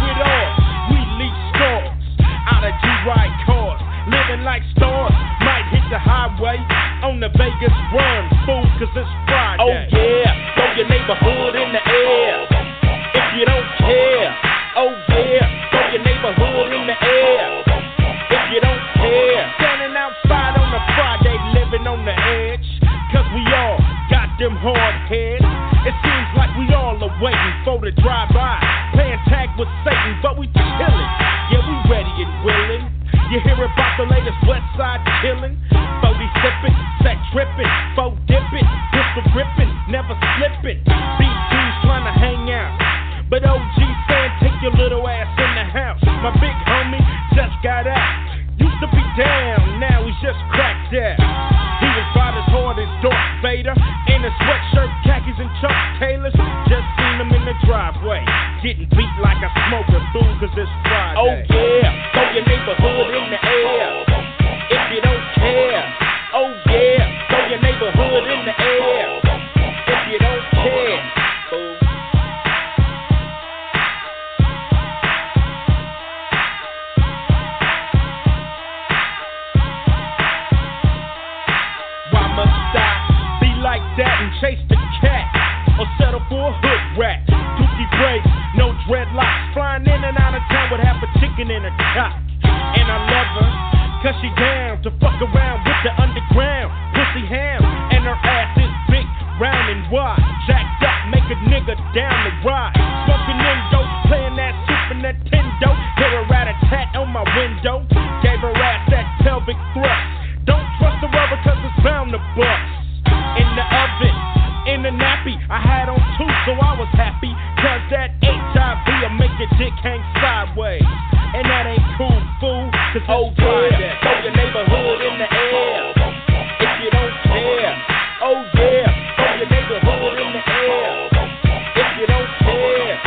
it all. We leave scores out of G-Ride cars. Living like stars, might hit the highway on the Vegas run, fool, cause it's Friday. Oh yeah, throw your neighborhood in the air if you don't care. Oh yeah, throw your neighborhood in the air if you don't care. Standing outside on a Friday, living on the edge, cause we all got them hard heads. It seems like we all are waiting for the drive-by, playing tag with Satan, but we chillin'. Yeah, we ready and willing. You hear about the latest West Side killin'? 40 sippin', set trippin', 4 dippin', pistol grippin', never slippin'. These dudes tryna hang out, but OG saying take your little ass in the house. My big homie just got out. Used to be down, now he's just cracked out. He was about as hard as Darth Vader in a sweatshirt, khakis, and Chuck Taylors. Just seen him in the driveway, getting beat like a smoker, fool, cause it's Friday. Oh yeah, throw your neighborhood in the air if you don't care. Oh yeah, throw your neighborhood in the air if you don't care, fool. Why must I be like that and chase the cat, or settle for a hood rat? Dookie braids, no dreadlocks, flying in and out of town with half a chicken in her cock. And I love her, cause she down to fuck around with the underground pussy ham. And her ass is big, round and wide, jacked up, make a nigga down the ride. Smoking Indo, playing that Super Nintendo. Hear her rat-a-tat on my window, gave her ass that pelvic thrust. Don't trust the rubber cause it's bound to bust. In the oven, in the nappy, I had on 2, so I was happy. Cause that HIV'll make your dick hang sideways. And that ain't cool, fool, cause it's Friday. Throw your neighborhood in the air if you don't care. Oh yeah, throw your neighborhood in the air if you don't care.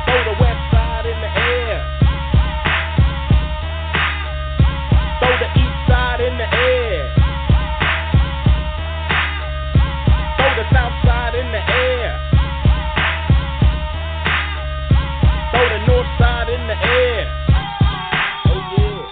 Throw the west side in the air. Throw the east side in the air. Throw the south side in the air. Throw the north side in the air. Oh yeah.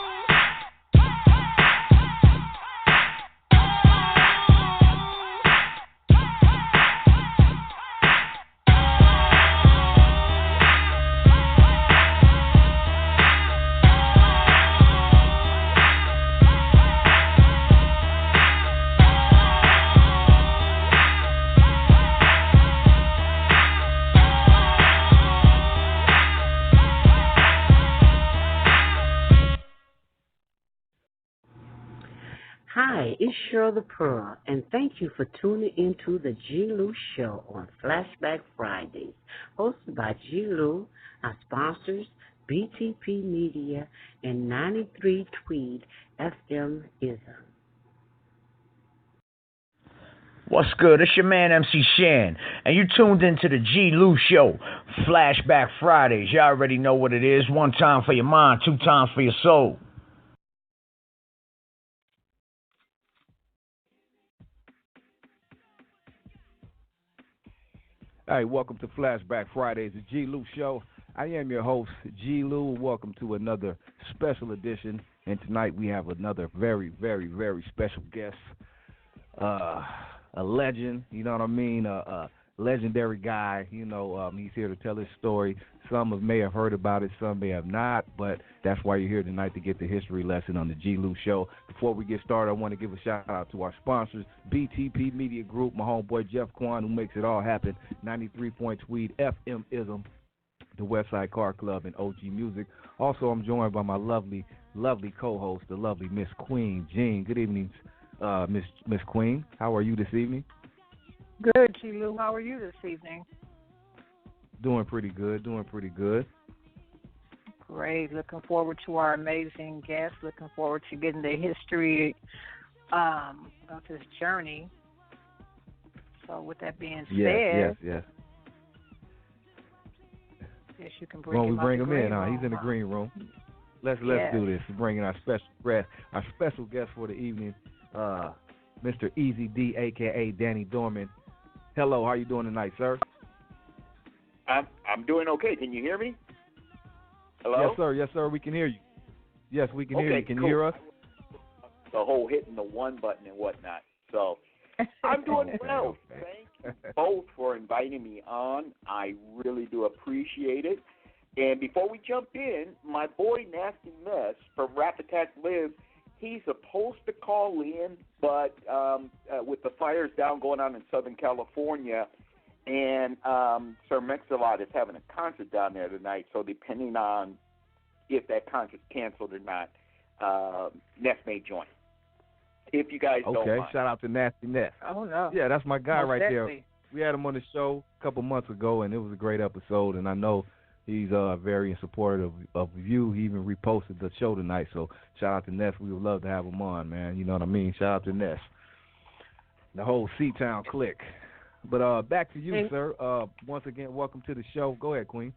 Hi, it's Cheryl the Pearl, and thank you for tuning into the G-Lew Show on Flashback Fridays, hosted by G-Lew, our sponsors, BTP Media, and 93 Tweed FM Ism. What's good? It's your man MC Shan, and you tuned into the G-Lew Show, Flashback Fridays. You already know what it is. 1 time for your mind, 2 times for your soul. All right, welcome to Flashback Fridays, the G-Lew Show. I am your host, G-Lew. Welcome to another special edition. And tonight we have another very, very, very special guest, a legend, you know what I mean, a legendary guy. You know, he's here to tell his story. Some may have heard about it, some may have not, but that's why you're here tonight, to get the history lesson on the G-Lew Show. Before we get started, I want to give a shout-out to our sponsors, BTP Media Group, my homeboy Jeff Quan, who makes it all happen, 93 Point Tweed, FM Ism, the Westside Car Club, and OG Music. Also, I'm joined by my lovely, lovely co-host, the lovely Miss Queen Jean. Good evening, Miss Queen. How are you this evening? Good, G-Lew. How are you this evening? Doing pretty good, Great. Looking forward to our amazing guest. Looking forward to getting the history of this journey. So with that being said... Yes. Yes, you can bring him in. He's in the green room. Let's do this. We're bringing our special guest for the evening, Mr. Easy D, a.k.a. Danny Dohrmann. Hello, how you doing tonight, sir? I'm doing okay. Can you hear me? Hello? Yes, sir. We can hear you. Yes, we can hear you. Can cool. you hear us? The whole hitting the one button and whatnot. So I'm doing well. Thank you both for inviting me on. I really do appreciate it. And before we jump in, my boy Nasty Mess from Rap Attack Live, he's supposed to call in, but with the fires going on in Southern California, and Sir Mix-a-Lot is having a concert down there tonight, so depending on if that concert's canceled or not, Ness may join. If you guys don't mind. Okay, shout out to Nasty Ness. Oh, no. Yeah, that's my guy right there. Definitely. We had him on the show a couple months ago, and it was a great episode, and I know he's very in support of you. He even reposted the show tonight, so shout out to Ness. We would love to have him on, man. You know what I mean? Shout out to Ness. The whole C-Town clique. But back to you, sir. Once again, welcome to the show. Go ahead, Queen.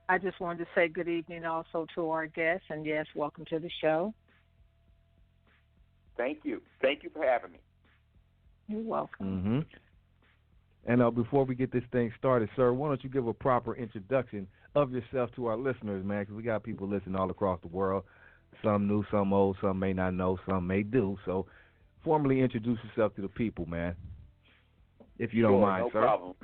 I just wanted to say good evening also to our guests, and yes, welcome to the show. Thank you. Thank you for having me. You're welcome. Mm-hmm. And before we get this thing started, sir, why don't you give a proper introduction of yourself to our listeners, man, because we got people listening all across the world. Some new, some old, some may not know, some may do. So formally introduce yourself to the people, man, if you don't mind, sir. No problem.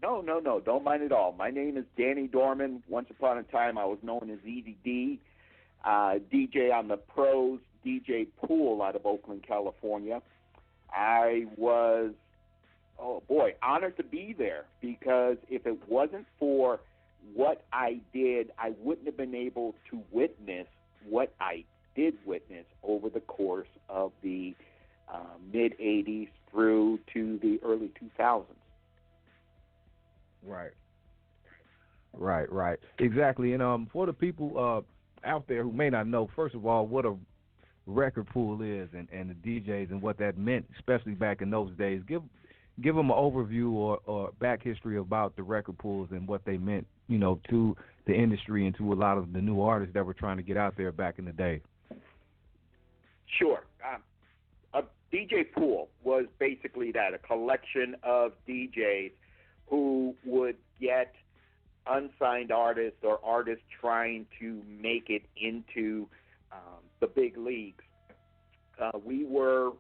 No, don't mind at all. My name is Danny Dohrmann. Once upon a time, I was known as Easy D, DJ on the Pros DJ Pool out of Oakland, California. I was, honored to be there, because if it wasn't for what I did, I wouldn't have been able to witness what I did witness over the course of the mid-'80s through to the early 2000s. Right. Exactly. And for the people out there who may not know, first of all, what a record pool is and the DJs and what that meant, especially back in those days. Give them an overview or back history about the record pools and what they meant, to the industry and to a lot of the new artists that were trying to get out there back in the day. Sure. A DJ pool was basically that, a collection of DJs who would get unsigned artists or artists trying to make it into the big leagues. We were,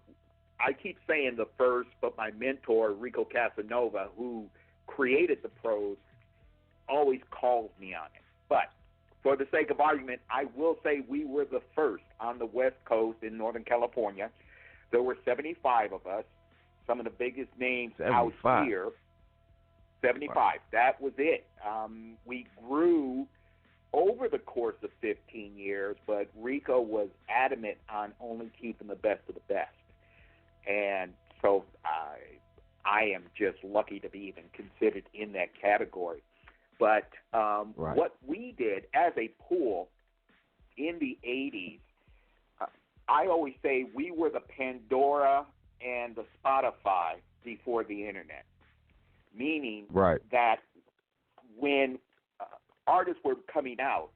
I keep saying the first, but my mentor, Rico Casanova, who created the Pros, always calls me on it. But for the sake of argument, I will say we were the first on the West Coast in Northern California. There were 75 of us, some of the biggest names 75. out here. 75. Wow. That was it. We grew over the course of 15 years, but Rico was adamant on only keeping the best of the best. And so I am just lucky to be even considered in that category. But what we did as a pool in the 80s, I always say we were the Pandora and the Spotify before the Internet, meaning that when artists were coming out,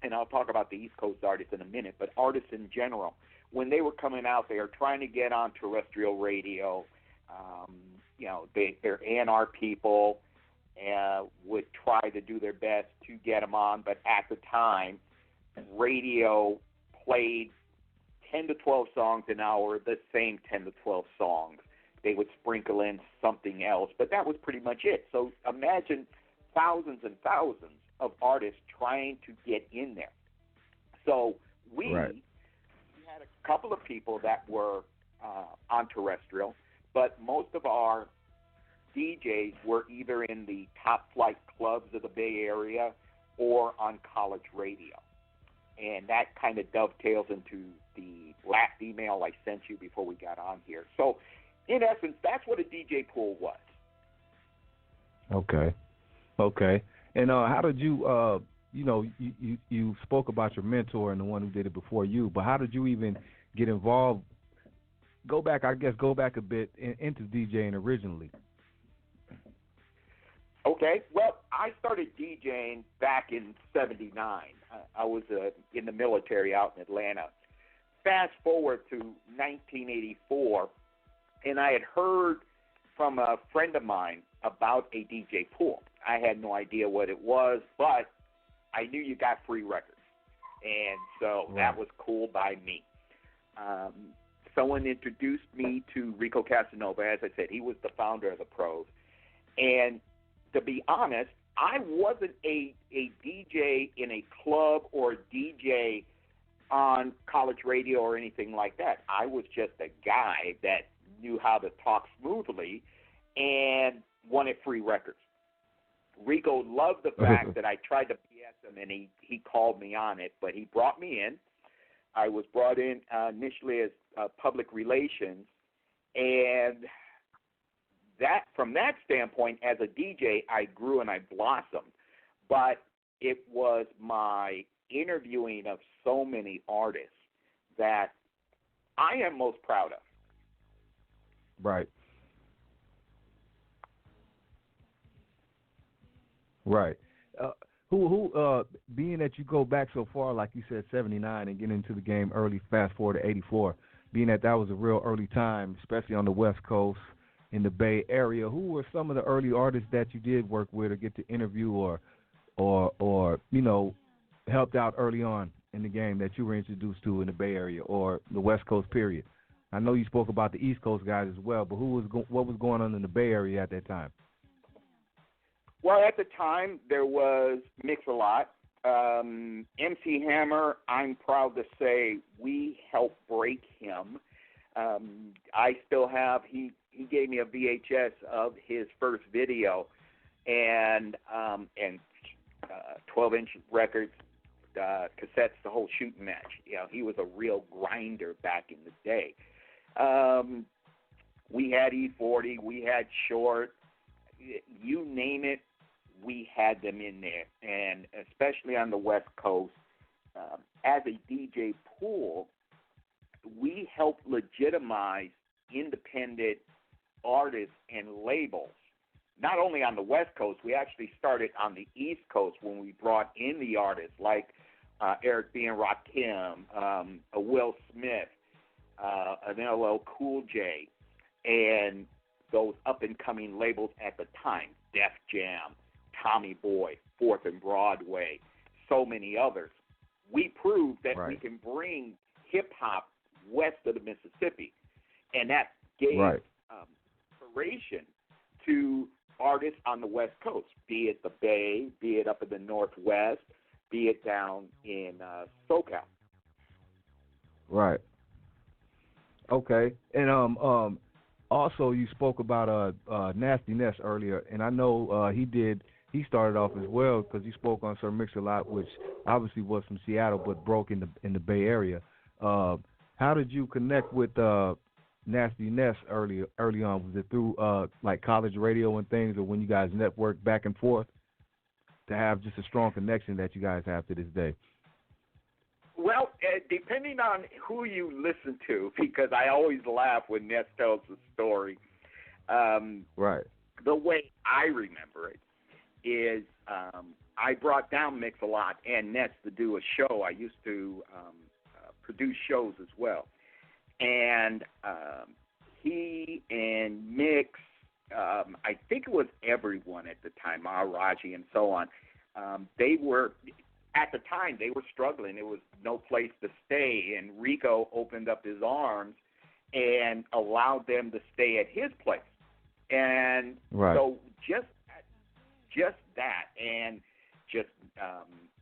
and I'll talk about the East Coast artists in a minute, but artists in general, when they were coming out, they were trying to get on terrestrial radio. Their A&R people would try to do their best to get them on, but at the time, radio played 10 to 12 songs an hour, the same 10 to 12 songs. They would sprinkle in something else, but that was pretty much it. So imagine thousands and thousands of artists trying to get in there. So we had a couple of people that were on terrestrial, but most of our DJs were either in the top flight clubs of the Bay Area or on college radio. And that kind of dovetails into the last email I sent you before we got on here. So in essence, that's what a DJ pool was. Okay. And how did you, you spoke about your mentor and the one who did it before you, but how did you even get involved? Go back a bit into DJing originally. Okay. Well, I started DJing back in '79. I was in the military out in Atlanta. Fast forward to 1984, and I had heard from a friend of mine about a DJ pool. I had no idea what it was, but I knew you got free records. And so that was cool by me. Someone introduced me to Rico Casanova. As I said, he was the founder of the Pros. And to be honest, I wasn't a DJ in a club or DJ on college radio or anything like that. I was just a guy that knew how to talk smoothly and wanted free records. Rico loved the fact that I tried to BS him, and he called me on it, but he brought me in. I was brought in initially as public relations, and that from that standpoint, as a DJ, I grew and I blossomed. But it was my interviewing of so many artists that I am most proud of. Right. Right. Who being that you go back so far, like you said, 79, and get into the game early, fast forward to 84, being that was a real early time, especially on the West Coast, in the Bay Area, who were some of the early artists that you did work with or get to interview or you know, helped out early on in the game that you were introduced to in the Bay Area or the West Coast period? I know you spoke about the East Coast guys as well, but what was going on in the Bay Area at that time? Well, at the time, there was Mix-a-Lot. MC Hammer, I'm proud to say we helped break him. I still have, he gave me a VHS of his first video and 12-inch records, cassettes, the whole shooting match. You know, he was a real grinder back in the day. We had E40, we had Short, you name it, we had them in there. And especially on the West Coast, as a DJ pool, we helped legitimize independent artists and labels. Not only on the West Coast, we actually started on the East Coast when we brought in the artists like Eric B. and Rakim, a Will Smith, an LL Cool J, and those up-and-coming labels at the time, Def Jam, Tommy Boy, Fourth and Broadway, so many others. We proved that we can bring hip-hop west of the Mississippi, and that gave inspiration to artists on the West Coast, be it the Bay, be it up in the Northwest, be it down in SoCal. Right. Okay. And also you spoke about Nasty Ness earlier, and I know he started off as well because he spoke on Sir Mix-a-Lot, which obviously was from Seattle but broke in the Bay Area. How did you connect with Nasty Ness early on? Was it through like college radio and things, or when you guys networked back and forth to have just a strong connection that you guys have to this day? Well, depending on who you listen to, because I always laugh when Ness tells the story. Right. The way I remember it is I brought down Mix-a-Lot and Ness to do a show. I used to produce shows as well. And he and Mix, I think it was everyone at the time, Raji and so on, they were, at the time, they were struggling. There was no place to stay, and Rico opened up his arms and allowed them to stay at his place. And so just that, and just,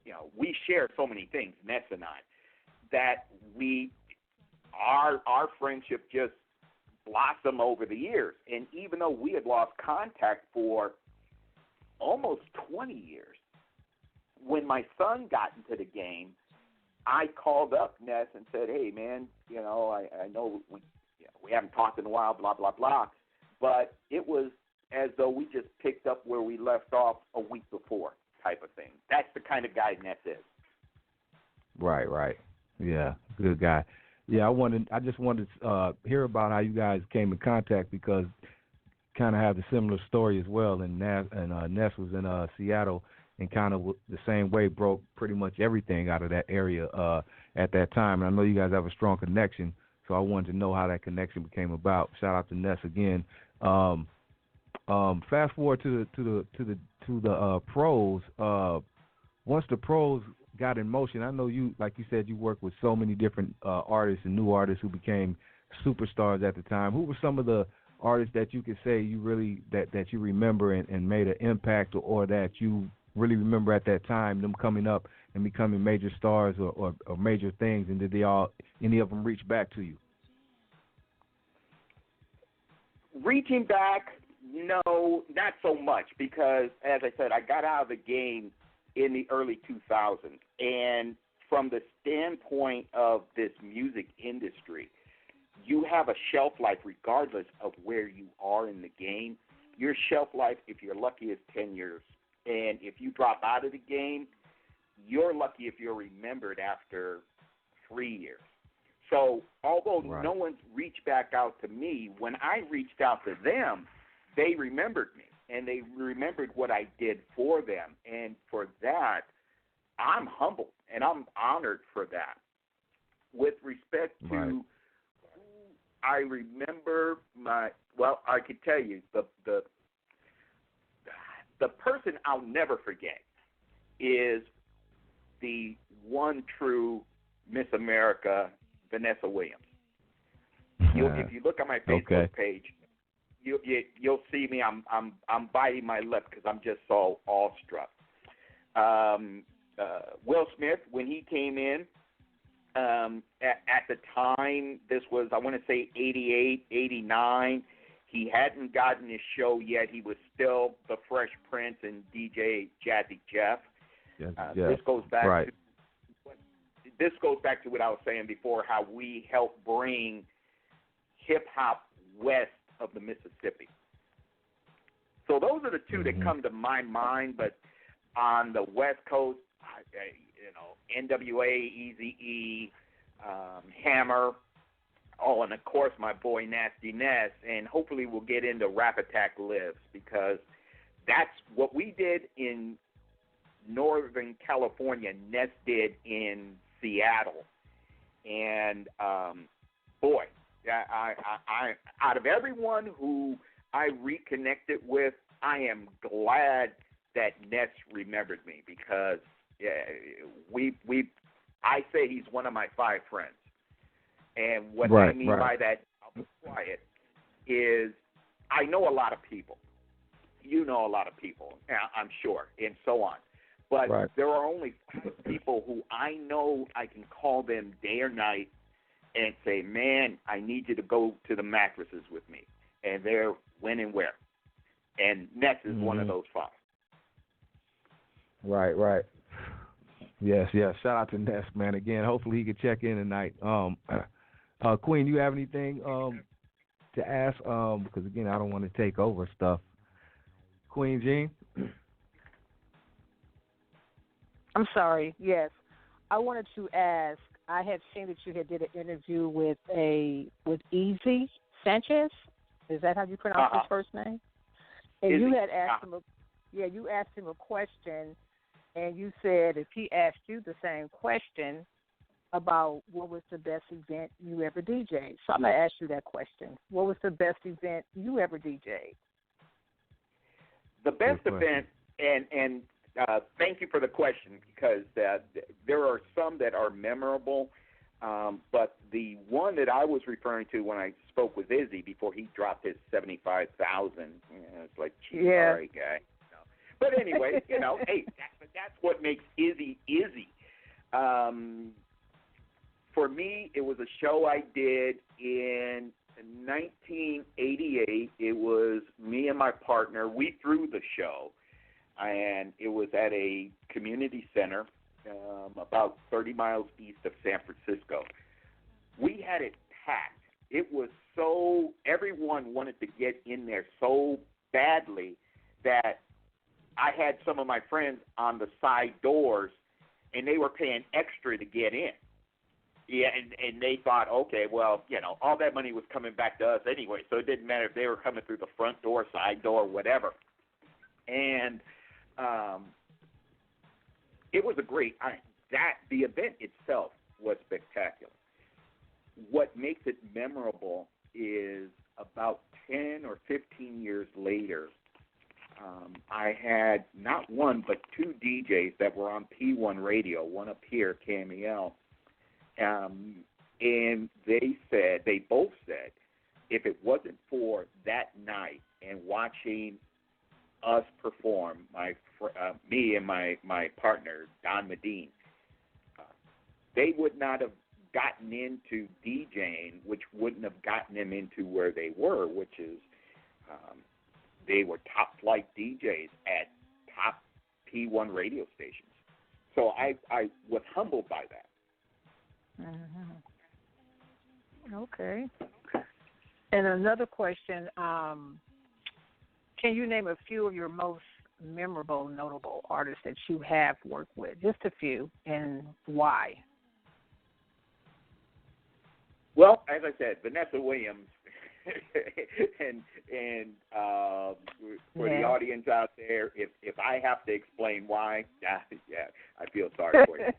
you know, we share so many things, Ness and I, that our friendship just blossomed over the years. And even though we had lost contact for almost 20 years, when my son got into the game, I called up Ness and said, hey, man, you know, I know we haven't talked in a while, blah, blah, blah. But it was as though we just picked up where we left off a week before type of thing. That's the kind of guy Ness is. Right. Yeah, good guy. Yeah, I just wanted to hear about how you guys came in contact because kind of have a similar story as well. And Ness was in Seattle and kind of the same way broke pretty much everything out of that area at that time. And I know you guys have a strong connection, so I wanted to know how that connection came about. Shout out to Ness again. Fast forward to the pros. Once the pros got in motion, I know you, like you said, you worked with so many different artists and new artists who became superstars at the time. Who were some of the artists that you could say you really that you remember and made an impact, or that you really remember at that time, them coming up and becoming major stars or major things, and did any of them reach back to you? Reaching back, no, not so much, because, as I said, I got out of the game in the early 2000s. And from the standpoint of this music industry, you have a shelf life regardless of where you are in the game. Your shelf life, if you're lucky, is 10 years. And if you drop out of the game, you're lucky if you're remembered after 3 years. So although no one's reached back out to me, when I reached out to them, they remembered me, and they remembered what I did for them. And for that, I'm humbled, and I'm honored for that. With respect to who I remember, I could tell you, the person I'll never forget is the one true Miss America, Vanessa Williams. If you look at my Facebook page, you'll see me. I'm biting my lip because I'm just so awestruck. Will Smith, when he came in, at the time, this was, I want to say 88, 89. He hadn't gotten his show yet. He was still the Fresh Prince and DJ Jazzy Jeff. This goes back to this goes back to what I was saying before, how we helped bring hip-hop west of the Mississippi. So those are the two that come to my mind, but on the West Coast, NWA, Eazy-E, Hammer, and of course my boy Nasty Ness, and hopefully we'll get into Rap Attack Lives, because that's what we did in Northern California, Ness did in Seattle. And boy, I out of everyone who I reconnected with, I am glad that Ness remembered me, because I say he's one of my 5 friends. And what I mean by that, I'll be quiet, is I know a lot of people. You know a lot of people, I'm sure, and so on. But there are only 5 people who I know I can call them day or night and say, man, I need you to go to the mattresses with me. And they're when and where. And Ness is one of those 5. Right. Yes. Shout out to Ness, man. Again, hopefully he can check in tonight. Queen, you have anything to ask? Because, again, I don't want to take over stuff. Queen Jean? I'm sorry. Yes. I wanted to ask, I had seen that you had did an interview with Easy Sanchez. Is that how you pronounce his first name? And you had asked him you asked him a question, and you said if he asked you the same question about what was the best event you ever DJ'd. So I'm going to ask you that question. What was the best event you ever DJ'd? The best event, and thank you for the question, because there are some that are memorable, but the one that I was referring to when I spoke with Izzy before he dropped his $75,000, it's like, geez, all right, guy. But anyway, hey, that's what makes Izzy Izzy. For me, it was a show I did in 1988. It was me and my partner. We threw the show, and it was at a community center about 30 miles east of San Francisco. We had it packed. It was so, everyone wanted to get in there so badly that I had some of my friends on the side doors, and they were paying extra to get in. Yeah, and they thought, okay, well, all that money was coming back to us anyway, so it didn't matter if they were coming through the front door, side door, whatever. And it was a great, the event itself was spectacular. What makes it memorable is about 10 or 15 years later, I had not one but two DJs that were on P1 radio, one up here, KMEL, and they both said, if it wasn't for that night and watching us perform, me and my partner, Don Medine, they would not have gotten into DJing, which wouldn't have gotten them into where they were, which is they were top flight DJs at top P1 radio stations. So I was humbled by that. Mm-hmm. Okay. And another question, can you name a few of your most memorable, notable artists that you have worked with? Just a few, and why? Well, as I said, Vanessa Williams, and for the audience out there, if I have to explain why, I feel sorry for you.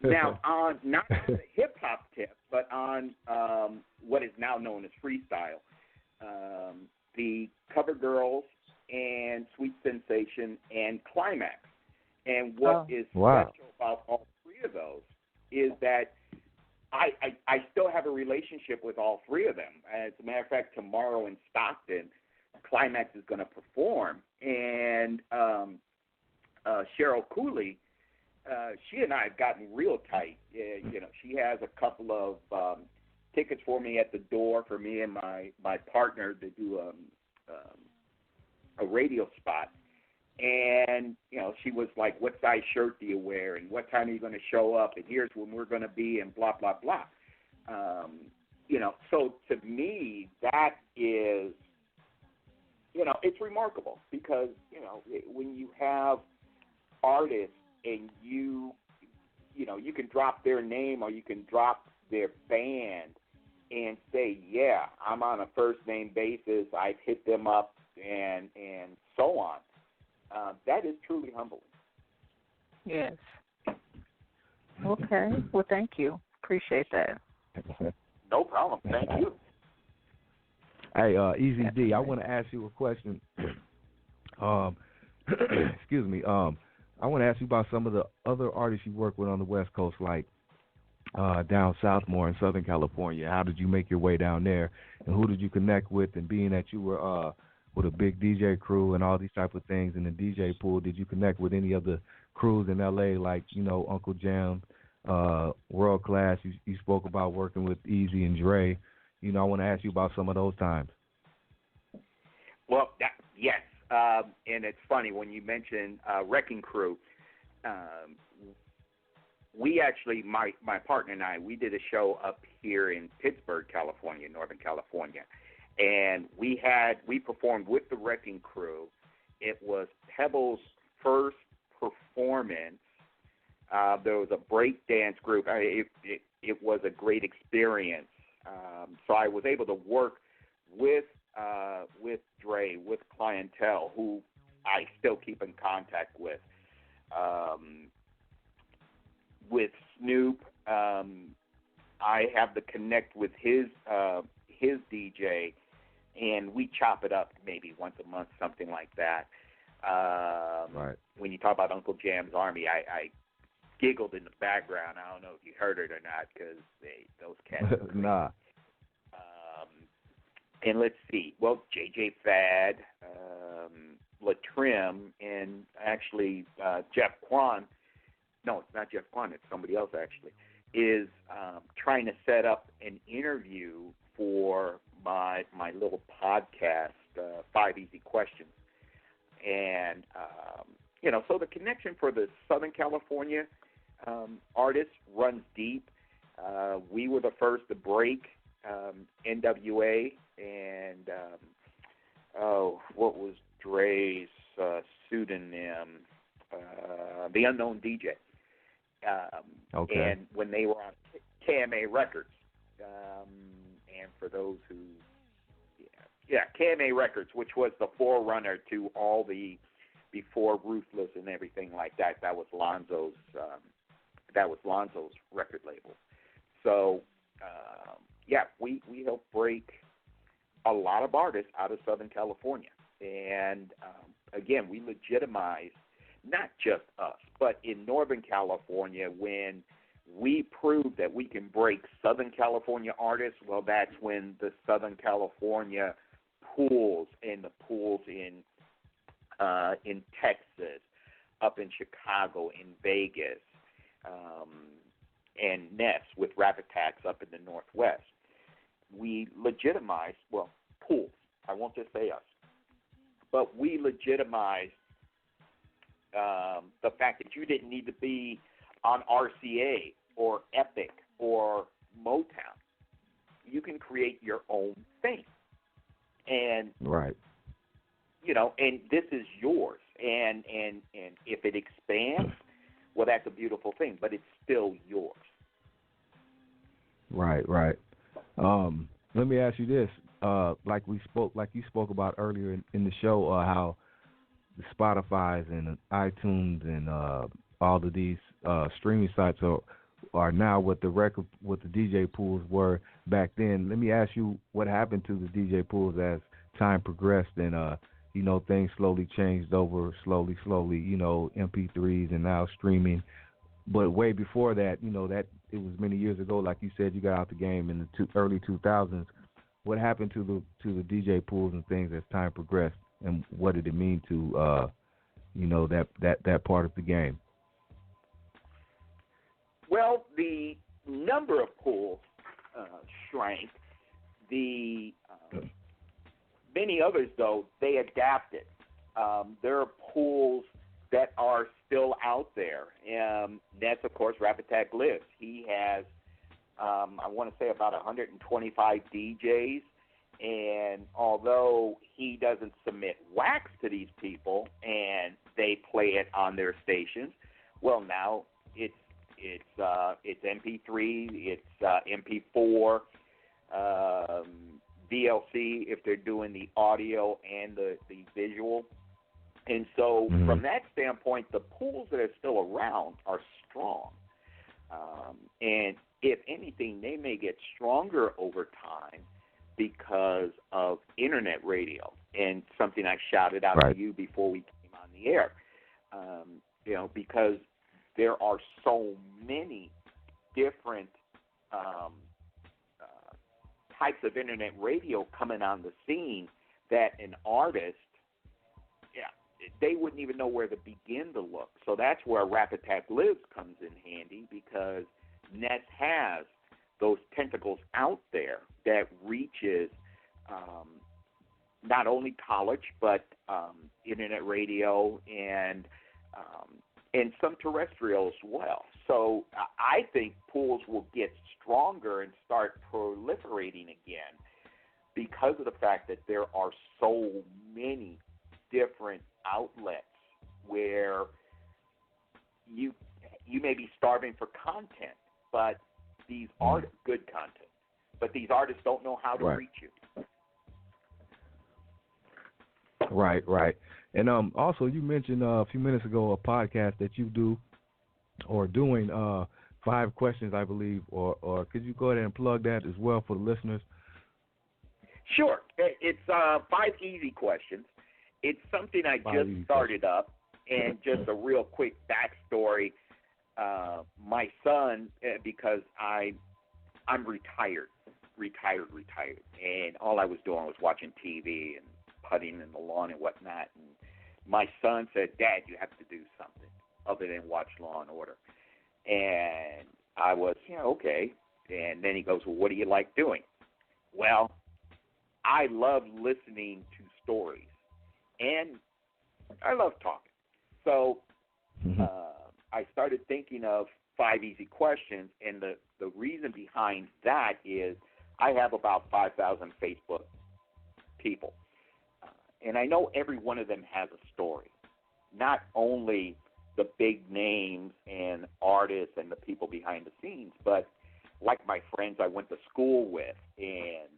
Now, on not on the hip hop tip, but on what is now known as freestyle, the Cover Girls and Sweet Sensation and Climax. And what is special about all three of those is that I still have a relationship with all three of them. As a matter of fact, tomorrow in Stockton, Climax is going to perform, and Cheryl Cooley, she and I have gotten real tight. She has a couple of tickets for me at the door for me and my partner to do a radio spot. And, she was like, what size shirt do you wear? And what time are you going to show up? And here's when we're going to be, and blah, blah, blah. So to me, that is, it's remarkable because, when you have artists and you can drop their name or you can drop their band and say, yeah, I'm on a first name basis. I've hit them up and so on. That is truly humbling. Yes. Okay. Well, thank you. Appreciate that. No problem. Thank you. Hey, Easy D, I want to ask you a question. Excuse me. I want to ask you about some of the other artists you work with on the West Coast, like down south more in Southern California. How did you make your way down there, and who did you connect with? And being that you were with a big DJ crew and all these type of things in the DJ pool, did you connect with any of the crews in L.A. like, Uncle Jam, World Class? You spoke about working with Easy and Dre. I want to ask you about some of those times. Well, yes. And it's funny when you mention Wrecking Crew. We actually, my partner and I, we did a show up here in Pittsburgh, California, Northern California. And we performed with the Wrecking Crew. It was Pebble's first performance. There was a break dance group. It was a great experience. So I was able to work with Dre, with clientele who I still keep in contact with. With Snoop, I have to connect with his DJ, and we chop it up maybe once a month, something like that. Right. When you talk about Uncle Jam's Army, I giggled in the background. I don't know if you heard it or not because those cats. Nah. And let's see. Well, JJ Fad, Latrim, and actually Jeff Kwan. No, it's not Jeff Kwan. It's somebody else actually. Is trying to set up an interview for my little podcast, 5 Easy Questions. And, so the connection for the Southern California artists runs deep. We were the first to break NWA and, what was Dre's pseudonym? The Unknown DJ. Okay. And when they were on KMA Records, and for those who, KMA Records, which was the forerunner to all the before Ruthless and everything like that. That was Lonzo's record label. So, we help break a lot of artists out of Southern California. And, again, we legitimize not just us, but in Northern California, when we prove that we can break Southern California artists, well, that's when the Southern California pools and the pools in Texas, up in Chicago, in Vegas, and Ness with Rap Attacks up in the Northwest. We legitimize, well, pools. I won't just say us. But we legitimize the fact that you didn't need to be on RCA or Epic or Motown. You can create your own thing. And, right. You know, and this is yours. And if it expands, well, that's a beautiful thing, but it's still yours. Right. Let me ask you this. Like you spoke about earlier in the show, how the Spotify's and the iTunes and all of these streaming sites are now what the DJ pools were back then. Let me ask you, what happened to the DJ pools as time progressed and things slowly changed over, slowly, MP3s and now streaming. But way before that, that it was many years ago. Like you said, you got out the game in the early 2000s. What happened to the DJ pools and things as time progressed, and what did it mean to that part of the game? Well, the number of pools shrank. The many others, though, they adapted. There are pools that are still out there. That's, of course, Rap Attack lives. He has, I want to say, about 125 DJs. And although he doesn't submit wax to these people and they play it on their stations, well, now it's MP3, it's MP4, VLC if they're doing the audio and the visual. And so from that standpoint, the pools that are still around are strong. And if anything, they may get stronger over time because of internet radio, and something I shouted out to you before we came on the air. Because there are so many different types of internet radio coming on the scene that an artist, they wouldn't even know where to begin to look. So that's where Rap Attack Lives comes in handy, because Ness has those tentacles out there that reaches not only college but internet radio and some terrestrial as well. So I think pools will get stronger and start proliferating again because of the fact that there are so many different outlets where you may be starving for content, but these are good content, but these artists don't know how to reach you. Right. And also, you mentioned a few minutes ago a podcast that you do or doing 5 questions, I believe, or could you go ahead and plug that as well for the listeners? Sure. It's 5 easy questions. It's something I just started up, and just a real quick backstory. My son, because I'm retired, and all I was doing was watching TV and putting in the lawn and whatnot. And my son said, "Dad, you have to do something other than watch Law and Order." And I was, okay. And then he goes, "Well, what do you like doing?" Well, I love listening to stories, and I love talking. So I started thinking of 5 easy questions, and the reason behind that is I have about 5,000 Facebook people. And I know every one of them has a story, not only the big names and artists and the people behind the scenes, but like my friends I went to school with and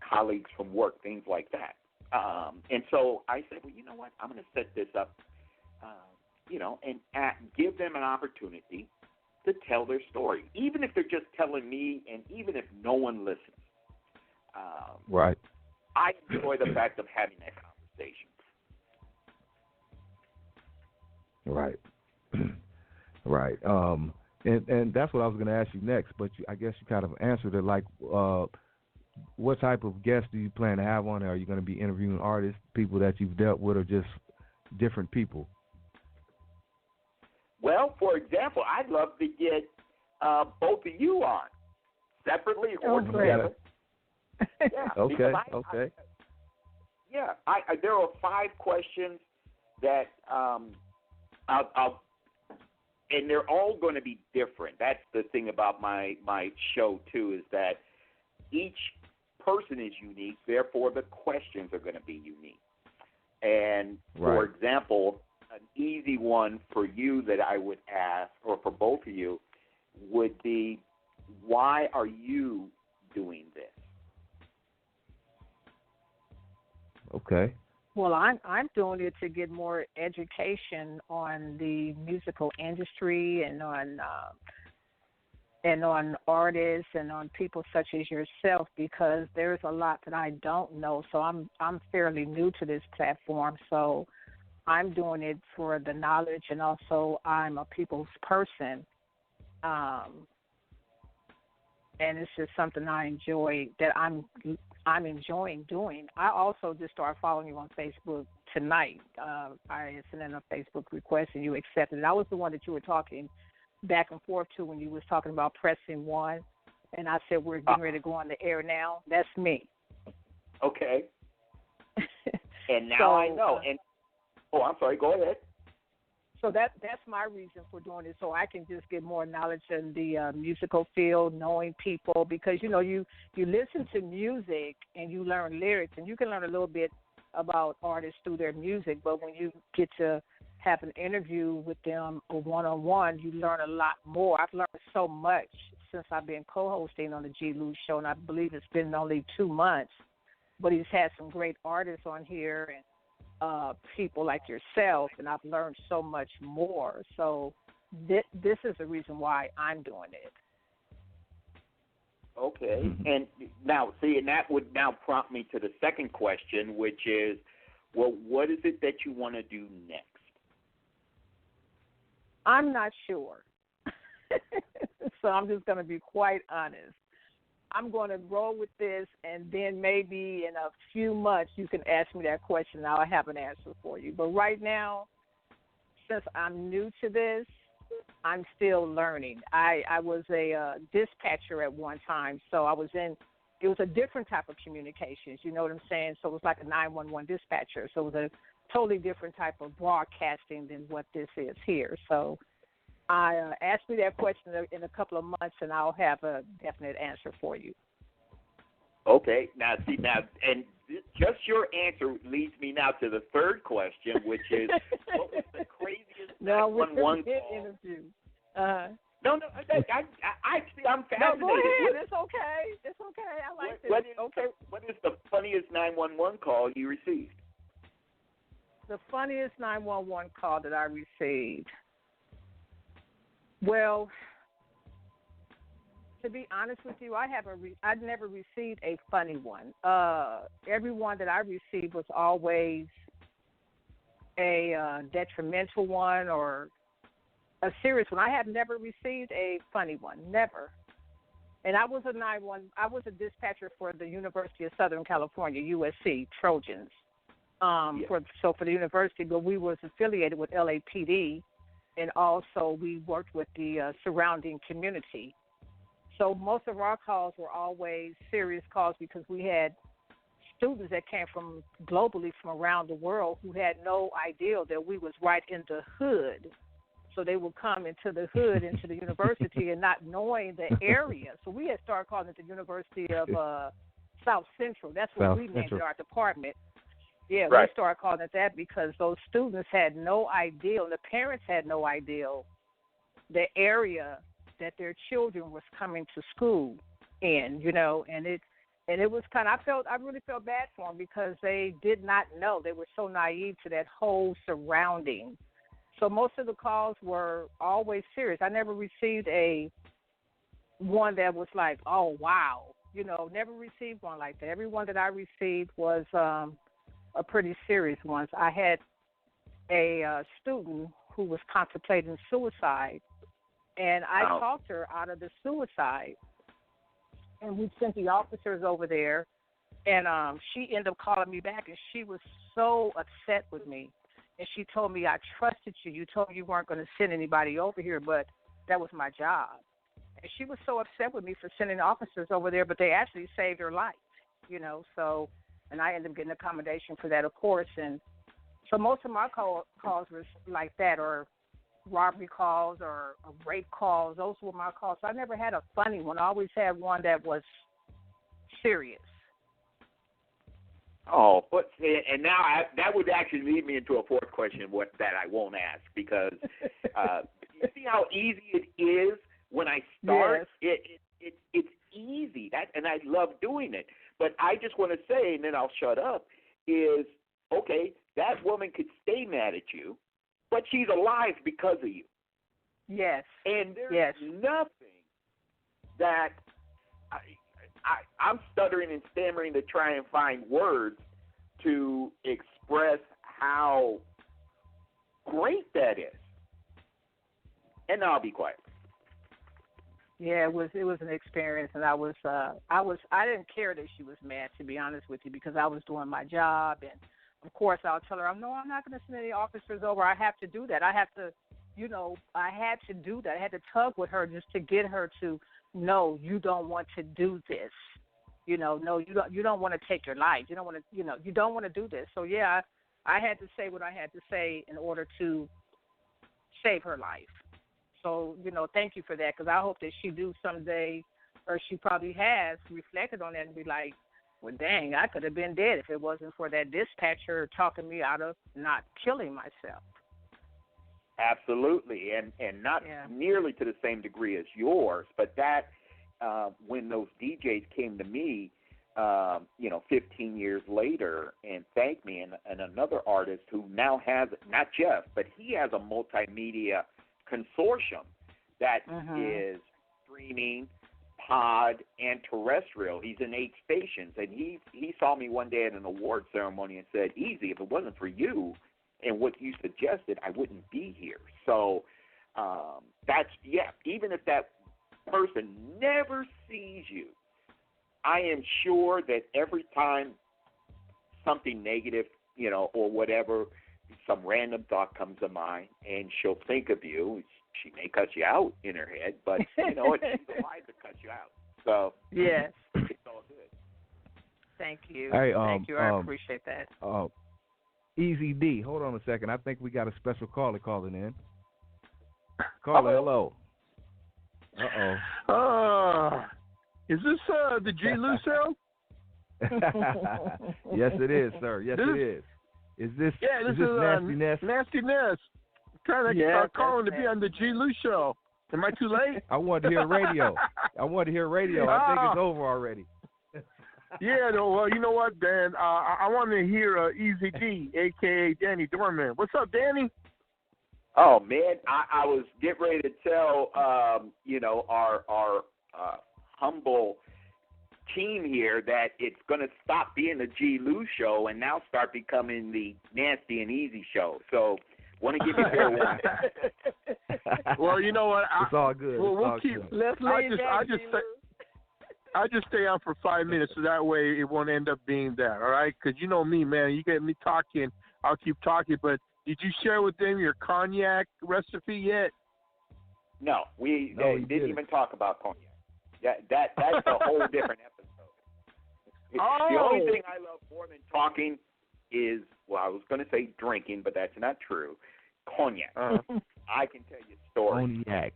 colleagues from work, things like that. And so I said, well, you know what? I'm going to set this up, and give them an opportunity to tell their story, even if they're just telling me, and even if no one listens. Right. I enjoy the fact of having that conversation. Right. Right. And that's what I was going to ask you next, but I guess you kind of answered it. Like, what type of guests do you plan to have on there? Are you going to be interviewing artists, people that you've dealt with, or just different people? Well, for example, I'd love to get both of you on, separately or together. Yeah. Okay. There are 5 questions that I'll and they're all going to be different. That's the thing about my show too, is that each person is unique. Therefore, the questions are going to be unique. And for example, an easy one for you that I would ask, or for both of you, would be, why are you doing this? Okay. Well, I'm doing it to get more education on the musical industry and on artists and on people such as yourself, because there's a lot that I don't know. So I'm fairly new to this platform, so I'm doing it for the knowledge, and also I'm a people's person. And it's just something I enjoy, that I'm enjoying doing. I also just started following you on Facebook tonight. I sent in a Facebook request and you accepted it. I was the one that you were talking back and forth to when you was talking about pressing 1, and I said we're getting ready to go on the air now. That's me. Okay. And now I know. And I'm sorry. Go ahead. So that's my reason for doing it, so I can just get more knowledge in the musical field, knowing people, because, you listen to music and you learn lyrics, and you can learn a little bit about artists through their music, but when you get to have an interview with them or one-on-one, you learn a lot more. I've learned so much since I've been co-hosting on the G-Lew Show, and I believe it's been only 2 months, but he's had some great artists on here and people like yourself, and I've learned so much more. So this is the reason why I'm doing it. Okay. And now, and that would now prompt me to the second question, which is, well, what is it that you want to do next? I'm not sure. So I'm just going to be quite honest. I'm going to roll with this, and then maybe in a few months you can ask me that question, and I'll have an answer for you. But right now, since I'm new to this, I'm still learning. I was a dispatcher at one time, so it was a different type of communications, you know what I'm saying? So it was like a 911 dispatcher, so it was a totally different type of broadcasting than what this is here. So ask me that question in a couple of months, and I'll have a definite answer for you. Okay. Now, and just your answer leads me now to the third question, which is, what was the craziest 911 call? Interview. No, I'm fascinated. No, go ahead. It's okay. I like this. What is the funniest 911 call you received? The funniest 911 call that I received. Well, to be honest with you, I've never received a funny one. Every one that I received was always a detrimental one or a serious one. I have never received a funny one, never. And I was a dispatcher for the University of Southern California, USC Trojans. For the university, but we was affiliated with LAPD. And also we worked with the surrounding community. So most of our calls were always serious calls, because we had students that came from globally from around the world who had no idea that we was right in the hood. So they would come into the hood, into the university, and not knowing the area. So we had started calling it the University of South Central. That's what we named our department. Yeah, right. We started calling it that because those students had no idea, and the parents had no idea the area that their children was coming to school in, and it was kind of, I really felt bad for them because they did not know. They were so naive to that whole surrounding. So most of the calls were always serious. I never received one that was like, oh, wow. Never received one like that. Every one that I received was a pretty serious one. I had a student who was contemplating suicide, and I talked her out of the suicide. And we sent the officers over there, and she ended up calling me back, and she was so upset with me. And she told me, I trusted you. You told me you weren't going to send anybody over here, but that was my job. And she was so upset with me for sending officers over there, but they actually saved her life, so, and I ended up getting accommodation for that, of course. And so most of my calls were like that, or robbery calls or rape calls. Those were my calls. So I never had a funny one. I always had one that was serious. Oh, but and now that would actually lead me into a fourth question that I won't ask, because you see how easy it is when I start. Yes. It's easy, and I love doing it. But I just want to say, and then I'll shut up, is okay, that woman could stay mad at you, but she's alive because of you. Yes. And there's nothing that I'm stuttering and stammering to try and find words to express how great that is. And now I'll be quiet. Yeah, it was an experience, and I didn't care that she was mad, to be honest with you, because I was doing my job, and of course I'll tell her, no, I'm not going to send any officers over. I have to do that. I had to do that. I had to tug with her just to get her to, no, you don't want to do this. No, you don't want to take your life. You don't want to, you don't want to do this. So yeah, I had to say what I had to say in order to save her life. So, thank you for that, because I hope that she do someday, or she probably has reflected on that and be like, well, dang, I could have been dead if it wasn't for that dispatcher talking me out of not killing myself. Absolutely, and not nearly to the same degree as yours, but that when those DJs came to me, 15 years later and thanked me, and another artist who now has, not Jeff, but he has a multimedia consortium that is streaming, pod, and terrestrial. He's in 8 stations, and he saw me one day at an award ceremony and said, "Easy, if it wasn't for you and what you suggested, I wouldn't be here." So even if that person never sees you, I am sure that every time something negative, or whatever, some random thought comes to mind, and she'll think of you. She may cut you out in her head, but she's alive to cut you out. So yes, it's all good. Thank you. Hey, thank you. I appreciate that. Easy D, hold on a second. I think we got a special caller calling in. Caller, hello. Is this the G-Lew Show? Yes, it is, sir. Yes, it is. Is this Nasty Ness? Nasty Ness. I'm trying to calling to be on the G-Lew Show. Am I too late? I want to hear radio. I think it's over already. Yeah, well, you know what, Dan? I want to hear Easy D, a.k.a. Danny Dohrmann. What's up, Danny? Oh, man, I was getting ready to tell, our humble team here that it's going to stop being the G-Lew Show and now start becoming the Nasty and Easy Show. So, want to give you fair warning. Well, you know what? It's all good. We'll keep. I just stay on for 5 minutes, so that way it won't end up being that. All right? Because you know me, man. You get me talking, I'll keep talking. But did you share with them your cognac recipe yet? No, we didn't even talk about cognac. That's a whole different episode. The only thing I love more than talking is, well, I was going to say drinking, but that's not true. Cognac. I can tell you stories. Cognac.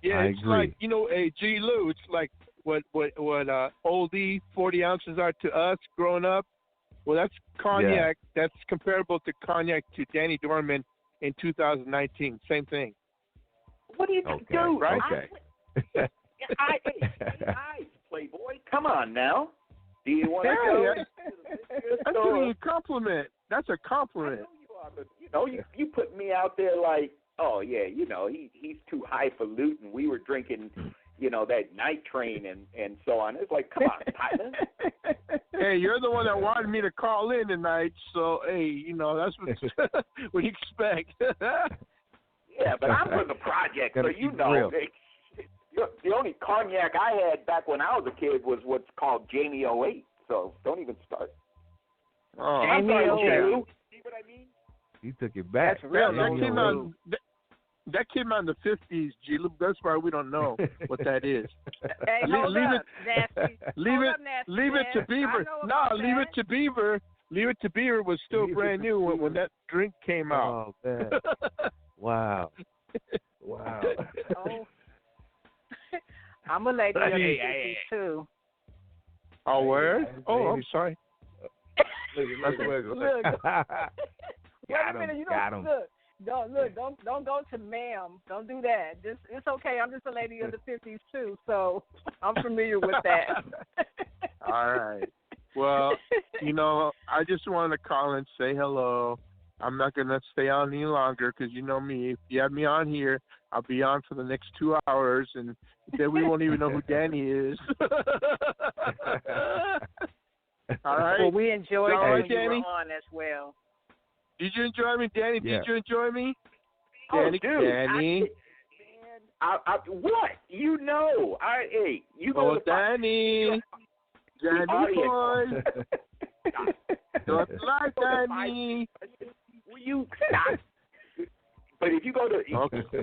Yeah, it's like, G-Lew, it's like what oldie 40 ounces are to us growing up. Well, that's cognac. Yeah. That's comparable to cognac to Danny Dohrmann in 2019. Same thing. What do you do? Right? Okay. I Playboy. Come on now. Do you want to go? That's a compliment. That's a compliment. I know you are, but you put me out there like, oh yeah, he's too highfalutin. We were drinking, that night train and so on. It's like, come on, partner. Hey, you're the one that wanted me to call in tonight, so hey, that's what you expect. Yeah, but I'm for the project, so the only cognac I had back when I was a kid was what's called Jamie 08. So don't even start. Oh, Jamie 08. See what I mean? He took it back. That came out in the 50s, G-Lew. That's why we don't know what that is. Hey, hold up, Nasty. Leave it to Beaver. No, leave it to Beaver. Leave it to Beaver was still brand new when that drink came out. Oh, man. Wow. Oh. I'm a lady of the 50s, too. Oh, where? Oh, I'm sorry. Look. Wait a minute, don't go to ma'am. Don't do that. It's okay. I'm just a lady of the 50s too, so I'm familiar with that. All right. Well, I just wanted to call and say hello. I'm not gonna stay on any longer because you know me. If you have me on here, I'll be on for the next 2 hours, and then we won't even know who Danny is. All right. Well, we enjoyed when you were on as well. Did you enjoy me, Danny? Yeah. Did you enjoy me? Oh, Danny, dude. Danny. What? You go to Danny. Danny boy. Don't like Danny. Will you stop? But if you go to,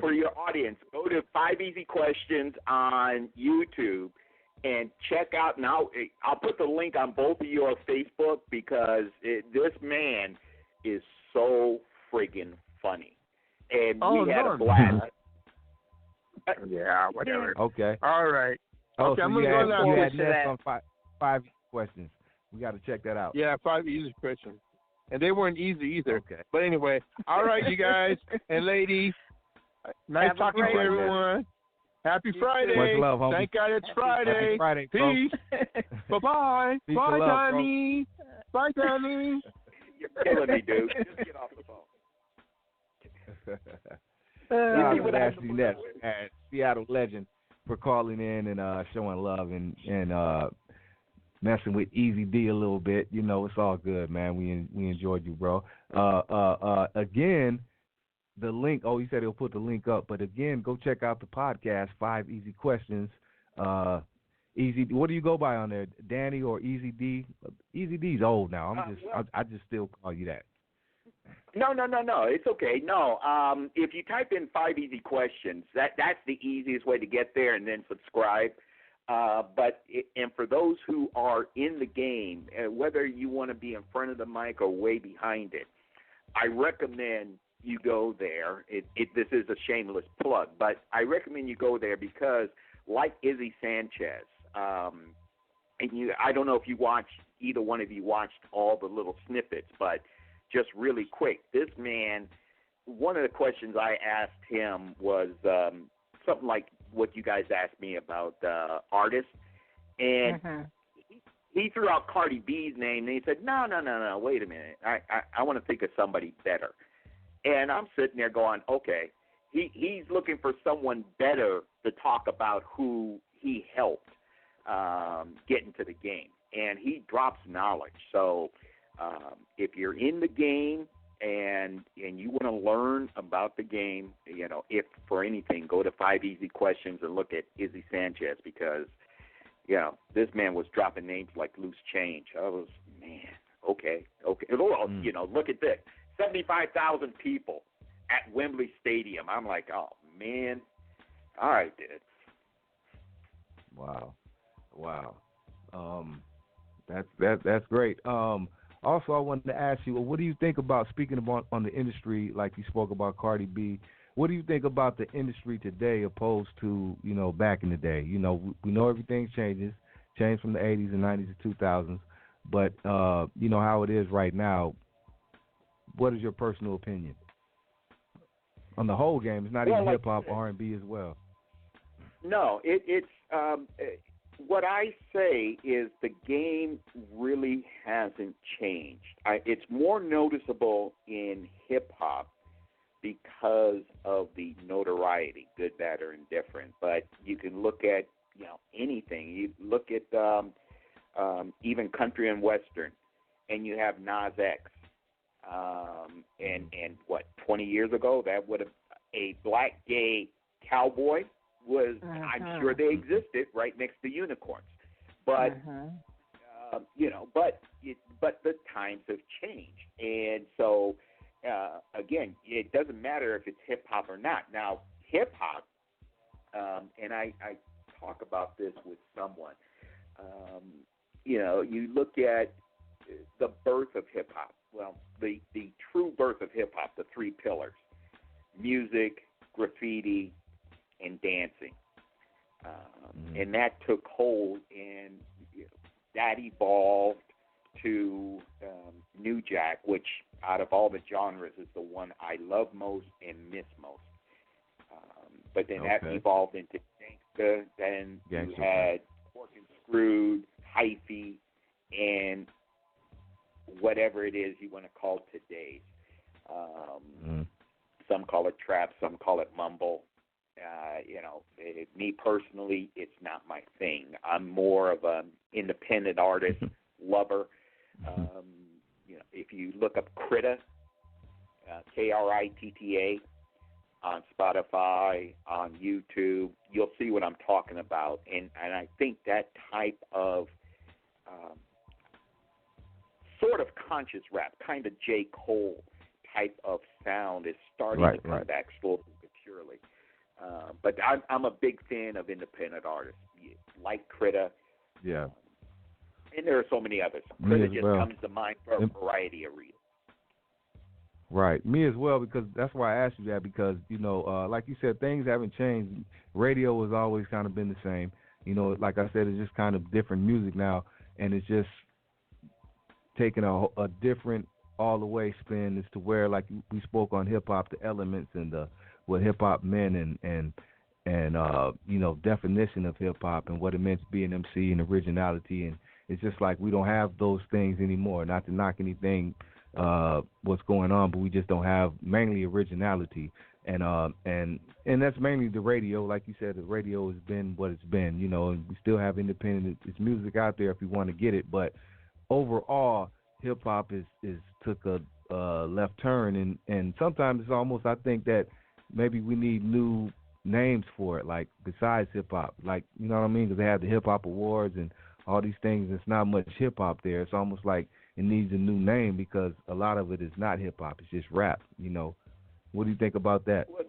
for your audience, go to 5 Easy Questions on YouTube and check out. Now, I'll put the link on both of your Facebook because this man is so friggin' funny. And we had a blast. Yeah, whatever. Okay. All right. Oh, okay, so I'm going to go down you to had next on five questions. We got to check that out. Yeah, 5 easy questions. And they weren't easy either. Okay. But anyway, all right, you guys and ladies. Nice talking to everyone. Happy Friday. Much love, homie. Thank God it's Friday. Happy Friday, Peace. Bye-bye. Peace Bye, and love, Danny. Bye, Danny. You're killing me, dude. Just get off the phone. Shout out to Ashley Ness, Seattle legend, for calling in and showing love and messing with Easy D a little bit. It's all good, man. We enjoyed you, bro. Again, the link. Oh, he said he'll put the link up, but again, go check out the podcast, 5 Easy Questions. Easy. What do you go by on there, Danny or Easy D? Easy D's old now. I just still call you that. No. It's okay. No. If you type in 5 Easy Questions, that's the easiest way to get there, and then subscribe. And for those who are in the game, whether you want to be in front of the mic or way behind it, I recommend you go there. This is a shameless plug, but I recommend you go there because, like Izzy Sanchez, and I don't know if either one of you watched all the little snippets, but just really quick, this man, one of the questions I asked him was something like what you guys asked me about artists, and he threw out Cardi B's name, and he said, no, wait a minute, I want to think of somebody better. And I'm sitting there going, okay, he's looking for someone better to talk about who he helped get into the game, and he drops knowledge. So if you're in the game and you want to learn about the game, if for anything, go to 5 Easy Questions and look at Izzy Sanchez because, this man was dropping names like loose change. I was, man, okay. Look at this, 75,000 people at Wembley Stadium. I'm like, oh man, all right, dude. Wow. That's great. Also, I wanted to ask you, what do you think about, speaking about on the industry, like you spoke about Cardi B, what do you think about the industry today opposed to, back in the day? We know everything changed from the 80s and 90s to 2000s, but, how it is right now. What is your personal opinion on the whole game? It's not even hip-hop, R&B as well. No, it's what I say is the game really hasn't changed. It's more noticeable in hip-hop because of the notoriety, good, bad, or indifferent. But you can look at, anything. You look at even country and western, and you have Nas X. And what, 20 years ago, that would have a black gay cowboy was, I'm sure they existed right next to unicorns. But, but the times have changed. And so, again, it doesn't matter if it's hip-hop or not. Now, hip-hop, and I talk about this with someone, you look at the birth of hip-hop. Well, the true birth of hip-hop, the three pillars, music, graffiti, and dancing. And that took hold, and that evolved to New Jack, which out of all the genres is the one I love most and miss most. But then that evolved into gangsta. Then you had Pork and Screwed, hyphy, and whatever it is you want to call today's. Some call it trap, some call it mumble. Me personally, it's not my thing. I'm more of an independent artist, lover. If you look up Kritta, Kritta, on Spotify, on YouTube, you'll see what I'm talking about. And I think that type of sort of conscious rap, kind of J. Cole type of sound is starting to come back slowly but surely. But I'm a big fan of independent artists, like Kritta. Yeah. And there are so many others. Kritta just comes to mind for a variety of reasons. Right. Me as well, because that's why I asked you that, because, like you said, things haven't changed. Radio has always kind of been the same. Like I said, it's just kind of different music now, and it's just taking a different all-the-way spin as to where, like we spoke on hip-hop, the elements and what hip-hop meant and definition of hip-hop and what it meant to be an MC and originality. And it's just like we don't have those things anymore. Not to knock anything what's going on, but we just don't have mainly originality. And that's mainly the radio. Like you said, the radio has been what it's been, and we still have independent. It's music out there if you want to get it. But overall, hip-hop is took a left turn. And sometimes it's almost, I think that maybe we need new names for it, like besides hip-hop. Like, you know what I mean? Because they have the hip-hop awards and all these things. It's not much hip-hop there. It's almost like it needs a new name because a lot of it is not hip-hop. It's just rap, What do you think about that? Well,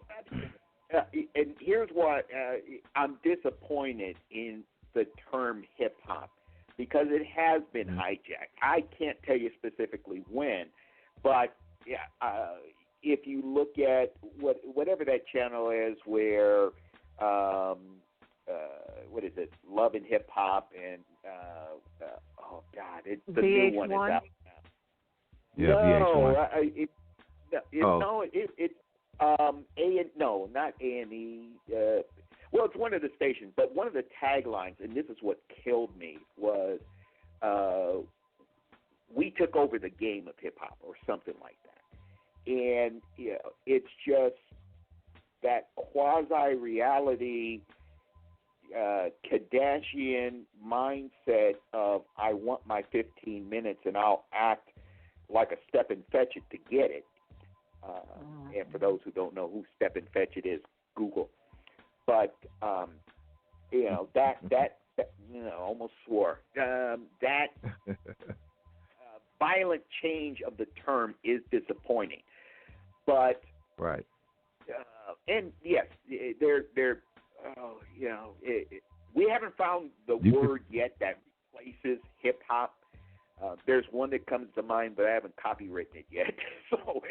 and here's what I'm disappointed in the term hip-hop because it has been hijacked. I can't tell you specifically when, but if you look at whatever that channel is where, what is it, Love and Hip Hop and, oh God, it's the VH1? new one is out now. Yeah, VH1. Not A&E. Well, it's one of the stations, but one of the taglines, and this is what killed me, was we took over the game of hip-hop or something like that. And it's just that quasi-reality, Kardashian mindset of I want my 15 minutes and I'll act like a step and fetch it to get it. And for those who don't know who Step and Fetch It is, Google. But that almost swore that violent change of the term is disappointing. But right. And yes, we haven't found the word yet that replaces hip hop. There's one that comes to mind, but I haven't copywritten it yet, so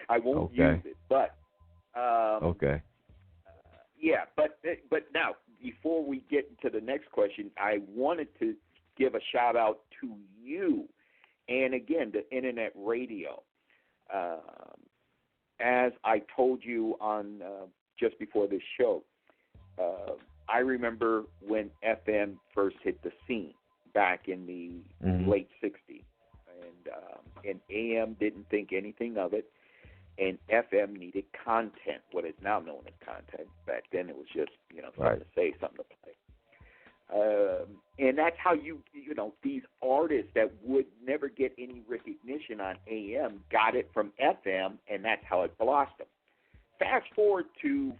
I won't use it. But but now before we get into the next question, I wanted to give a shout out to you, and again the internet radio. As I told you on just before this show, I remember when FM first hit the scene back in the late 60s. And AM didn't think anything of it. And FM needed content, what is now known as content. Back then it was just, something to say, something to play. And that's how these artists that would never get any recognition on AM got it from FM, and that's how it blossomed. Fast forward to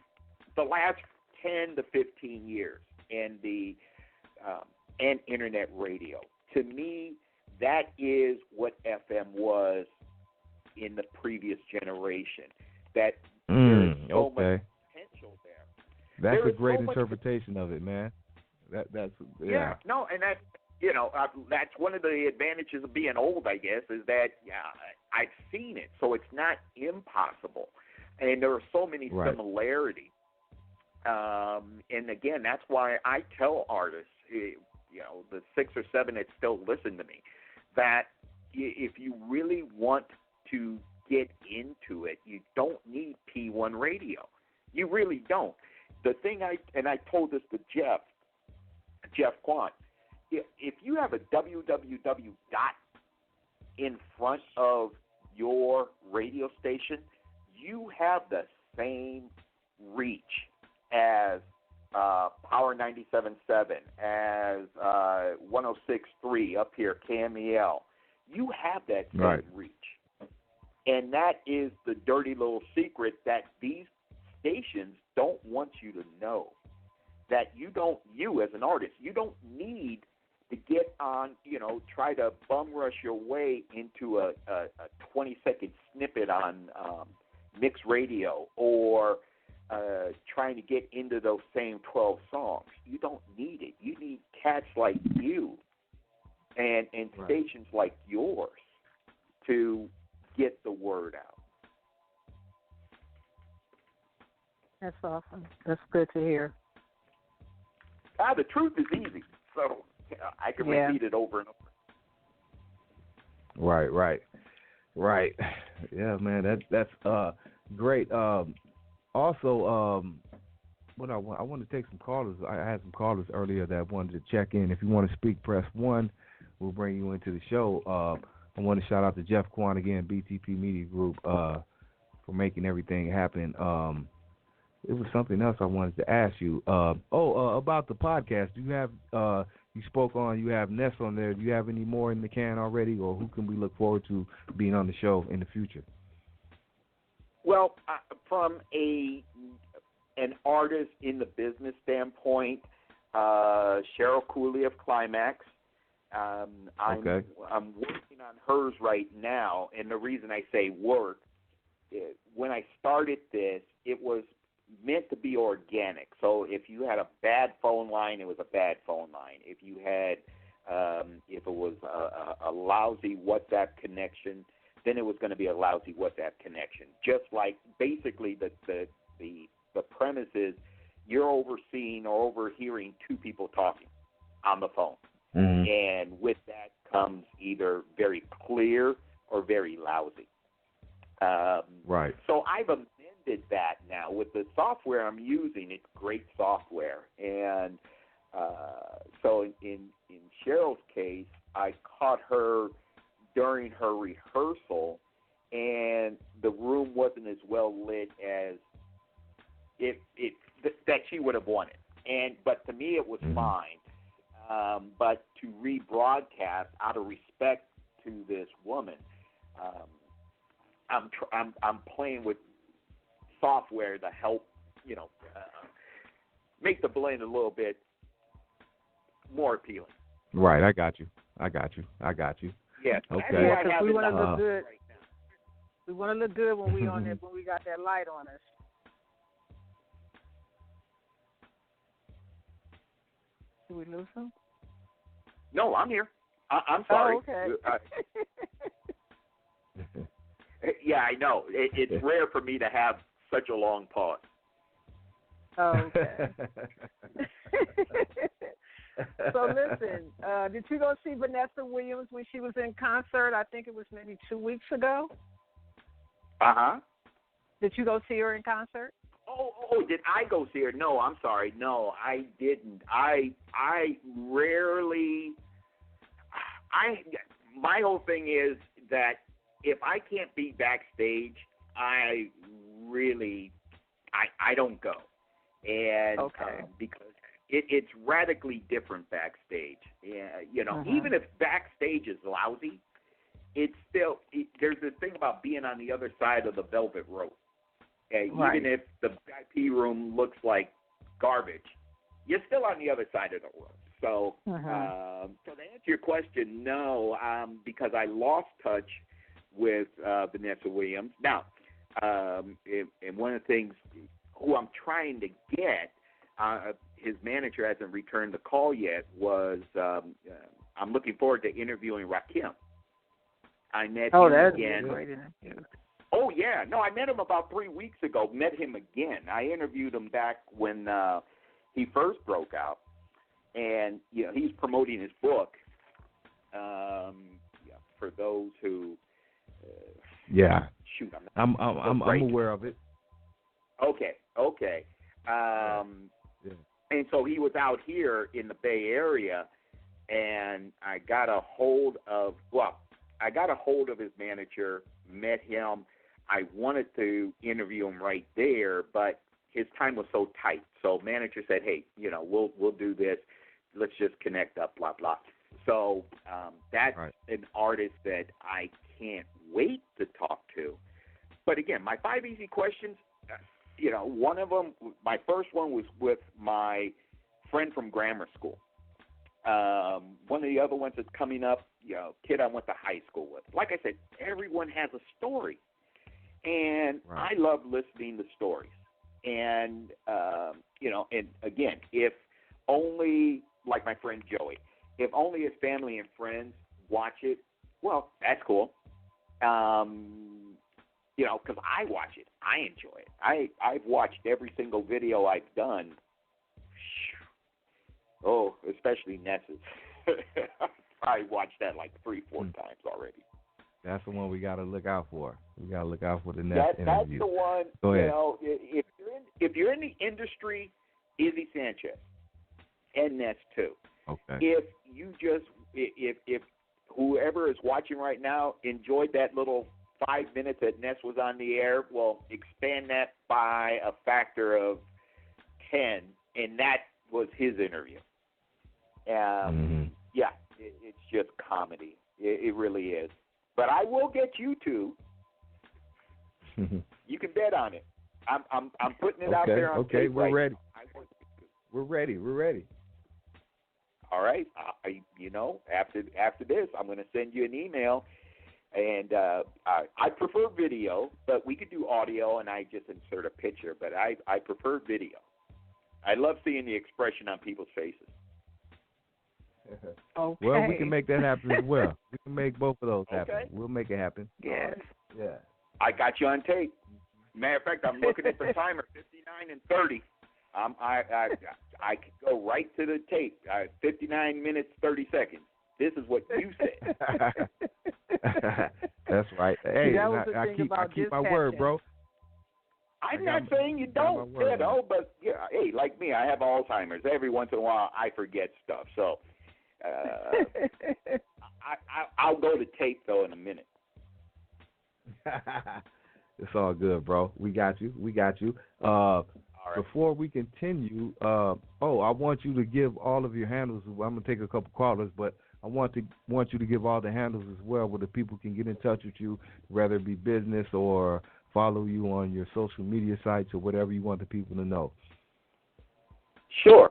the last 10 to 15 years and and internet radio. To me, that is what FM was in the previous generation. That there's so much potential there. That's a great interpretation of it, man. That's no, and that's that's one of the advantages of being old, I guess, is that I've seen it, so it's not impossible, and there are so many similarities. And again, that's why I tell artists, the 6 or 7 that still listen to me, that if you really want to get into it, you don't need P1 radio. You really don't. The thing I told this to Jeff Quant, if you have a www dot in front of your radio station, you have the same reach as Power 97.7, as 106.3 up here, KMEL. You have that same reach. And that is the dirty little secret that these stations don't want you to know. That you as an artist, you don't need to get on, try to bum rush your way into a 20-second snippet on mixed radio or trying to get into those same 12 songs. You don't need it. You need cats like you and stations like yours to get the word out. That's awesome. That's good to hear. The truth is easy, so I can repeat it over and over. Right. Yeah, man, that's great. Also, what I want to take some callers. I had some callers earlier that wanted to check in. If you want to speak, press 1. We'll bring you into the show. I want to shout out to Jeff Quan again, BTP Media Group, for making everything happen. It was something else I wanted to ask you. About the podcast. Do you have you spoke on? You have Ness on there. Do you have any more in the can already, or who can we look forward to being on the show in the future? Well, from an artist in the business standpoint, Cheryl Cooley of Climax. I'm working on hers right now, and the reason I say work, when I started this, it was meant to be organic. So if you had a bad phone line, it was a bad phone line. If you had, if it was a lousy WhatsApp connection, then it was going to be a lousy WhatsApp connection. Just like basically the premise is you're overseeing or overhearing two people talking on the phone. Mm-hmm. And with that comes either very clear or very lousy. Right. So I've amended that now with the software I'm using. It's great software, and so in Cheryl's case, I caught her during her rehearsal, and the room wasn't as well lit as that she would have wanted. But to me, it was fine. But to rebroadcast out of respect to this woman, I'm playing with software to help, make the blend a little bit more appealing. Right, I got you. Yeah. Okay. Yeah, because we want to look good. Right now. We want to look good when we on there, when we got that light on us. Did we lose him? No, I'm here. I'm sorry. Oh, okay. Yeah, I know. It's rare for me to have such a long pause. Oh, okay. So listen, did you go see Vanessa Williams when she was in concert? I think it was maybe 2 weeks ago. Uh-huh. Did you go see her in concert? Did I go see her? No, I'm sorry. No, I didn't. I rarely. My whole thing is that if I can't be backstage, I don't go, and because it's radically different backstage. Yeah, even if backstage is lousy, it's still there's this thing about being on the other side of the velvet rope. Even if the VIP room looks like garbage, you're still on the other side of the room. So, so to answer your question, no, because I lost touch with Vanessa Williams. Now, and one of the things who I'm trying to get, his manager hasn't returned the call yet, was I'm looking forward to interviewing Rakim. I met him again. Great interview. Oh, yeah. No, I met him about 3 weeks ago, met him again. I interviewed him back when he first broke out. And, he's promoting his book for those who... Shoot, I'm aware of it. Okay. And so he was out here in the Bay Area, and I got a hold of his manager, met him. I wanted to interview him right there, but his time was so tight. So manager said, hey, we'll do this. Let's just connect up, blah, blah. So that's an artist that I can't wait to talk to. But again, my 5 easy questions, one of them, my first one was with my friend from grammar school. One of the other ones that's coming up, kid I went to high school with. Like I said, everyone has a story. And I love listening to stories. And, and again, if only, like my friend Joey, if only his family and friends watch it, well, that's cool. Because I watch it. I enjoy it. I've watched every single video I've done. Oh, especially Ness's. I watched that like 3-4 times already. That's the one we got to look out for. We got to look out for the next interview. That's the one. Go ahead. If you're in the industry, Izzy Sanchez and Ness too. Okay. If whoever is watching right now enjoyed that little 5 minutes that Ness was on the air, well, expand that by a factor of 10, and that was his interview. Yeah, it's just comedy. It really is. But I will get you two. You can bet on it. I'm putting it out there on Okay, tape we're right ready. now. We're ready. All right. After this, I'm going to send you an email. And I prefer video, but we could do audio, and I just insert a picture. But I prefer video. I love seeing the expression on people's faces. Okay. Well, we can make that happen as well. We can make both of those happen. We'll make it happen. Yes. Yeah. I got you on tape. Matter of fact, I'm looking at the timer, 59 and 30. I could go right to the tape. 59 minutes, 30 seconds. This is what you said. That's right. Hey, I keep my word, bro. I'm not saying you don't, but yeah, hey, like me, I have Alzheimer's. Every once in a while, I forget stuff. So I'll go to tape, though, in a minute. It's all good, bro. We got you. Right. Before we continue, I want you to give all of your handles. I'm going to take a couple callers, but I want you to give all the handles as well where the people can get in touch with you, whether it be business or follow you on your social media sites or whatever you want the people to know. Sure.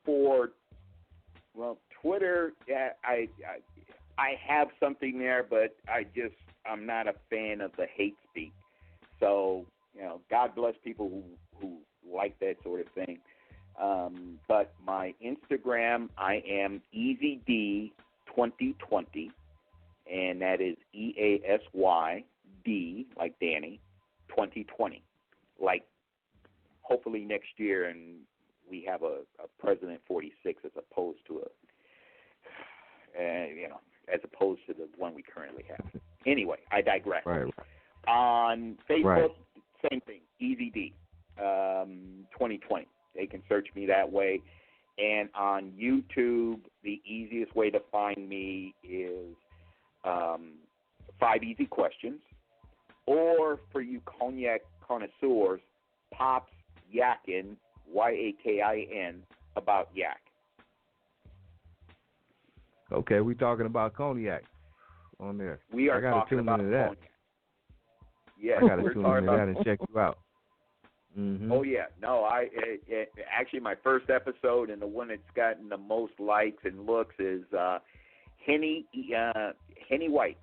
For Twitter, I have something there, but I'm not a fan of the hate speak. So, God bless people who like that sort of thing. But my Instagram, I am EasyD2020, and that is EASYD, like Danny, 2020. Like, hopefully next year, and we have a President 46 as opposed to as opposed to the one we currently have. Anyway, I digress. Right. On Facebook, same thing. Easy D, 2020. They can search me that way. And on YouTube, the easiest way to find me is 5 Easy Questions. Or for you cognac connoisseurs, Pops Yakin, Yakin, about yak. Okay, we're talking about cognac on there. We are talking about cognac. Yeah, I got to tune into that and check you out. Mm-hmm. Oh yeah, no, actually my first episode and the one that's gotten the most likes and looks is Henny White.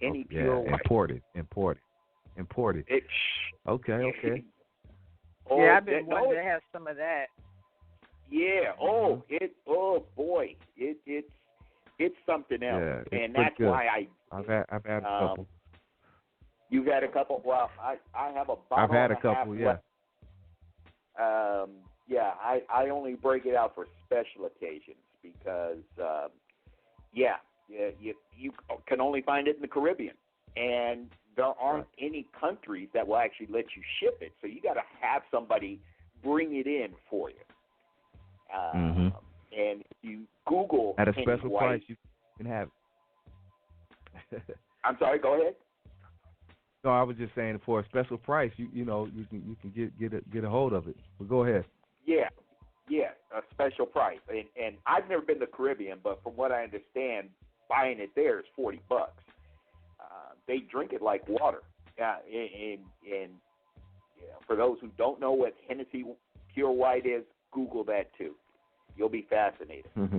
Henny Pure White. Imported. Okay. Yeah, I've been wanting to have some of that. Yeah. Oh, boy, it's something else, yeah, and that's good. why I've had a couple. You've had a couple. Well, I have a bottle. I've had a couple. Yeah. I only break it out for special occasions because you can only find it in the Caribbean, and there aren't any countries that will actually let you ship it. So you got to have somebody bring it in for you. And if you Google at a special White, price, you can have it. I'm sorry. Go ahead. No, I was just saying for a special price, you can get a hold of it. But go ahead. Yeah, a special price. And I've never been to the Caribbean, but from what I understand, buying it there is $40. They drink it like water. And for those who don't know what Hennessy Pure White is, Google that too. You'll be fascinated. Mm-hmm.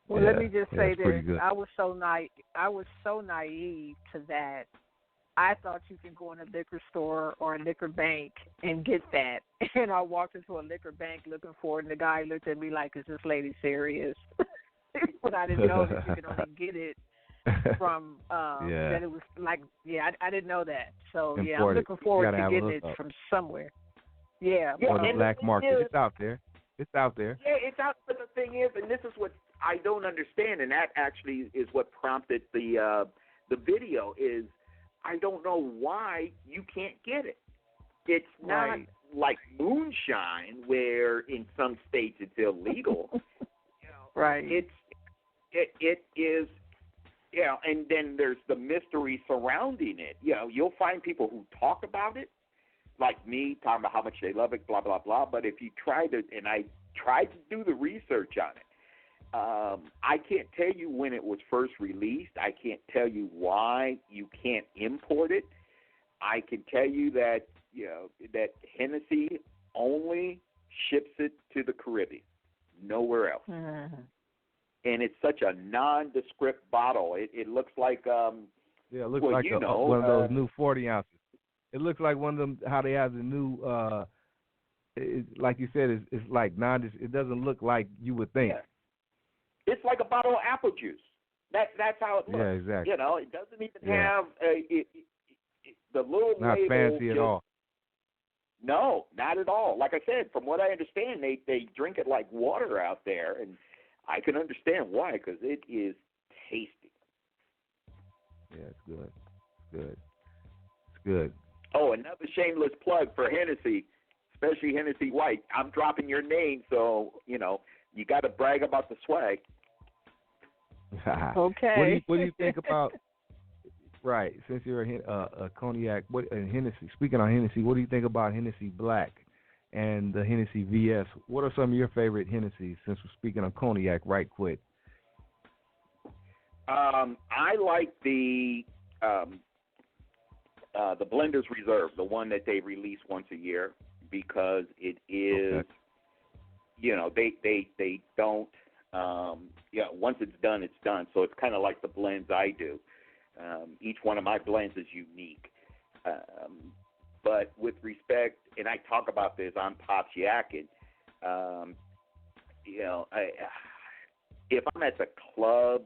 Well, let me just say this: good. I was so naive to that. I thought you could go in a liquor store or a liquor bank and get that. And I walked into a liquor bank looking for it, and the guy looked at me like, "Is this lady serious?" But I didn't know that you could only get it from that it was like, I didn't know that. So Imported. I'm looking forward to getting it up. from somewhere. Yeah, or the black market. It's out there. Yeah, it's out. But the thing is, and this is what I don't understand, and that actually is what prompted the video is I don't know why you can't get it. It's not like moonshine, where in some states it's illegal. Right. It is. And then there's the mystery surrounding it. You'll find people who talk about it, like me, talking about how much they love it, blah, blah, blah. But if you try to, and I tried to do the research on it, I can't tell you when it was first released. I can't tell you why you can't import it. I can tell you that, that Hennessy only ships it to the Caribbean, nowhere else. Mm-hmm. And it's such a nondescript bottle. It looks like it looks like one of those new 40 ounces. It looks like one of them how they have the new like you said, it's like it doesn't look like you would think. Yeah. It's like a bottle of apple juice. That's how it looks. Yeah, exactly. It doesn't even have the little not label. Fancy at all. No, not at all. Like I said, from what I understand, they drink it like water out there, and I can understand why, because it is tasty. Yeah, it's good. Oh, another shameless plug for Hennessy, especially Hennessy White. I'm dropping your name, so you got to brag about the swag. Okay. What do you think about? Right, since you're a cognac, Hennessy. Speaking of Hennessy, what do you think about Hennessy Black and the Hennessy VS? What are some of your favorite Hennessy's? Since we're speaking of cognac, right quick. I like the Blender's Reserve, the one that they release once a year, because it is. Okay. They don't. Once it's done, it's done. So it's kind of like the blends I do. Each one of my blends is unique. But with respect, and I talk about this on Pops Yakin, if I'm at the club,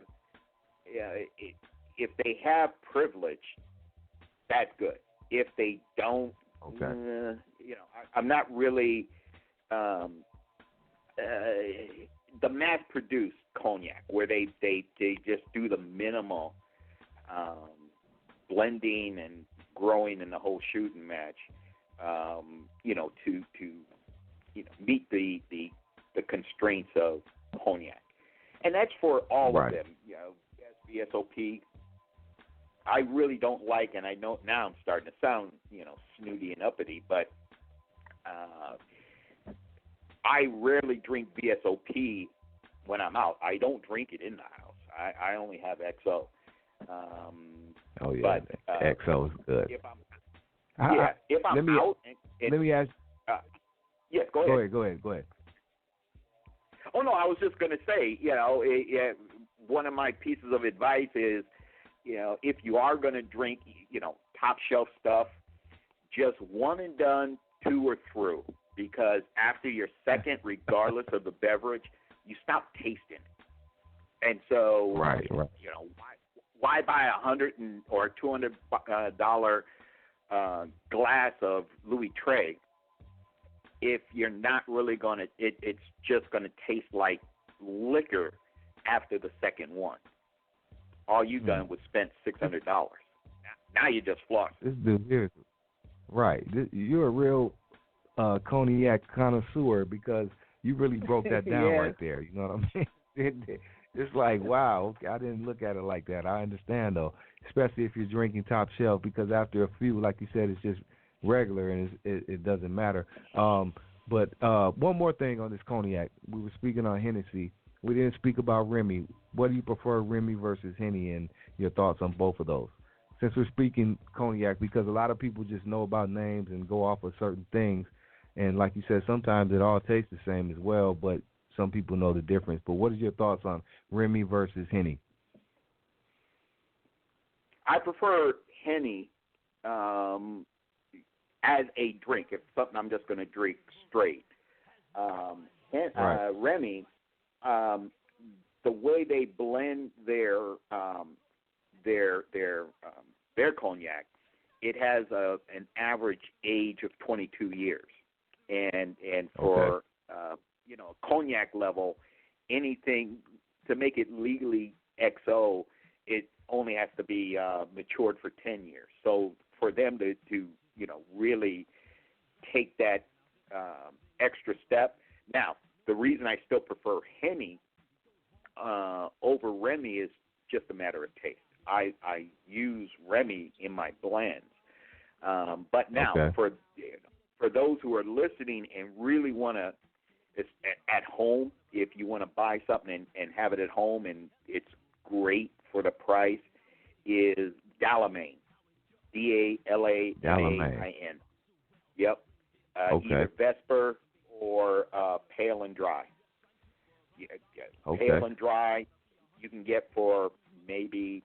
if they have privilege, that's good. If they don't, I'm not really the mass-produced cognac where they just do the minimal blending and growing in the whole shooting match, to meet the constraints of cognac. And that's for all of them. VSOP, I really don't like, and I know now I'm starting to sound, snooty and uppity, but I rarely drink VSOP when I'm out. I don't drink it in the house. I only have XO. But, XO is good. If I'm out, let me ask. Yes, go ahead. Go ahead. Oh no, I was just going to say, one of my pieces of advice is, if you are going to drink, top shelf stuff, just one and done, two or through, because after your second, regardless of the beverage, you stop tasting it. And so, why buy $100 or $200 glass of Louis Trey if you're not really going to, it's just going to taste like liquor after the second one. All you done was spend $600. Now you just floss. This dude here, you're a real cognac connoisseur because you really broke that down right there. You know what I mean? It's like, wow, okay, I didn't look at it like that. I understand, though, especially if you're drinking top shelf, because after a few, like you said, it's just regular and it doesn't matter. But one more thing on this cognac. We were speaking on Hennessy. We didn't speak about Remy. What do you prefer, Remy versus Henny, and your thoughts on both of those? Since we're speaking cognac, because a lot of people just know about names and go off of certain things, and like you said, sometimes it all tastes the same as well, but some people know the difference. But what is your thoughts on Remy versus Henny? I prefer Henny as a drink. If something I'm just going to drink straight. Remy, the way they blend their cognac, it has an average age of 22 years, and for cognac level, anything to make it legally XO, it only has to be matured for 10 years. So for them to really take that extra step. Now, the reason I still prefer Henny over Remy is just a matter of taste. I use Remy in my blends, but now for those who are listening and really want to, at home, if you want to buy something and have it at home and it's great for the price, is Dohrmann. Dallamain. Yep. Either Vesper or Pale and Dry. Pale and Dry you can get for maybe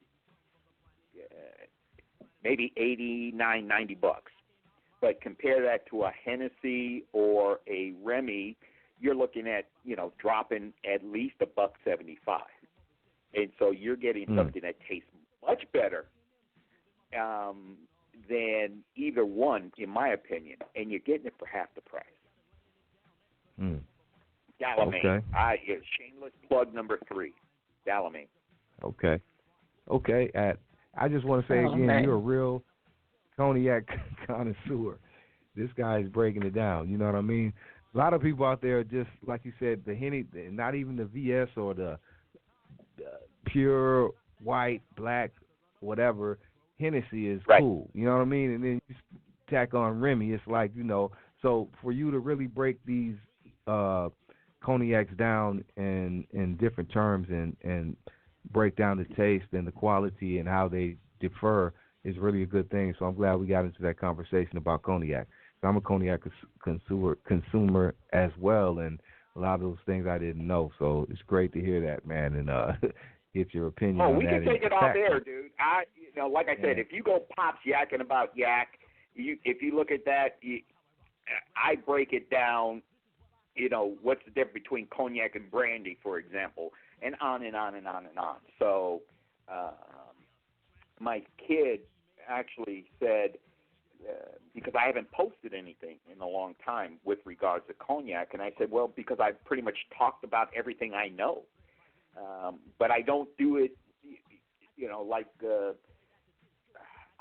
$89, $90. But compare that to a Hennessy or a Remy, you're looking at, dropping at least $1.75. And so you're getting something that tastes much better than either one, in my opinion, and you're getting it for half the price. Dohrmann. Shameless plug number 3, Dohrmann. Okay. I just want to say again, you're a real cognac connoisseur. This guy's breaking it down. You know what I mean? A lot of people out there, just like you said, the Henny, not even the VS or the pure white, black, whatever. Hennessy is cool. You know what I mean? And then you tack on Remy. It's like, so for you to really break these cognacs down in different terms and break down the taste and the quality and how they differ is really a good thing. So I'm glad we got into that conversation about cognac. So I'm a cognac consumer as well, and a lot of those things I didn't know. So it's great to hear that, man, and get your opinion on that. We can take it off air, dude. Like I said, if you go pops yakking about yak, if you look at that, I break it down. What's the difference between cognac and brandy, for example, and on and on and on and on. So my kid actually said, because I haven't posted anything in a long time with regards to cognac, and I said, well, because I've pretty much talked about everything I know, but I don't do it, like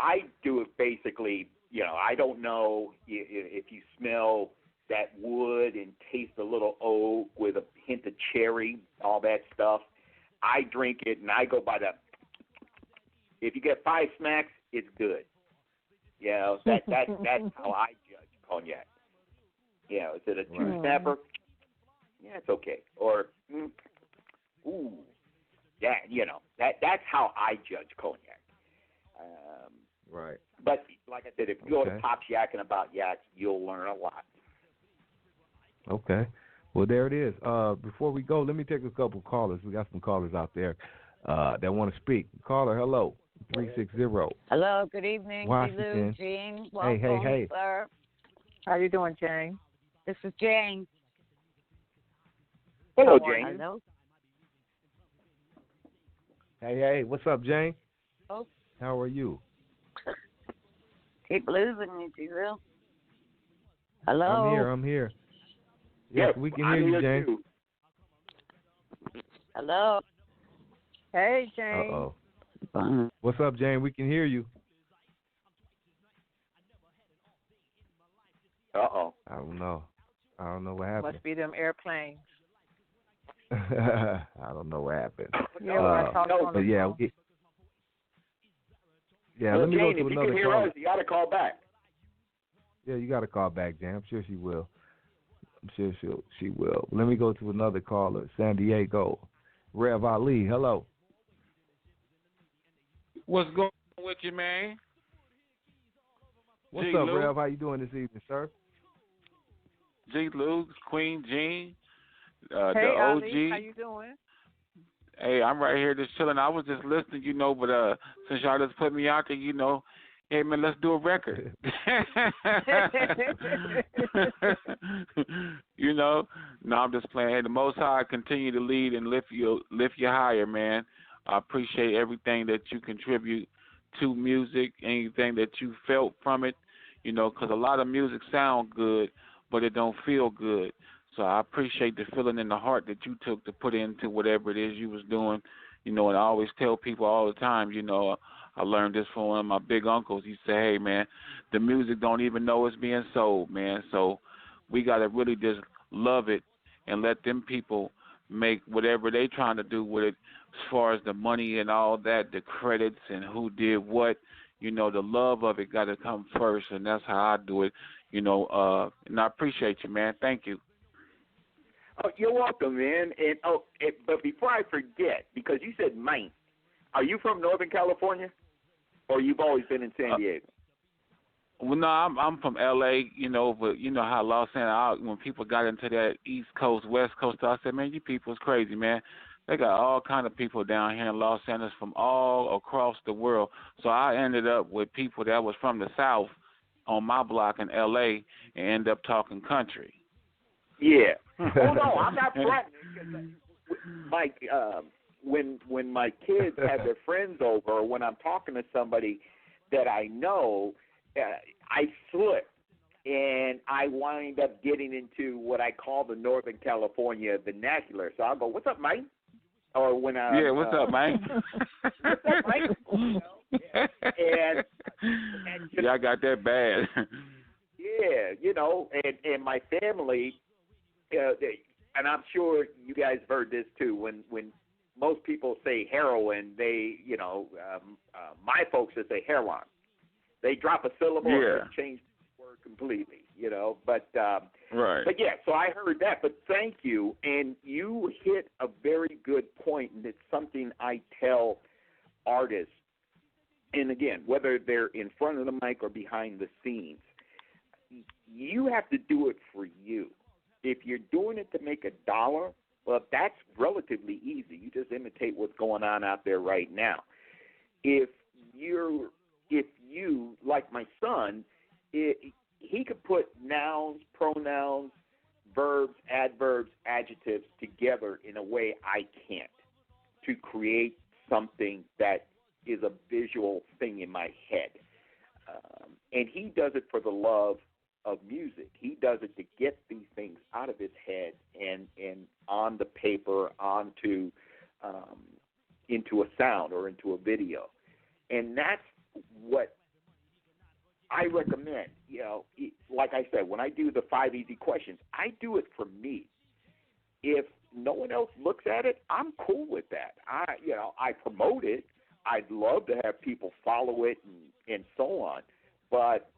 I do it basically, I don't know if you smell that wood and taste a little oak with a hint of cherry, all that stuff. I drink it, and I go by the, if you get 5 smacks, it's good. That's how I judge cognac. Is it a 2-snapper? Yeah, it's okay. Or, ooh, yeah, that's how I judge cognac. Right. But like I said, if you go to Pops yakking about yaks, you'll learn a lot. Okay. Well, there it is. Before we go, let me take a couple callers. We got some callers out there that want to speak. Caller, hello, 360. Hello, good evening, Washington. G-Lew, Jean. Welcome, Hey. sir. How you doing, Jane? This is Jane. Hello, Jane. Hello. Hey, what's up, Jane? Oh. How are you? Keep losing me, G-Lew. Hello. I'm here. Yes, we can hear you, Jane. Too. Hello. Hey, Jane. Uh-oh. What's up, Jane? We can hear you. Uh-oh. I don't know what happened. Must be them airplanes. I don't know what happened. But yeah, well, let me Jane, go to if you another can hear call. us, you got to call back. Yeah, you got to call back, Jane. I'm sure she will. She will. Let me go to another caller, San Diego. Rev Ali, hello. What's going on with you, man? What's up, Rev? How you doing this evening, sir? G-Lew Queen Jean, hey, the OG. Ali, how you doing? Hey, I'm right here just chilling. I was just listening, but since y'all just put me out there, hey, man, let's do a record. No, I'm just playing. Hey, the Most High continue to lead and lift you higher, man. I appreciate everything that you contribute to music, anything that you felt from it, because a lot of music sound good, but it don't feel good. So I appreciate the feeling in the heart that you took to put into whatever it is you was doing, and I always tell people all the time, I learned this from one of my big uncles. He said, hey, man, the music don't even know it's being sold, man. So we got to really just love it and let them people make whatever they trying to do with it as far as the money and all that, the credits and who did what. The love of it got to come first, and that's how I do it, and I appreciate you, man. Thank you. Oh, you're welcome, man. And but before I forget, because you said Maine, are you from Northern California, or you've always been in San Diego? Well, no, I'm from L.A., but you know how Los Angeles, when people got into that East Coast, West Coast, I said, man, you people is crazy, man. They got all kind of people down here in Los Angeles from all across the world. So I ended up with people that was from the South on my block in L.A. and end up talking country. Yeah. Oh, no, I'm not threatening. Mike, when my kids have their friends over, or when I'm talking to somebody that I know, I slip, and I wind up getting into what I call the Northern California vernacular. So I'll go, "What's up, Mike?" Or when I what's up, Mike? What's up, Mike? And I got that bad. Yeah, and my family, and I'm sure you guys have heard this too. When most people say heroin, they, my folks just say heroin. They drop a syllable and change the word completely, But right. But yeah, so I heard that. But thank you, and you hit a very good point, and it's something I tell artists. And again, whether they're in front of the mic or behind the scenes, you have to do it for you. If you're doing it to make $1, well, that's relatively easy. You just imitate what's going on out there right now. If you, like my son, he could put nouns, pronouns, verbs, adverbs, adjectives together in a way I can't, to create something that is a visual thing in my head. And he does it for the love of music. He does it to get these things out of his head and on the paper, onto into a sound or into a video. And that's what I recommend, like I said, when I do the 5 easy questions, I do it for me. If no one else looks at it, I'm cool with that. I promote it. I'd love to have people follow it and so on. But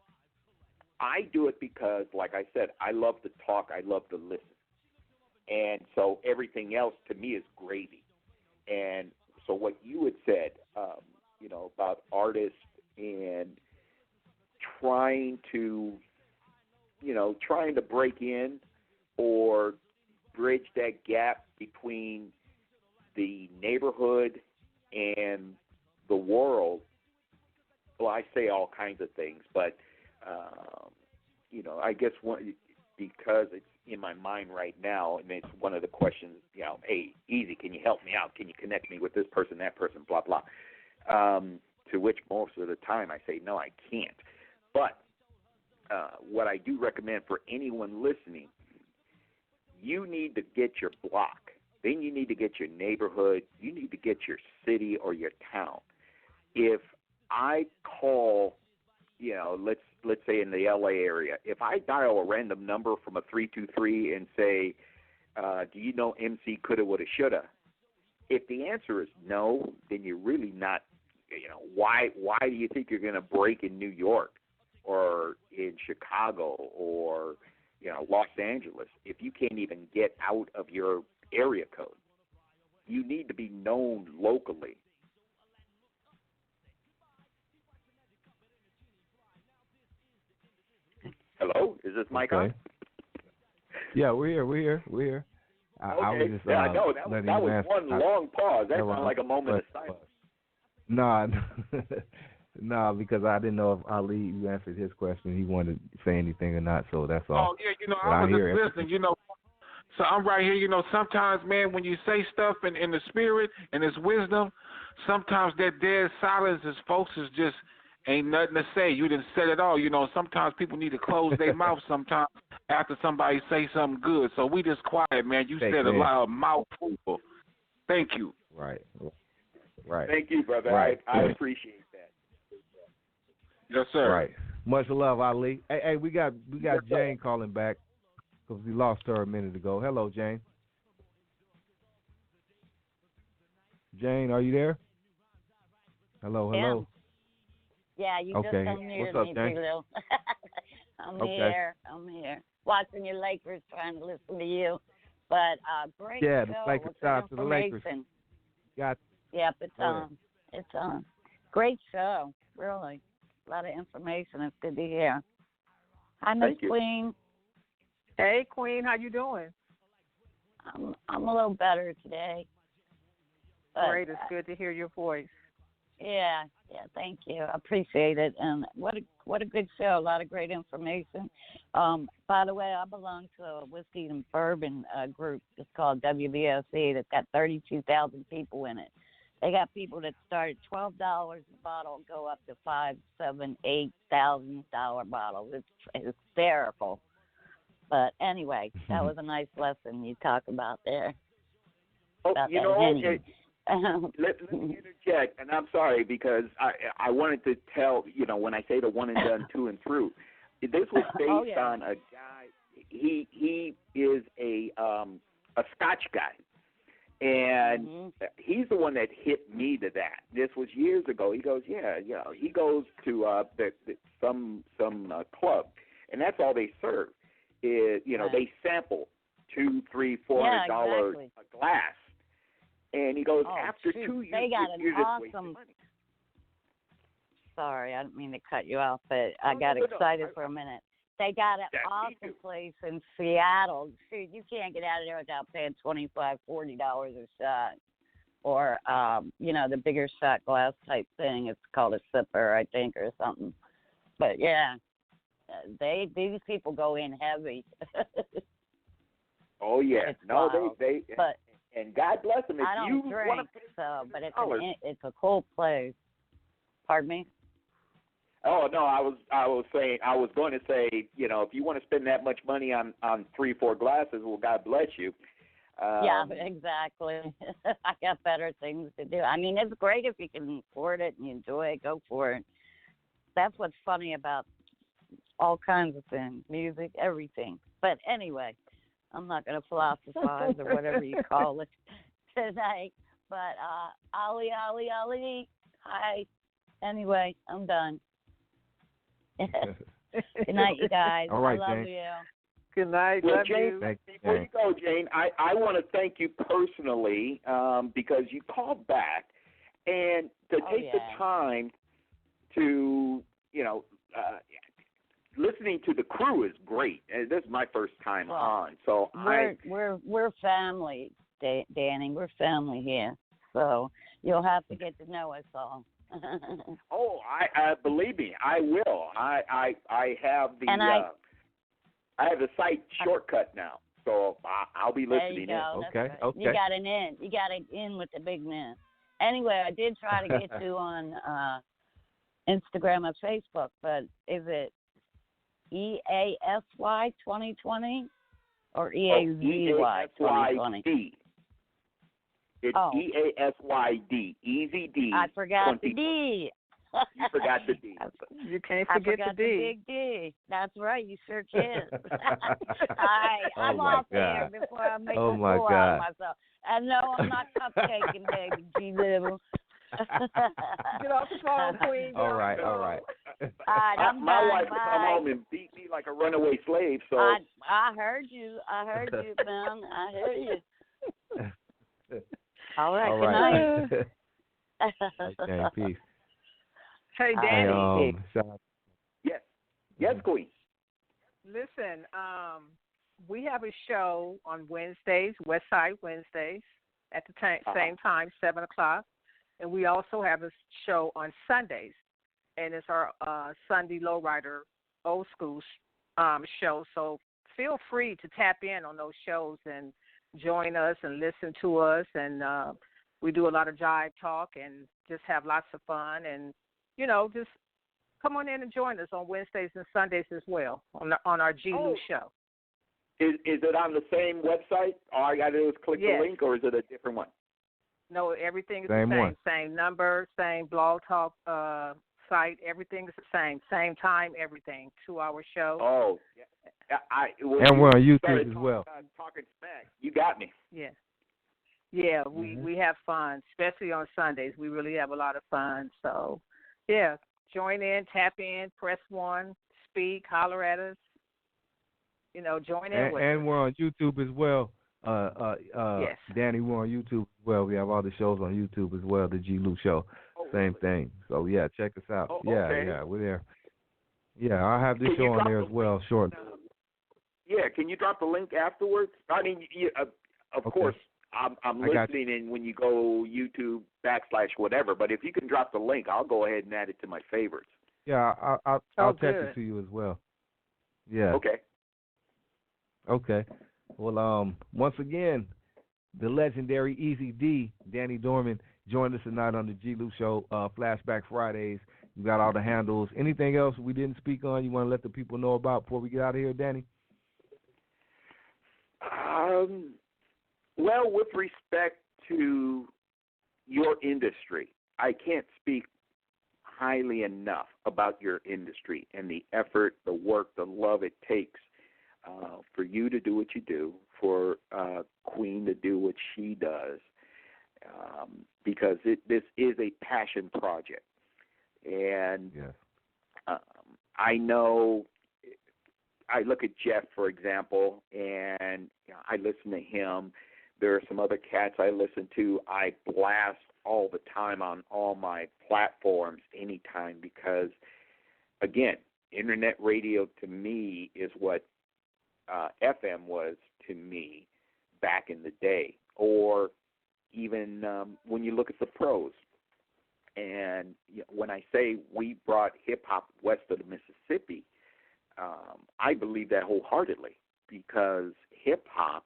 I do it because, like I said, I love to talk. I love to listen. And so everything else to me is gravy. And so what you had said, about artists and trying to break in or bridge that gap between the neighborhood and the world. Well, I say all kinds of things, but I guess because it's in my mind right now, and it's one of the questions. Hey, easy, can you help me out? Can you connect me with this person, that person, blah blah. To which most of the time I say no, I can't. But what I do recommend for anyone listening, you need to get your block. Then you need to get your neighborhood. You need to get your city or your town. If I call, let's say in the LA area, if I dial a random number from a 323 and say, do you know MC Coulda, Woulda, Shoulda? If the answer is no, then you're really not, why do you think you're going to break in New York or in Chicago or, Los Angeles if you can't even get out of your area code? You need to be known locally. Hello? Is this mic on? Yeah, we're here. I was just, I know. That was one long pause. That sounded like a moment of silence. No, because I didn't know if Ali, you answered his question, he wanted to say anything or not, so that's all. Oh, yeah, I was just listening, So I'm right here, sometimes, man, when you say stuff in the spirit and it's wisdom, sometimes that dead silence is folks is just ain't nothing to say. You didn't say it all. Sometimes people need to close their mouth sometimes after somebody say something good. So we just quiet, man. You said a lot of mouthful. Thank you. Right. Thank you, brother. Right. I appreciate that. Yes, sir. Right. Much love, Ali. Hey, we got Jane calling back because we lost her a minute ago. Hello, Jane. Jane, are you there? Hello. Yeah, you just unmuted What's me, up, Jane? G-Lew. I'm here. Watching your Lakers, trying to listen to you. But great show. Yeah, the Lakers shout to the Lakers. Yep, it's on. It's on. Great show, really. A lot of information. It's good to hear. Hi, Miss Queen. Hey, Queen. How you doing? I'm a little better today. But, great. It's good to hear your voice. Yeah, thank you. I appreciate it. And what a good show. A lot of great information. By the way, I belong to a whiskey and bourbon group. It's called WBOC. That's got 32,000 people in it. They got people that start at $12 a bottle, go up to $5,000, $7,000, $8,000 bottles. It's hysterical. But anyway, that was a nice lesson you talk about there. Let me interject, and I'm sorry because I wanted to tell, when I say the one and done, two and through, this was based on a guy. He is a Scotch guy, and he's the one that hit me to that. This was years ago. He goes, he goes to some club, and that's all they serve. They sample $200, $300, $400 a glass. And he goes, after 2 years, they got you're an just awesome. wasting money. Sorry, I didn't mean to cut you off, but I got excited for a minute. They got an awesome place in Seattle. Shoot, you can't get out of there without paying $25, $40 a shot. Or, the bigger shot glass type thing. It's called a sipper, I think, or something. But, yeah, these people go in heavy. Oh, yeah. It's wild. But, and God bless them. If I don't drink, but it's a cool place. Pardon me? Oh no, I was going to say, if you want to spend that much money on 3-4 glasses, well, God bless you. Yeah, exactly. I got better things to do. I mean, it's great if you can afford it and you enjoy it. Go for it. That's what's funny about all kinds of things, music, everything. But anyway, I'm not going to philosophize or whatever you call it tonight. But Ali, hi. Anyway, I'm done. Good night, you guys. All right, I love Jane. you. Good night. Well, Love Jane, you. before you go, Jane, I want to thank you personally because you called back and to take the time to, listening to the crew is great. This is my first time on, so we're family, Danny. We're family here, so you'll have to get to know us all. Oh, I believe me, I will. I have the I have the site shortcut now, so I'll be listening in. Okay. You got an in. You got it in with the big man. Anyway, I did try to get you on Instagram and Facebook, but is it EASY 2020 or EAZY 2020? It's EASYD, Easy D. I forgot the D. You forgot the D. You can't forget the D. Big D. That's right. You sure can. I'm off there before I make a fool out of myself. And no, I'm not cupcaking, baby. G-Lew. Get off the phone, Queen. All right. All right, I'm my done. wife would come home and beat me like a runaway slave. So I heard you, man. I heard you. All right. Good night. Okay, peace. Hey, Danny. Yes, Queen. Listen, we have a show on Wednesdays, Westside Wednesdays, at the same time, 7 o'clock. And we also have a show on Sundays. And it's our Sunday Lowrider Old School show. So feel free to tap in on those shows and join us and listen to us. And we do a lot of jive talk and just have lots of fun. And, just come on in and join us on Wednesdays and Sundays as well on our G-Lew Show. Is it on the same website? All I got to do is click the link, or is it a different one? No, everything is same the same. One. Same number, same blog talk site. Everything is the same. Same time, everything. 2-hour show. Oh, yeah. And we're on YouTube as well. Talking smack. You got me. Yeah. Yeah, we have fun, especially on Sundays. We really have a lot of fun. So, yeah, join in, tap in, press 1, speak, holler at us. Join in with us. And we're on YouTube as well. Yes. Danny, we're on YouTube as well. We have all the shows on YouTube as well, the G-Lew Show. Same thing. So, yeah, check us out. Yeah, we're there. Yeah, I'll have this show on there as well shortly. Can you drop the link afterwards? I mean, of course, I'm listening in when you go YouTube / whatever, but if you can drop the link, I'll go ahead and add it to my favorites. Yeah, I'll text it to you as well. Yeah. Okay. Well, once again, the legendary Easy D, Danny Dohrmann, joined us tonight on the G-Lew Show, Flashback Fridays. You got all the handles. Anything else we didn't speak on you want to let the people know about before we get out of here, Danny? Well, with respect to your industry, I can't speak highly enough about your industry and the effort, the work, the love it takes for you to do what you do, for Queen to do what she does, because this is a passion project. And I know, I look at Jeff, for example, and I listen to him. There are some other cats I listen to. I blast all the time on all my platforms anytime because, again, internet radio to me is what FM was to me back in the day, or even when you look at the pros. And when I say we brought hip-hop west of the Mississippi, I believe that wholeheartedly because hip-hop,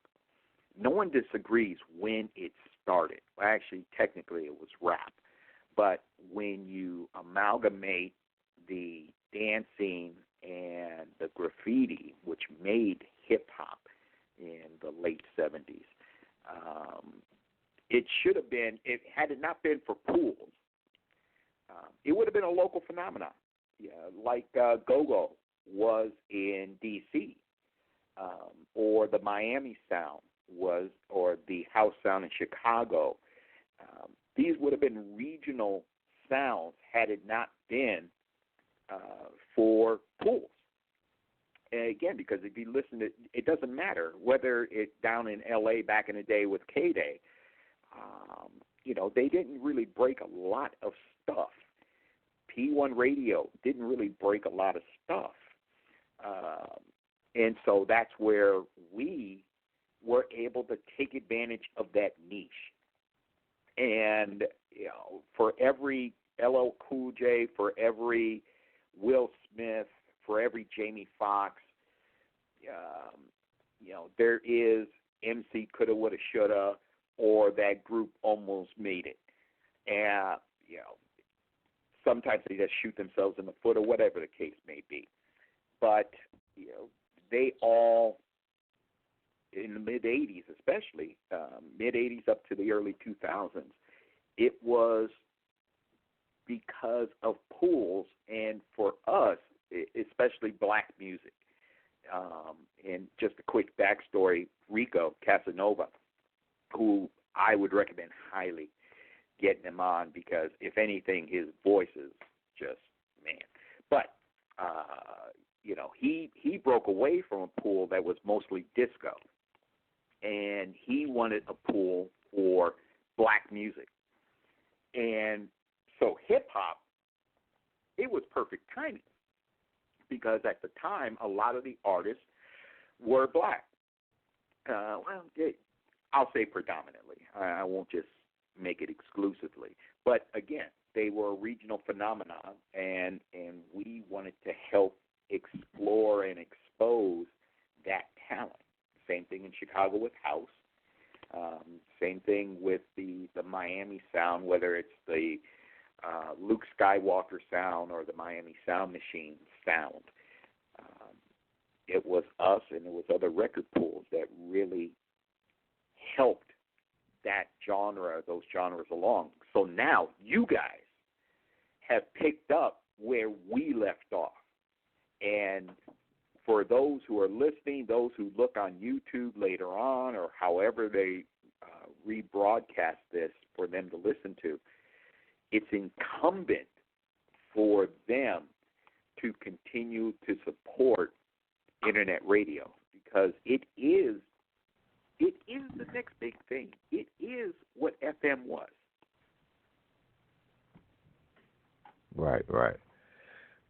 no one disagrees when it started. Well, actually, technically it was rap. But when you amalgamate the dancing and the graffiti, which made hip-hop in the late 70s, it should have been, had it not been for pools, it would have been a local phenomenon, like go-go was in D.C., or the Miami sound was, or the house sound in Chicago. These would have been regional sounds had it not been for pools. And again, because if you listen to, it doesn't matter whether it's down in L.A. back in the day with K-Day, they didn't really break a lot of stuff. P1 radio didn't really break a lot of stuff. And so that's where we were able to take advantage of that niche. And, for every LL Cool J, for every Will Smith, for every Jamie Foxx, there is MC Coulda, Woulda, Shoulda, or that group almost made it. And, sometimes they just shoot themselves in the foot or whatever the case may be. But, they all, in the mid-'80s especially, mid-'80s up to the early 2000s, it was because of pools and for us, especially black music. And just a quick backstory, Rico Casanova, who I would recommend highly getting him on because, if anything, his voice is just, man. But, he broke away from a pool that was mostly disco, and he wanted a pool for black music. And so hip-hop, it was perfect timing because at the time, a lot of the artists were black. I'll say predominantly. I won't just make it exclusively. But, again, they were a regional phenomenon, and we wanted to help explore and expose that talent. Same thing in Chicago with house. Same thing with the Miami sound, whether it's the Luke Skywalker sound or the Miami Sound Machine sound. It was us and it was other record pools that really helped those genres along. So now you guys have picked up where we left off. And for those who are listening, those who look on YouTube later on or however they rebroadcast this for them to listen to, it's incumbent for them to continue to support internet radio because it is the next big thing. It is what FM was. Right.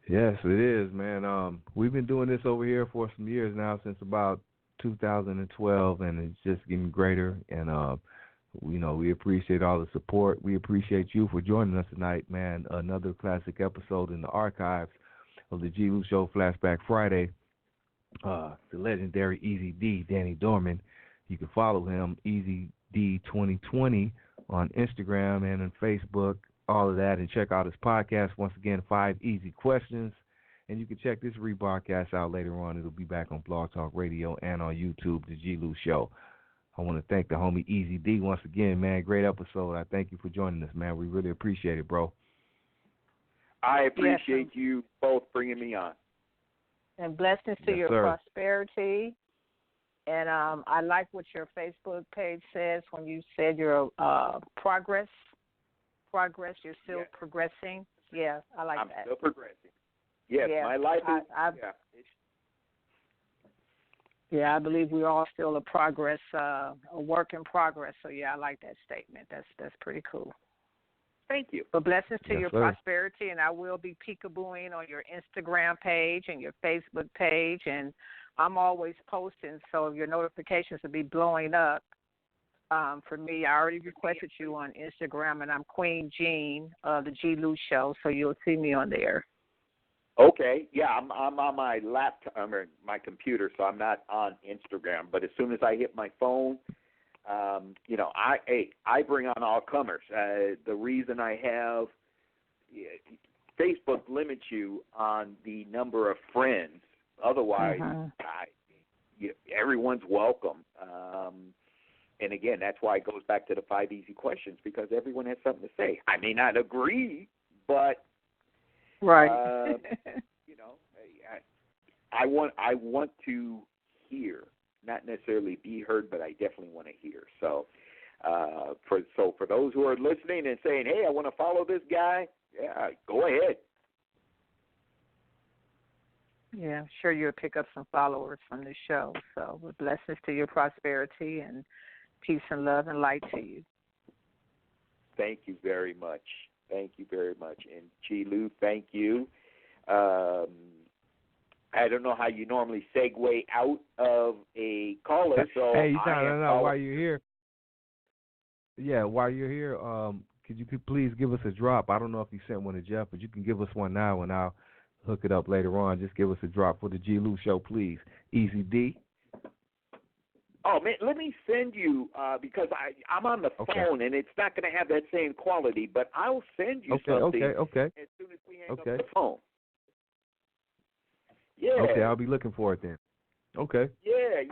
Yes, it is, man. We've been doing this over here for some years now, since about 2012, and it's just getting greater. And we appreciate all the support. We appreciate you for joining us tonight, man. Another classic episode in the archives of the G-Lew Show Flashback Friday. The legendary Easy D, Danny Dohrmann. You can follow him, Easy D 2020, on Instagram and on Facebook. All of that, and check out his podcast. Once again, 5 Easy Questions. And you can check this rebroadcast out later on. It'll be back on Blog Talk Radio and on YouTube, the G-Lew Show. I want to thank the homie Easy D once again, man. Great episode. I thank you for joining us, man. We really appreciate it, bro. I appreciate you both bringing me on. And blessings to your prosperity. And I like what your Facebook page says when you said your progress. You're still progressing. Yeah, I like that. I'm still progressing. Yes, my life is. I believe we're all still a work in progress. So I like that statement. That's pretty cool. Thank you. But blessings to your prosperity, and I will be peekabooing on your Instagram page and your Facebook page, and I'm always posting, so your notifications will be blowing up. For me, I already requested you on Instagram, and I'm Queen Jean of the G-Lew Show, so you'll see me on there. Okay, I'm on my laptop, or my computer, so I'm not on Instagram. But as soon as I hit my phone, I bring on all comers. The reason I have Facebook limits you on the number of friends. Otherwise, everyone's welcome. And again, that's why it goes back to the 5 easy questions, because everyone has something to say. I may not agree, but right. I want to hear, not necessarily be heard, but I definitely want to hear. So, for those who are listening and saying, "Hey, I want to follow this guy," yeah, go ahead. Yeah, I'm sure you'll pick up some followers from the show. So, with blessings to your prosperity and peace and love and light to you. Thank you very much. Thank you very much. And G-Lew, thank you. I don't know how you normally segue out of a caller. So hey, no. While you're here, could you please give us a drop? I don't know if you sent one to Jeff, but you can give us one now, and I'll hook it up later on. Just give us a drop for the G-Lew Show, please. Easy D. Oh, man, let me send you, because I'm on the phone, and it's not going to have that same quality, but I'll send you something as soon as we hang up the phone. Yeah. Okay, I'll be looking for it then. Okay. Yeah.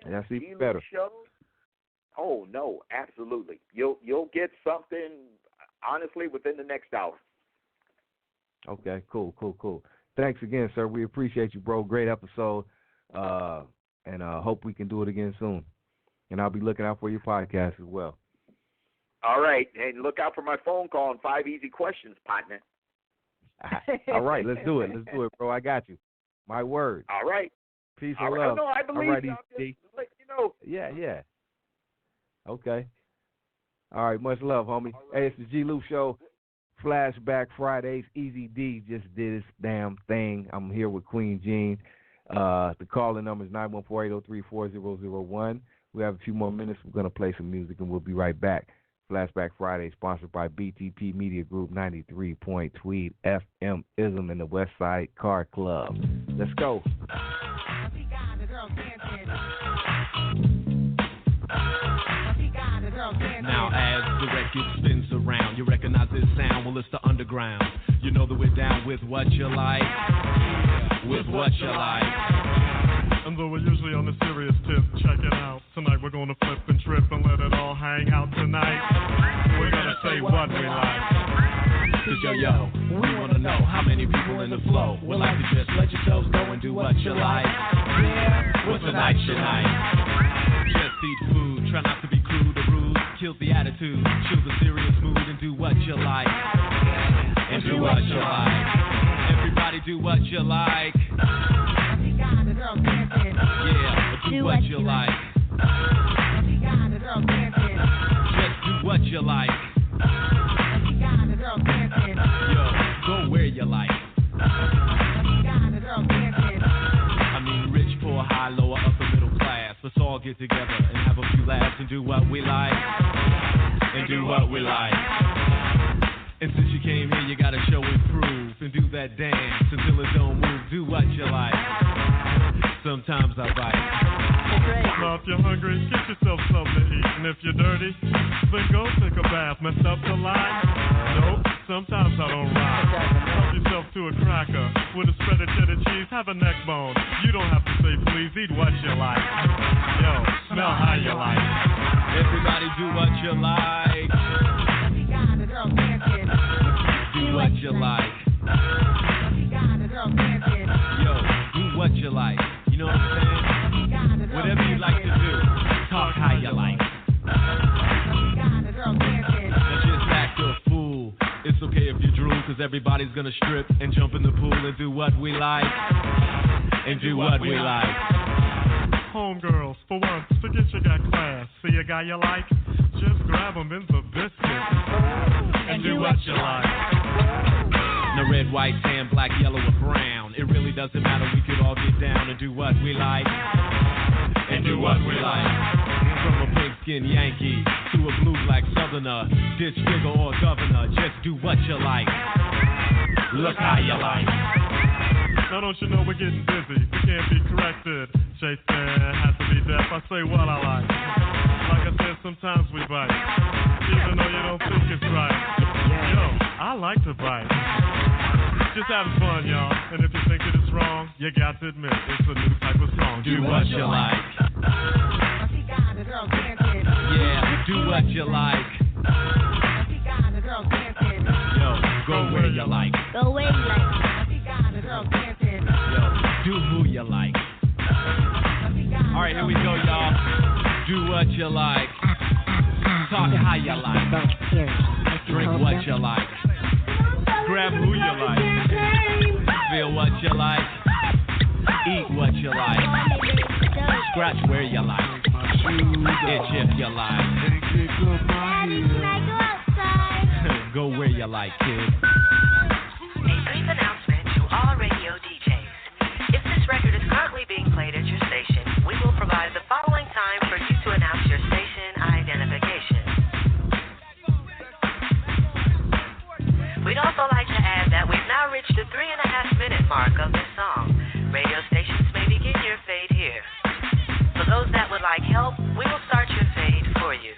That's even G-Lew better. Show. Oh, no, absolutely. You'll get something, honestly, within the next hour. Okay, cool. Thanks again, sir. We appreciate you, bro. Great episode. And hope we can do it again soon. And I'll be looking out for your podcast as well. All right. And look out for my phone call and 5 easy questions, partner. All right, let's do it, bro. I got you. My word. All right. Peace and love. No, I believe right, you. I'm just let you know. Yeah. Okay. All right, much love, homie. Right. Hey, it's the G-Lew Show. Flashback Fridays. Easy D just did his damn thing. I'm here with Queen Jean. The calling number is 914-803-4001. We have a few more minutes. We're going to play some music, and we'll be right back. Flashback Friday, sponsored by BTP Media Group, 93. Tweed FM Ism in the West Side Car Club. Let's go. Now as the record spins around, you recognize this sound, well it's the underground. You know that we're down with what you like, with what you like. And though we're usually on a serious tip, check it out. Tonight we're gonna flip and trip and let it all hang out tonight. We're gonna say what we like. Cause yo, we wanna know how many people in the flow would like to just let yourselves go and do what you like. Yeah, what's tonight's your night? Just eat food, try not to be crude or rude. Kills the attitude, shows a serious mood and do what you like. And do what you like. Everybody do what you like. Yeah, do what you like. Just do what you like. Yo, go where you like. I mean, rich, poor, high, lower, upper, middle class. Let's all get together and have a few laughs and do what we like. And do what we like. And since you came here, you gotta show and prove and do that dance until it don't move. Do what you like. Sometimes I bite. Now if you're hungry, get yourself something to eat. And if you're dirty, then go take a bath. Mess up the line? Nope, sometimes I don't rhyme. Help yourself to a cracker with a spread of cheddar cheese. Have a neck bone. You don't have to say please. Eat what you like. Yo, smell how you like. Everybody do what you like. Do what you like. Yo, do what you like. You know what I'm saying? Whatever you like to do, talk how you like. Now just act a fool. It's okay if you drool, cause everybody's gonna strip and jump in the pool and do what we like. And do what we like. Homegirls, for once, forget you got class. See a guy you like? Just grab him in the biscuit. And do what you like. No red, white, tan, black, yellow, or brown. It really doesn't matter, we could all get down and do what we like. And do what we like. From a pigskin Yankee to a blue-black southerner, ditch digger or governor, just do what you like. Look how you like. Now don't you know we're getting busy, we can't be corrected. Jay said, has to be deaf, I say what I like. Like I said, sometimes we bite, even though you don't think it's right. Yo, I like to bite. Just having fun, y'all. And if you think it is wrong, you got to admit it's a new type of song. Do what you like. Yeah, do what you like. Yo, go where you like. Go where you like. Yo, do who you like. scratch where you like. Itch if you like. Daddy, can I go outside? Go where you like, kid. A brief announcement to all radio DJs. If this record is currently being played at your station, we will provide the following time for you to announce your station identification. We'd also like to add that we've now reached the 3.5-minute mark of this song. Radio stations may begin your fade here. For those that would like help, we will start your fade for you.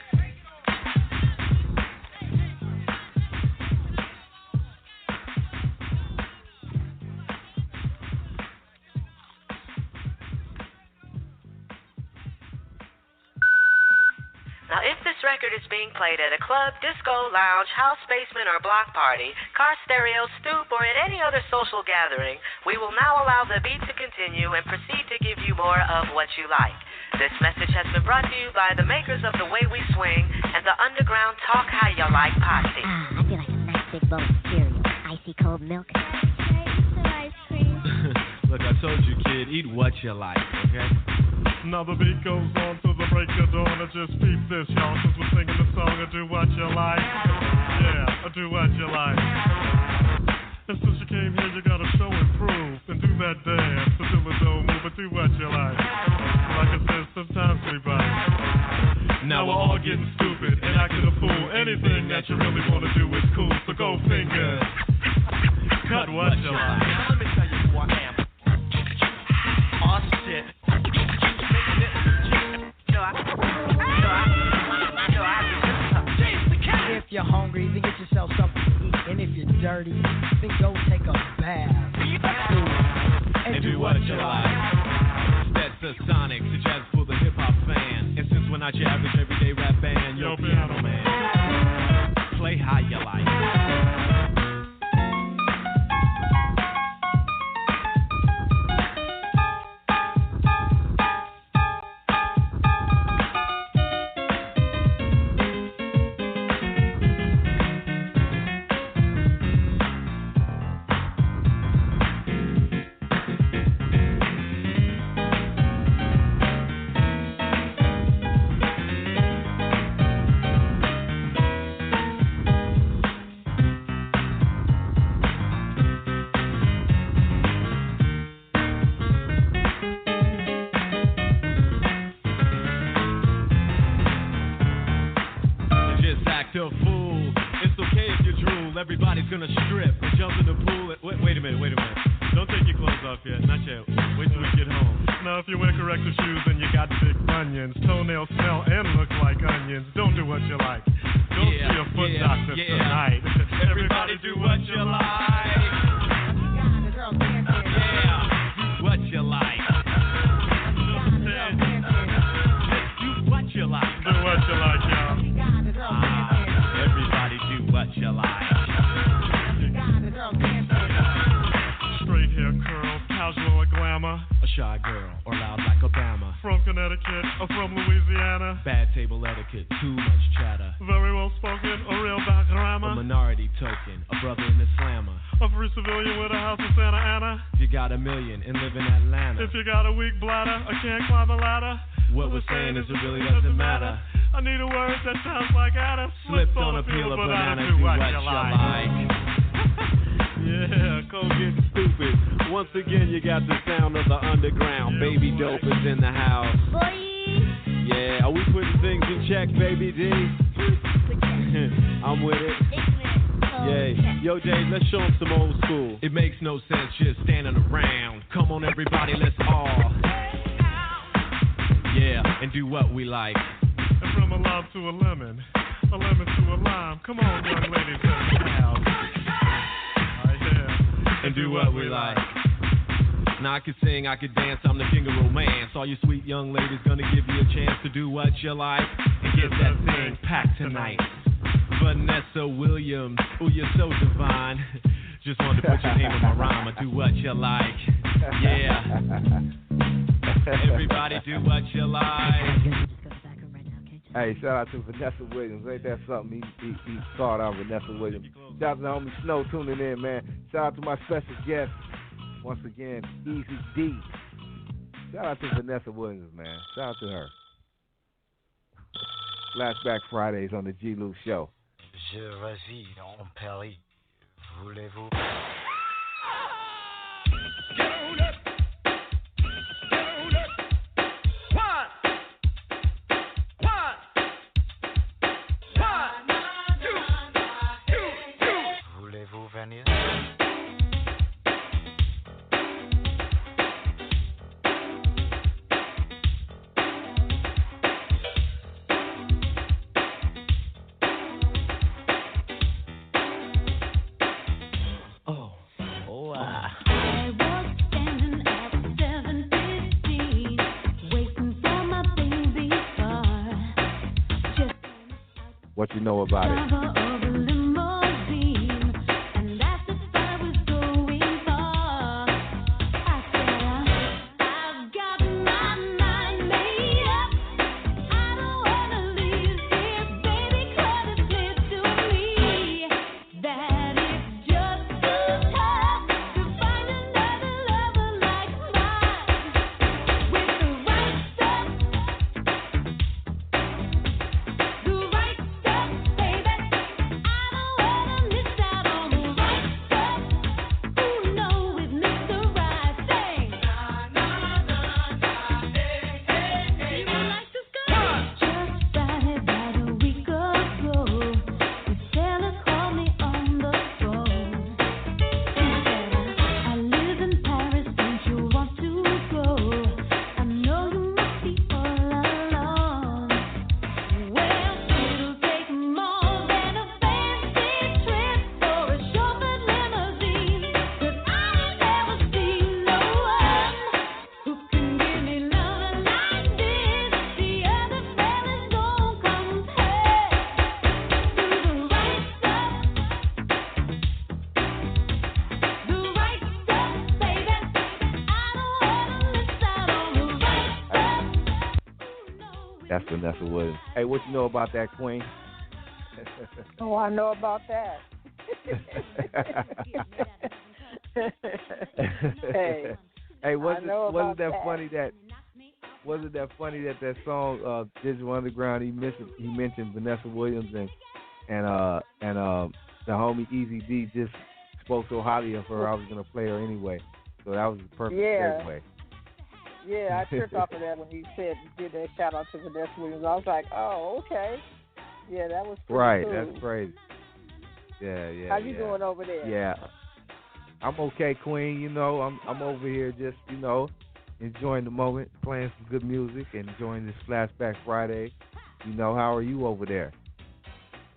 Now, if this record is being played at a club, disco, lounge, house, basement, or block party, car stereo, stoop, or at any other social gathering, we will now allow the beat to continue and proceed to give you more of what you like. This message has been brought to you by the makers of The Way We Swing and the Underground Talk How You Like posse. I feel like a nice big bowl of cereal. Icy cold milk. Ice cream. Look, I told you, kid, eat what you like, okay? Now the beat goes on to the break of dawn. I just peep this, y'all, cause we're singing the song of Do What You Like. Yeah, I do what you like. And since you came here, you gotta show and prove. And do that dance, the do move, but do what you like. Like I said, sometimes we bite. Now we're all getting stupid and acting a fool. Anything that you really wanna do is cool, so go fingers. Cut what you like. Now let me tell you who I am. Oh shit. If you're hungry, then get yourself something to eat. And if you're dirty, then go take a bath. And do what you like. That's the Sonic, the jazz for the hip hop fan. And since we're not your average everyday rap band, yo, piano man, play how you like. Everybody's gonna strip and jump in the pool. Wait a minute. Don't take your clothes off yet. Not yet. Wait till we get home. Now, if you wear corrective shoes and you got big bunions, toenails smell and look like onions, don't do what you like. Go see a foot doctor tonight. Everybody do what you like. Yeah, what you like. Do what you like. Do what you like, y'all. Everybody do what you like. Straight hair curls, casual or glamour. A shy girl or loud like Obama. From Connecticut or from Louisiana. Bad table etiquette, too much chatter. Very well spoken or real bad grammar. A minority token, a brother in the slammer. A free civilian with a house in Santa Ana. If you got $1 million and live in Atlanta. If you got a weak bladder or can't climb a ladder. What we're saying is it really doesn't matter. I need a word that sounds like Adam. Slipped on a peel of banana, do what you like. Yeah, cold getting stupid. Once again, you got the sound of the underground. Baby Dope is in the house. Boy. Yeah, are we putting things in check, Baby D? I'm with it. Yeah, yo, Dave, let's show them some old school. It makes no sense just standing around. Come on, everybody, let's all. Yeah, and do what we like. And from a lime to a lemon to a lime. Come on, young ladies, let's now. And do what we like. Now I could sing, I could dance, I'm the king of romance. All you sweet young ladies gonna give you a chance to do what you like and get that thing packed tonight. Vanessa Williams, ooh, you're so divine. Just wanted to put your name in my rhyme. Do what you like. Yeah. Everybody do what you like. Hey, shout out to Vanessa Williams. Ain't that something? He called out Vanessa Williams. Shout out to the homie Snow tuning in, man. Shout out to my special guest, once again, Easy D. Shout out to Vanessa Williams, man. Shout out to her. Flashback Fridays on the G-Lew Show. Je réside en Paris. Voulez-vous? Voulez-vous venir? What you know about it? That's Vanessa Williams. Hey, what you know about that, Queen? Oh, I know about that. Wasn't that funny that song Digital Underground he mentioned Vanessa Williams and the homie Easy D just spoke so highly of her I was gonna play her anyway. So that was the perfect segue. Yeah, I tripped off of that when he did that shout out to Vanessa Williams. I was like, oh, okay. Yeah, that was pretty right. cool. That's crazy. Yeah. How you doing over there? Yeah, I'm okay, Queen. You know, I'm over here just enjoying the moment, playing some good music, and enjoying this Flashback Friday. You know, how are you over there?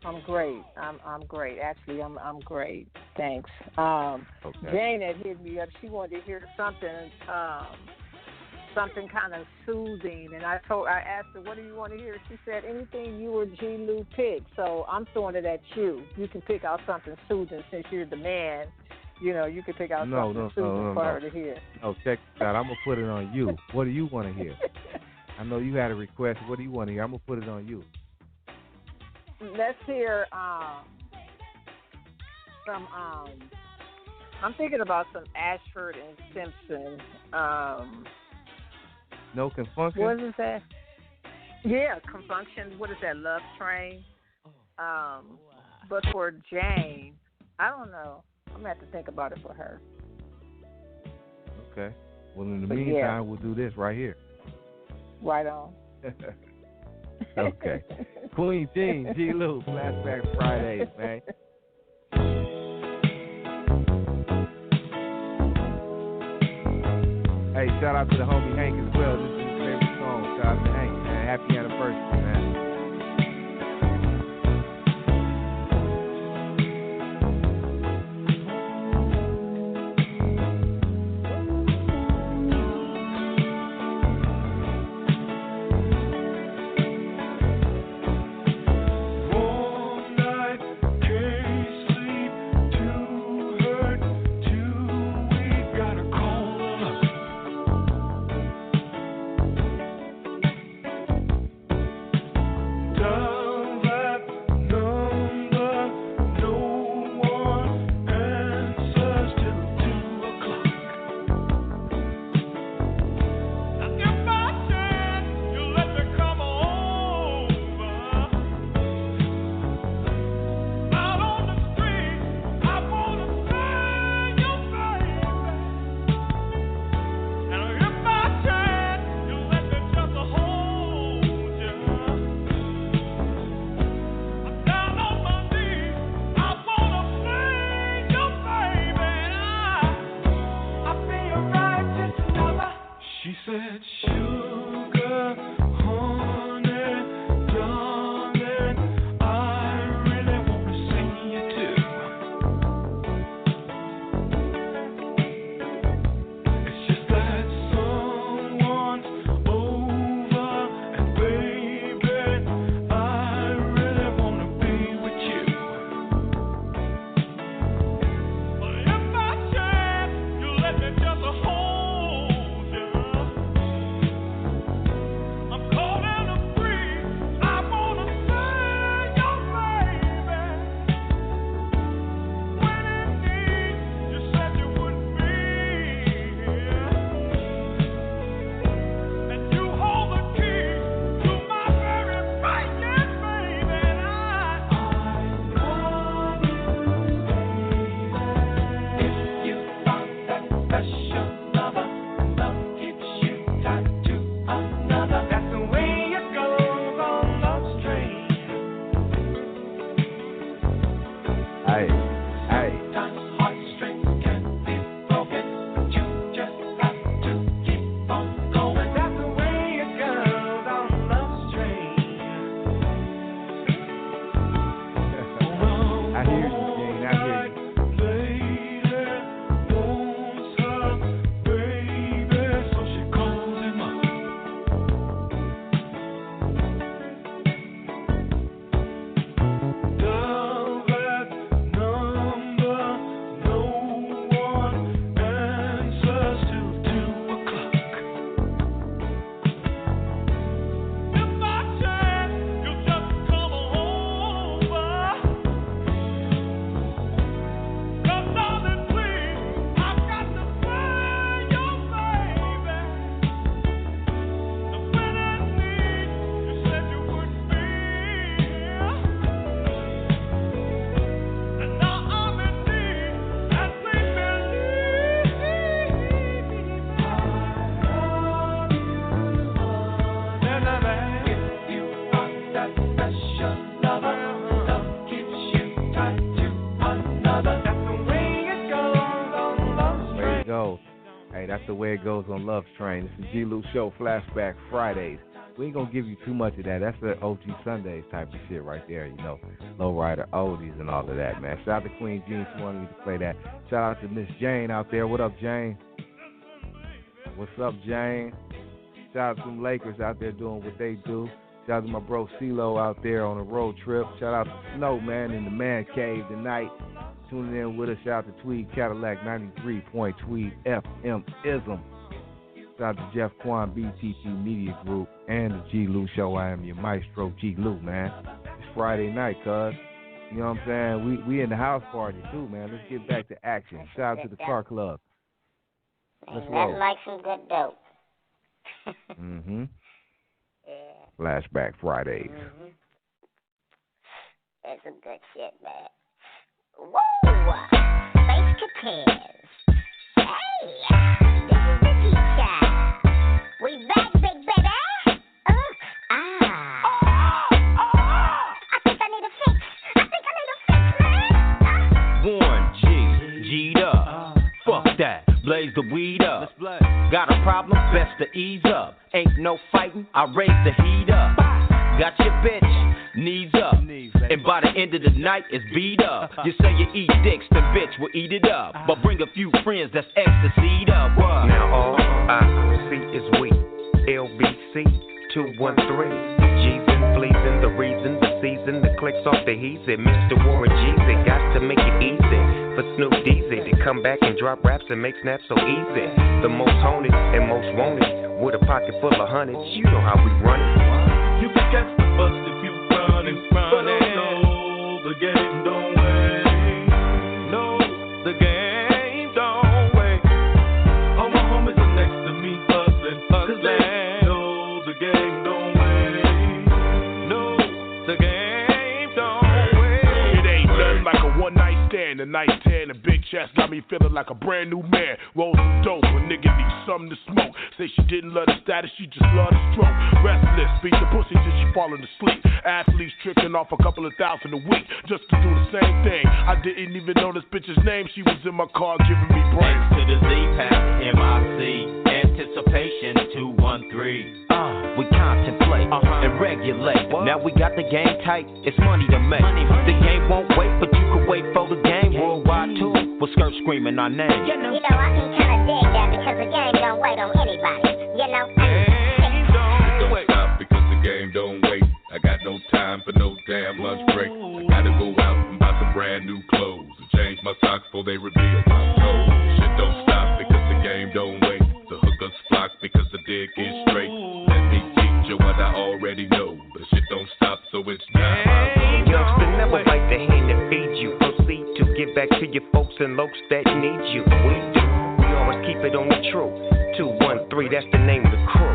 I'm great. I'm great. Actually, I'm great. Thanks. Okay. Jane had hit me up. She wanted to hear something kind of soothing, and I asked her, what do you want to hear? She said, anything you or G-Lew pick. So I'm throwing it at you. You can pick out something soothing since you're the man. You know, you can pick out something soothing for her to hear. No, check this out. I'm going to put it on you. What do you want to hear? I know you had a request. What do you want to hear? I'm going to put it on you. Let's hear some, I'm thinking about some Ashford and Simpson. No Confunction? What is that? Yeah, Confunction. What is that? Love Train. But for Jane, I don't know. I'm going to have to think about it for her. Okay. Well, in the meantime, we'll do this right here. Right on. Okay. Queen Jean, G-Lew, Flashback Fridays, man. Hey, shout out to the homie Hank as well. This is his favorite song. Shout out to Hank, man. Happy anniversary, man. That's the way it goes on Love Train. It's the G-Lew Show, Flashback Fridays. We ain't gonna give you too much of that. That's the OG Sundays type of shit right there, you know. Lowrider oldies and all of that, man. Shout out to Queen Jean. She wanted me to play that. Shout out to Miss Jane out there. What up, Jane? What's up, Jane? Shout out to them Lakers out there doing what they do. Shout out to my bro CeeLo out there on a road trip. Shout out to Snow, man, in the man cave tonight. Tuning in with us. Shout out to Tweed Cadillac 93 Point Tweed FM Ism. Shout out to Jeff Quan, BTT Media Group, and the G-Lew Show. I am your maestro, G-Lew, man. It's Friday night, cuz. You know what I'm saying? We in the house party, too, man. Let's get back to action. Shout out to the Car Club. Let's roll. Nothing like some good dope. Mm-hmm. Yeah. Flashback Fridays. Mm-hmm. That's some good shit, man. Whoa! Face to tears. Hey! This is the teacher. We back, big baby. I think I need a fix. Man. Warren G'd up. Fuck that. Blaze the weed up. Got a problem? Best to ease up. Ain't no fighting. I raise the heat up. Got your bitch, knees up. And by the end of the night, it's beat up. You say you eat dicks, then bitch will eat it up. But bring a few friends that's ecstasy up. What? Now all I see is we. LBC 213. G's and fleas and the reason, the season, the clicks off the heat. Mr. Warren G's, they got to make it easy for Snoop Dizzy to come back and drop raps and make snaps so easy. The most haunted and most wanted with a pocket full of hundreds. You know how we run it. You can catch the bus if you run and run it. No, the game don't wait. No, the game don't wait. All my homies are next to me, hustling. No, the game don't wait. No, the game don't wait. It ain't nothing like a one-night stand. A night tan, a big chest got me feeling like a brand new man. Roll some dope, a nigga needs something to smoke. Say she didn't love the status, she just loved the stroke. Restless, beat the pussy till she falling asleep. Athletes tripping off a couple of $1,000 a week just to do the same thing. I didn't even know this bitch's name. She was in my car giving me brains. To the Z-Pack, MIC, anticipation. Station 213. We contemplate and regulate. Now we got the game tight, it's money to make. The game won't wait, but you can wait for the game. Worldwide too, with skirts screaming our name. You know, I can kinda dig that because the game don't wait on anybody. You know? Don't stop because the game don't wait. I got no time for no damn lunch break. I gotta go out and buy some brand new clothes and change my socks before they reveal my toes. Shit don't stop because the game don't wait. The hookers flock because the dick is straight. Let me teach you what I already know. The shit don't stop, so it's time I go. Youngster, never bite the hand that feeds you. Proceed to give back to your folks and lokes that need you. We do. We always keep it on the true. 213, that's the name of the crew.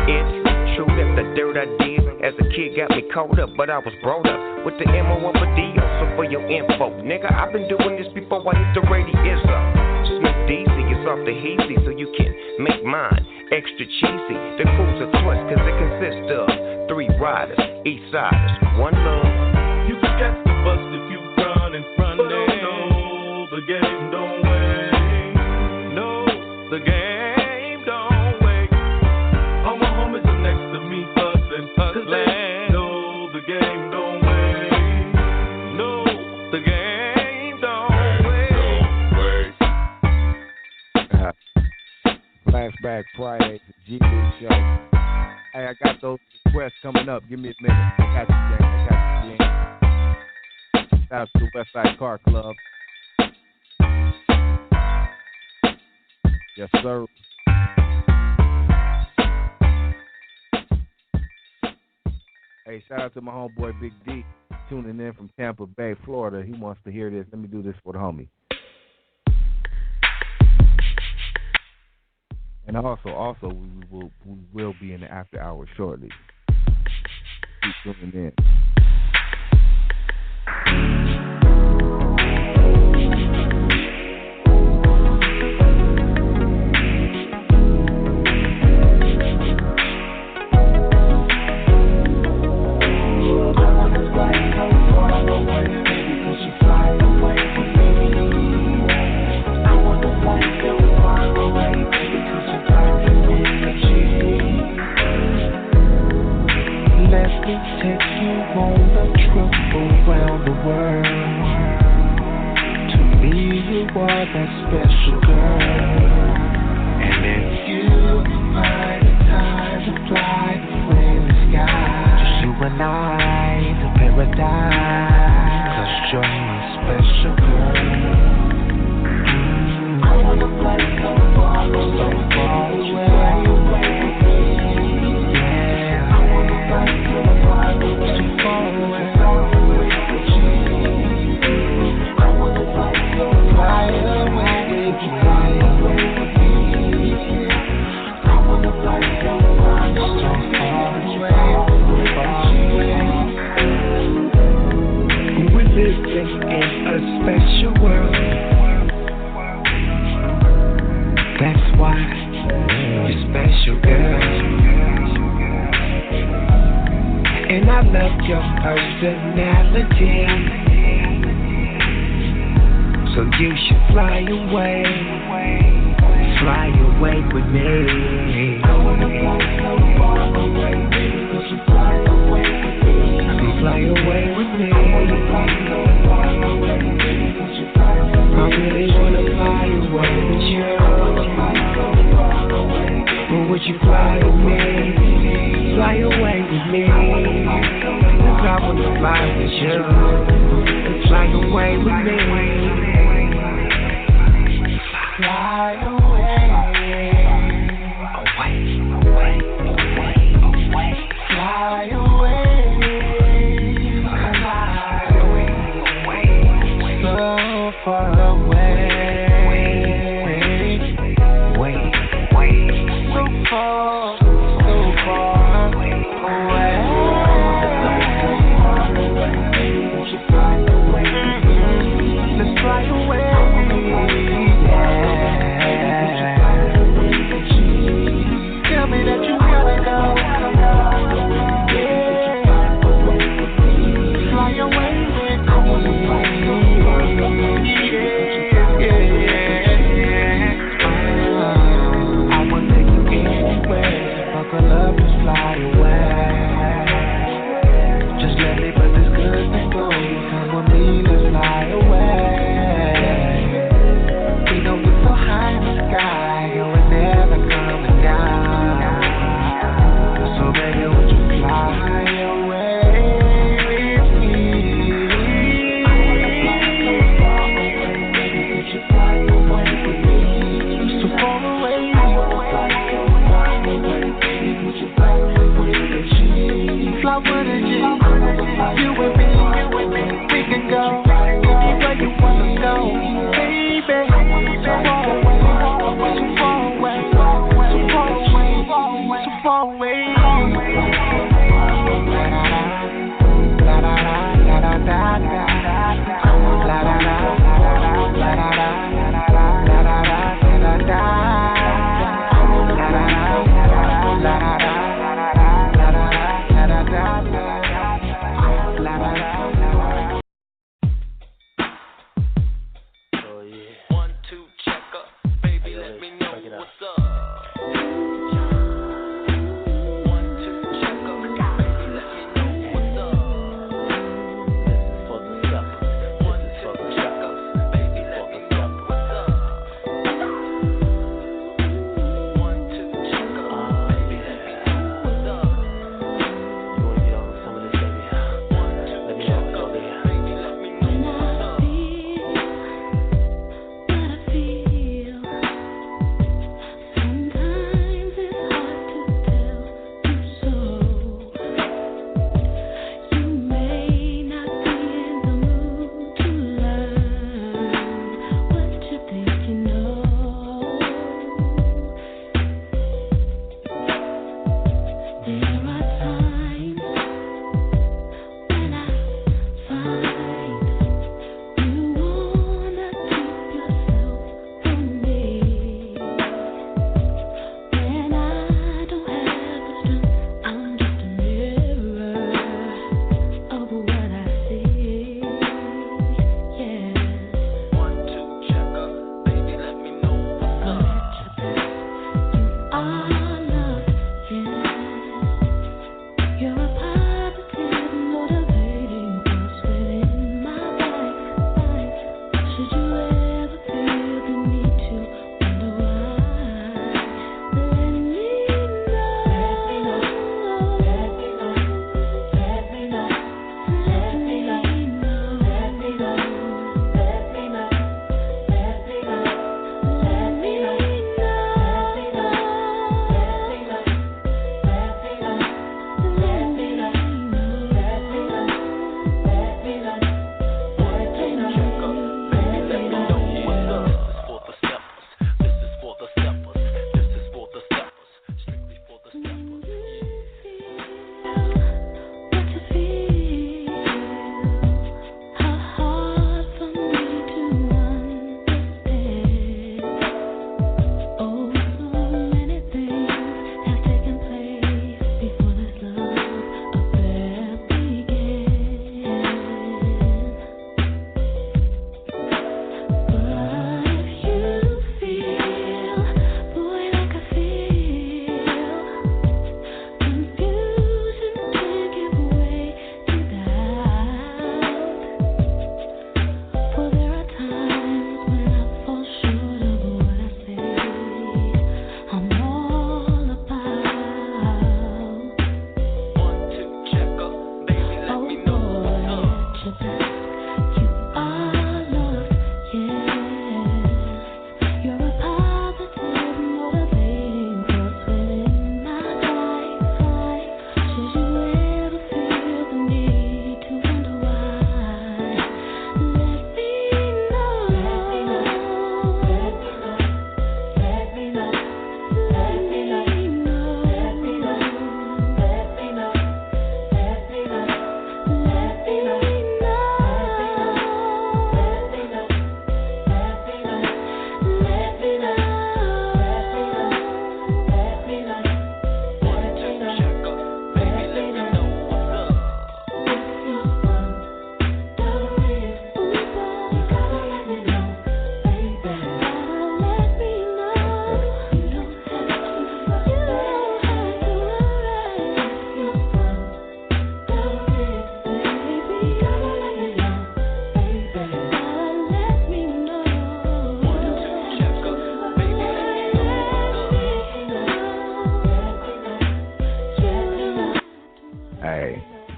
It's true that the dirt I did as a kid got me caught up, but I was brought up with the MO of a deal. So for your info, nigga, I've been doing this before I hit the radius up. Snoop Dizzy is off the heezy, so you can make mine extra cheesy. The crew's a twist, cause it consists of 3 riders, east siders, one love. You can catch the bus if you run in front of no, the game don't wait. No, the game don't wait. All my homies are next to me, fussing, hustling. No, the game don't wait. No, the game don't wait. Flashback Friday, the G-Lew Show. Hey, I got those requests coming up. Give me a minute. I got you, James. I got you, James. Shout out to the Westside Car Club. Yes, sir. Hey, shout out to my homeboy Big D tuning in from Tampa Bay, Florida. He wants to hear this. Let me do this for the homie. And also, we will be in the after hours shortly. Keep tuning in. Take you on a trip around the world. To me, you are that special girl. And if you find the time to fly in the sky, just you and I to paradise. 'Cause you're my special girl. I wanna fly so far away, so far away. Special world. That's why you're special, girl. And I love your personality. So you should fly away with me. I wanna fly so far away, baby. You should fly away with me. Fly away with me. I wanna fly so far away, baby. You should fly away. I really wanna fly away with you. I wanna fly so far away, baby. But would you fly with me? Fly away with me. 'Cause I wanna fly with you. And fly away with me. Fly away. Fly away. So far away. So far away. Let's fly away. Yeah.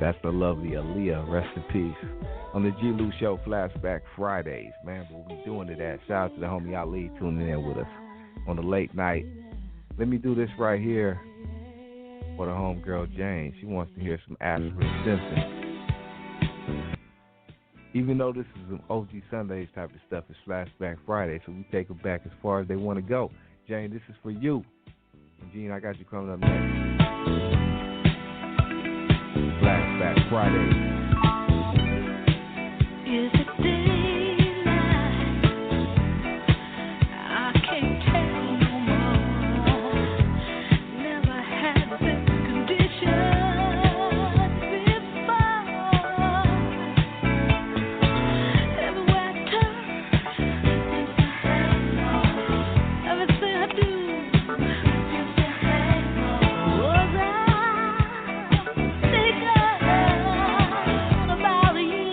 That's the lovely Aaliyah. Rest in peace. On the G-Lew Show, Flashback Fridays, man. We'll be doing it at. Shout out to the homie Ali tuning in with us on the late night. Let me do this right here for the homegirl Jane. She wants to hear some Ashford Simpson. Even though this is an OG Sundays type of stuff, it's Flashback Friday, so we take them back as far as they want to go. Jane, this is for you. And Gene, I got you coming up next. Flashback Friday. Is it daylight? I can't tell no more. Never had this condition before. Everywhere I turn, everything I do, was I thinking about you?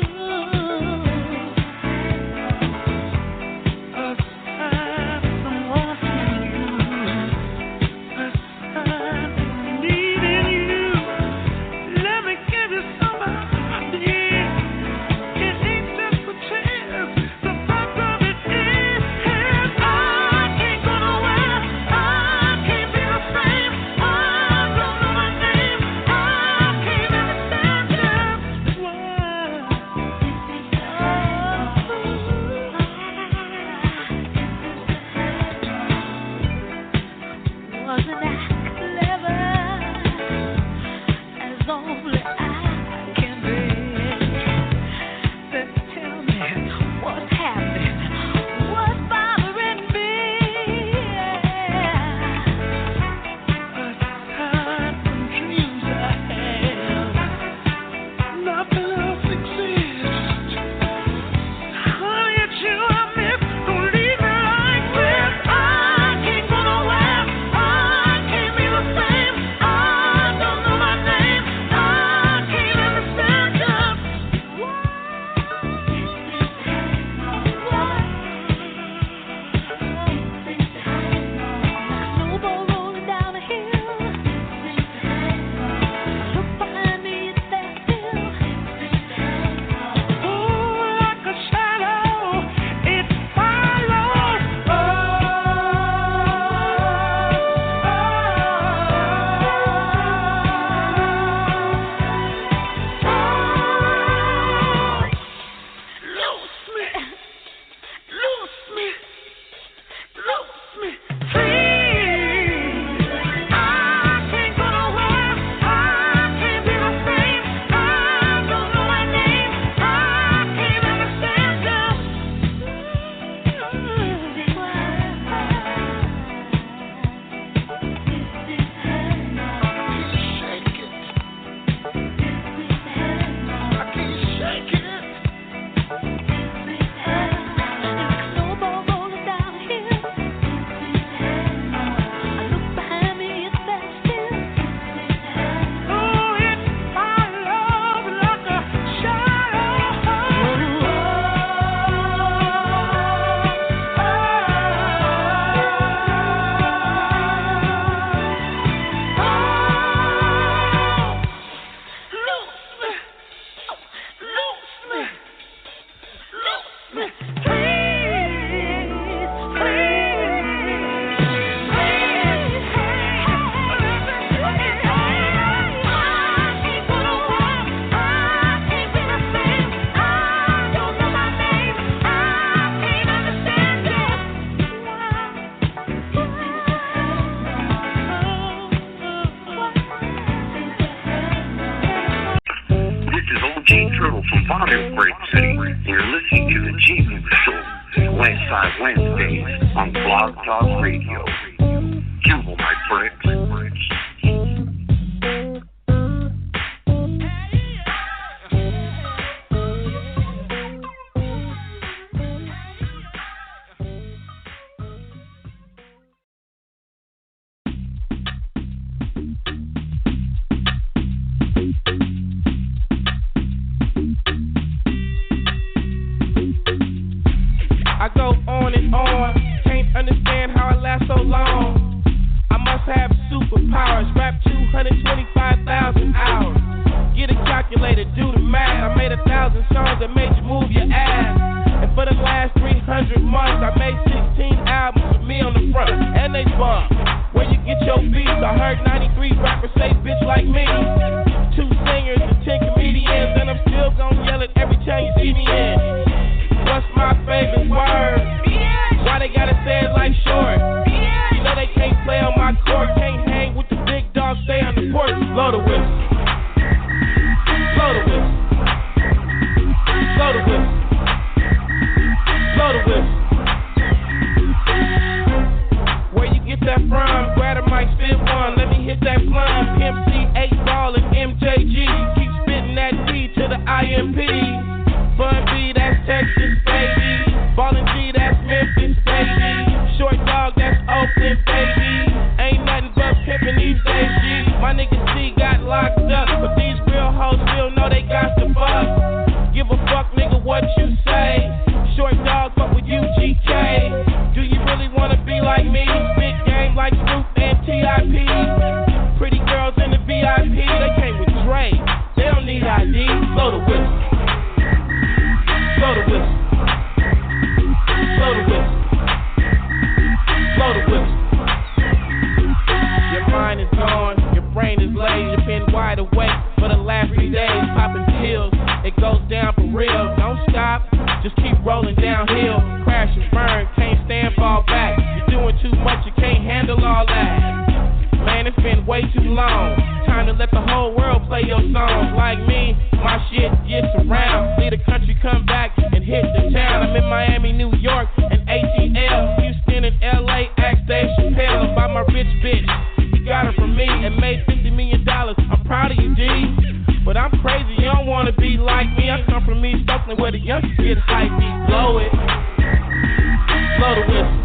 Modern Break City, and you're listening to the G-Lew Show, Westside Wednesdays on Blog Talk Radio. Jumble my bricks. Understand how I last so long. I must have superpowers, I heard 93 rappers say bitch like me. 2 singers and 10 comedians, and I'm still gon' yell it every time you see me in. What's my favorite word? Why they gotta say it like short? You know they can't play on my court, can't hang with the big dogs, stay on the porch. Blow the whistle. Blow the whistle. Blow the whistle. Blow the whistle. Where you get that from? Grab a mic, spit one. Let me hit that plum. Pimp C, 8 Ball, and MJG. Keep spitting that D to the IMP. Fun B, that's Texas, baby. Ballin' G, that's Memphis, baby. Short Dog, that's Oakland, baby. Ain't nothing but pimpin' these days, G. My nigga C got locked up, but these real hoes still know they got to fuck. Give a fuck, nigga, what you say. Short Dog, fuck with UGK. Do you really wanna be like me? Big game like Snoop and T.I.P. Pretty girls in the VIP, they came with Dre. They don't need ID. Blow the whistle. Blow the whistle. Blow the whistle. Blow the whistle. Your mind is gone, your brain is laid, you've been wide awake for the last 3 days, popping pills. It goes down for real. Don't stop, just keep rolling downhill. Crash and burn, can't stand, fall back. You're doing too much, you can't handle all that. Man, it's been way too long. Time to let the whole world play your songs. Like me, my shit gets around. Leave the country, come back and hit the town. I'm in Miami, New York, and ATL. Houston and LA, ask Dave Chappelle about my rich bitch. You got her from me and made $50 million. I'm proud of you, D. But I'm crazy, you don't wanna be like me. I come from East Oakland where the youngsters get hypey. Blow it. Blow the whistle.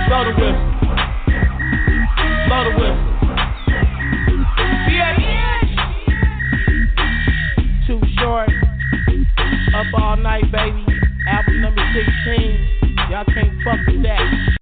Blow the whistle. Blow the whistle. Yeah. Too short. Up all night, baby. Album number 16. Y'all can't fuck with that.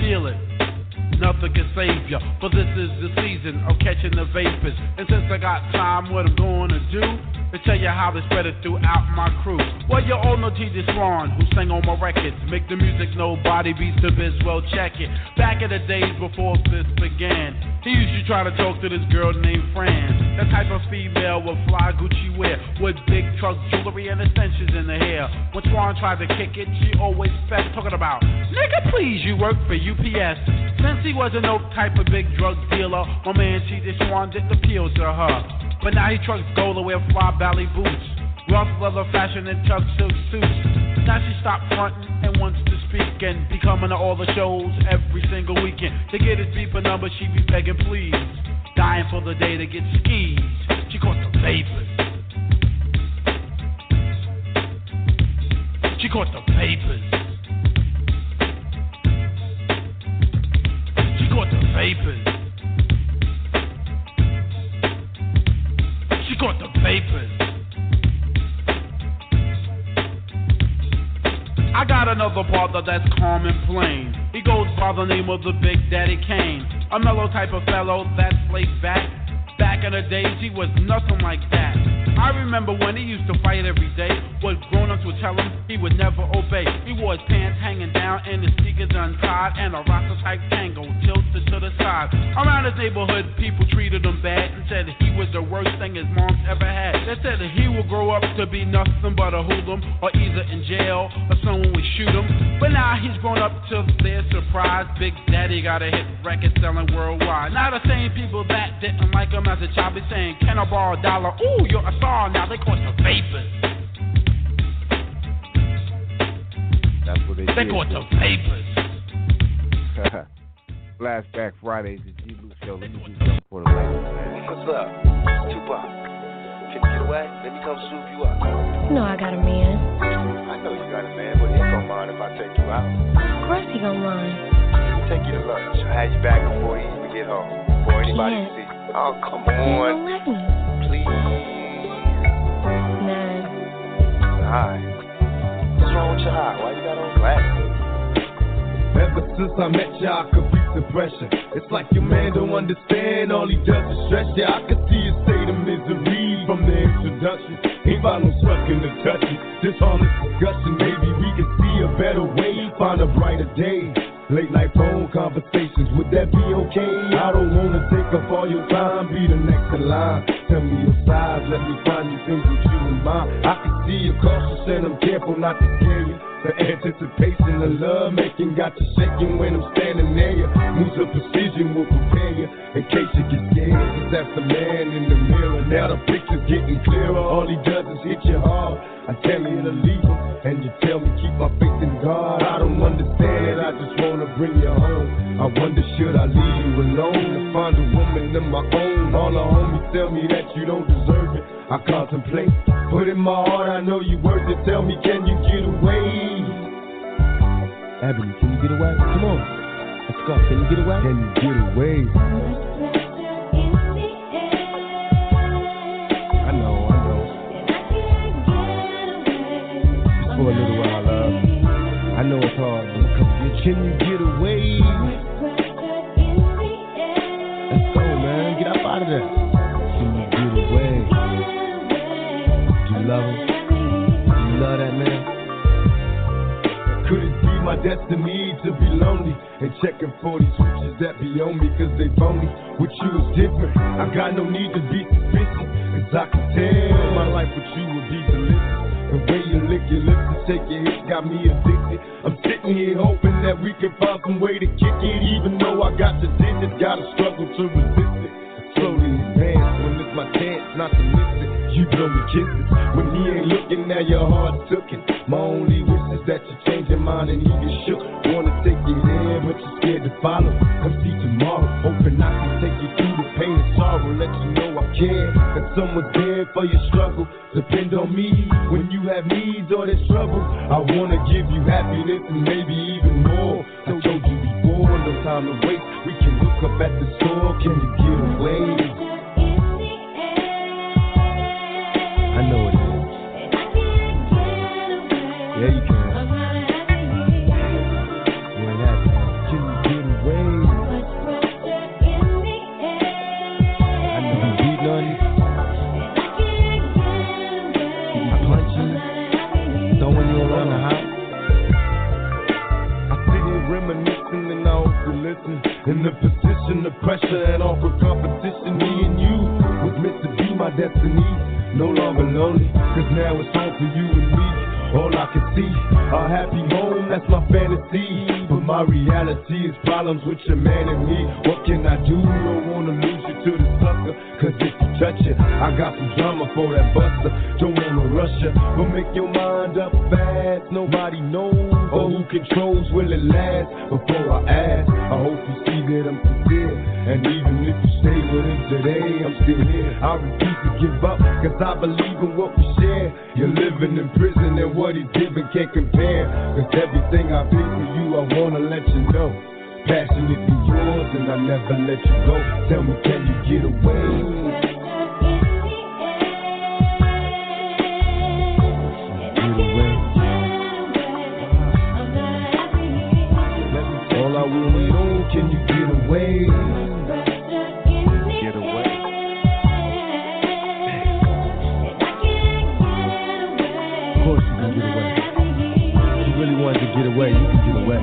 feel it. Nothing can save ya, but this is the season of catching the vapors. And since I got time, what I'm going to do is tell you how to spread it throughout my crew. Well, you all know T.J. Swan, who sang on my records. Make the music nobody beats the biz, well check it. Back in the days before this began, he used to try to talk to this girl named Fran. That type of female with fly Gucci wear, with big truck jewelry and extensions in the hair. When Swan tried to kick it, she always fast talking about, nigga, please, you work for UPS. Since he wasn't no type of big drug dealer, my man T.J. Swan didn't appeal to her. But now he trucks gold to wear fly belly boots, rough leather fashion and tough silk suits. Now she stopped fronting and wants to speak and be coming to all the shows every single weekend. To get his beeper number, she be begging please, dying for the day to get skis. She caught the vapors. She caught the vapors. She caught the vapors. She caught the vapors. I got another brother that's calm and plain. He goes by the name of the Big Daddy Kane. A mellow type of fellow that's laid back. Back in the days, he was nothing like that. I remember when he used to fight every day. What grown-ups would tell him, he would never obey. He wore his pants hanging down and his sneakers untied, and a Rasta-type tango tilted to the side. Around his neighborhood, people treated him bad and said he was the worst thing his mom's ever had. They said that he would grow up to be nothing but a hoodlum, or either in jail or someone would shoot him. But now he's grown up to their surprise. Big Daddy got a hit record selling worldwide. Now the same people that didn't like him as a child be saying, can I borrow $1? Ooh, you're a star. Now they caught the vapors. That's what they caught the vapors. Flashback Fridays, the G-Lew Show. Let me do something for the ladies, man. What's up? Tupac. Can you get away? Let me come swoop you up. No, I got a man. I know you got a man, but he ain't gonna mind if I take you out. Of course he gonna mind. Take you to lunch. I'll have you back before you even get home. Before anybody see you. Oh, come on. He won't let me. Please. Man. Hi. What's wrong with your eye? Why you got on glasses? Ever since I met you, I could beat the pressure. It's like your man don't understand, all he does is stress you. I could see his state of misery from the introduction. Ain't about no sucking or touching, just honest discussion. Maybe we can see a better way, find a brighter day. Late night phone conversations, would that be okay? I don't wanna take up all your time, be the next in line. Tell me your size, let me find you things with you in mind. I can see you're cautious and I'm careful not to scare you. The anticipation of love making got you shaking when I'm standing near you. Moves of precision will prepare you in case you get scared. Cause that's the man in the mirror. Now the picture's getting clearer. All he does is hit you hard. I tell you to leave him, and you tell me keep my faith in God. I don't understand it, I just wanna bring you home. I wonder should I leave you alone to find a woman of my own. All the homies tell me that you don't deserve it. I contemplate, but in my heart I know you worth it. Tell me, can you get away? Ebony, can you get away? Come on, let's go. Can you get away? Can you get away? I know. Just for a little while, love. I know it's hard, but can you get away? Let's go, man. Get up out of there. Can you get away? Do you love him? Do you love that man? Could it be my destiny to be lonely and checking for these switches that be on me cause they phony? With you is different, I got no need to be suspicious, cause I can tell my life with you would be delicious. The way you lick your lips and shake your hips got me addicted. I'm sitting here hoping that we can find some way to kick it. Even though I got the digits, gotta struggle to resist it. Slowly advance when it's my chance not to miss it. You blow me kisses when he ain't looking, now your heart took it. My only wish is that you change your mind and he get shook. Wanna take you there, but you're scared to follow. Come see tomorrow, hoping I can take you through the pain and sorrow. Let you know I care, that someone's there for your struggle. Depend on me when you have needs or there's trouble. I wanna give you happiness and maybe even more. I told you before, no time to waste. We can hook up at the store, can you get away? I know it is. Yeah, you can. You ain't happy. Can you get listen. In the position of pressure and offer competition, me and you was meant to be my destiny. No longer lonely, cause now it's home for you and me. All I can see, a happy home, that's my fantasy. But my reality is problems with your man and me. What can I do? Don't wanna lose you to the sucker, cause if you touch it, I got some drama for that buster. Don't wanna rush you, but make your mind up fast. Nobody knows, or who controls, will it last? Before I ask, I hope you see that I'm sincere. And even if you stay with him today, I'm still here. I refuse to give up, cause I believe in what we share. You're living in prison and what he's given can't compare. Cause everything I feel for you, I wanna let you know. Passionate for yours and I never let you go. Tell me, can you get away? All I wanna know, can you get away? Get away. Of course you can get away. If you really wanted to get away, you can get away.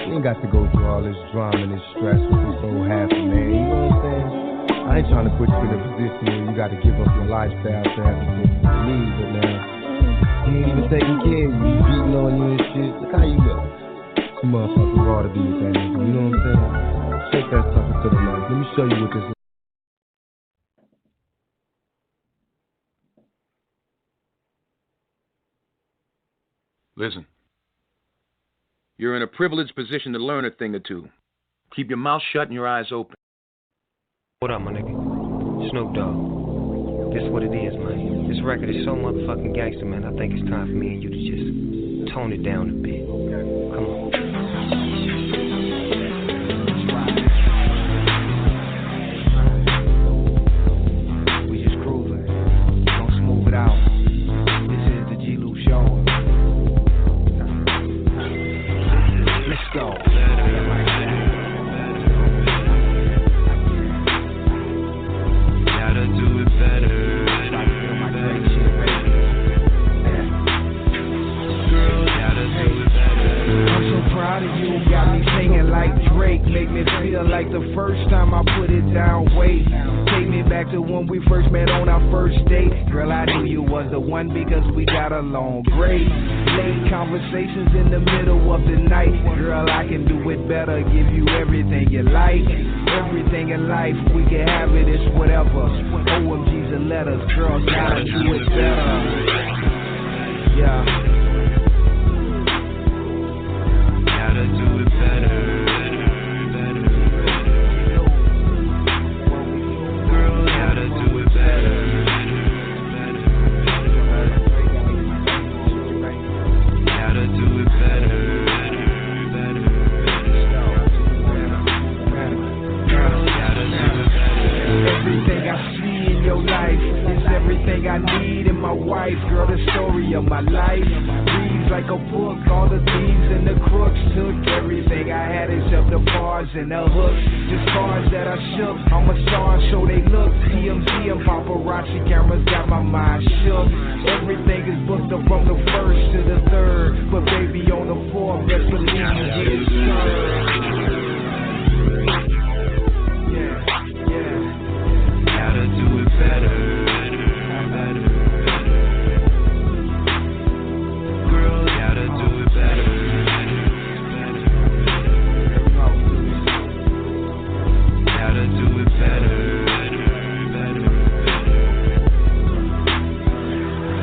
You ain't got to go through all this drama and this stress with this old happy man. You know what I'm saying? I ain't trying to put you in a position where you got to give up your lifestyle to everything you need, but now he ain't even taking care of you. He beating on you and shit. Look how you look. You motherfucker raw to be with that nigga. You know what I'm saying? Take that sucker to the left. Let me show you what this is. Listen. You're in a privileged position to learn a thing or two. Keep your mouth shut and your eyes open. What up, my nigga? Snoop Dogg. This is what it is, man. This record is so motherfucking gangster, man. I think it's time for me and you to just tone it down a bit. Come on. We just grooving. Gonna smooth it out. This is the G-Lew Show. Let's go. Gotta do it better. Got me singing like Drake, make me feel like the first time I put it down. Wait, take me back to when we first met on our first date. Girl, I knew you was the one because we got along great. Late conversations in the middle of the night. Girl, I can do it better, give you everything you like. Everything in life, we can have it, it's whatever. OMGs and letters, girl, gotta do it better. Yeah. Gotta do it better. Girl, gotta do it better. Gotta do it better. Girl, gotta do it better. Everything I see in your life is everything I need in my wife. Girl, the story of my life reads like a book. All the thieves and the crooks took everything I had except the bars and the hooks. Just cars that I shook. I'm a star, show they look. TMZ and paparazzi cameras got my mind shook. Everything is booked up from the first to the third. But baby, on the fourth, best believe you get served. Gotta do it better. Girl, gotta do it better. Gotta do it better.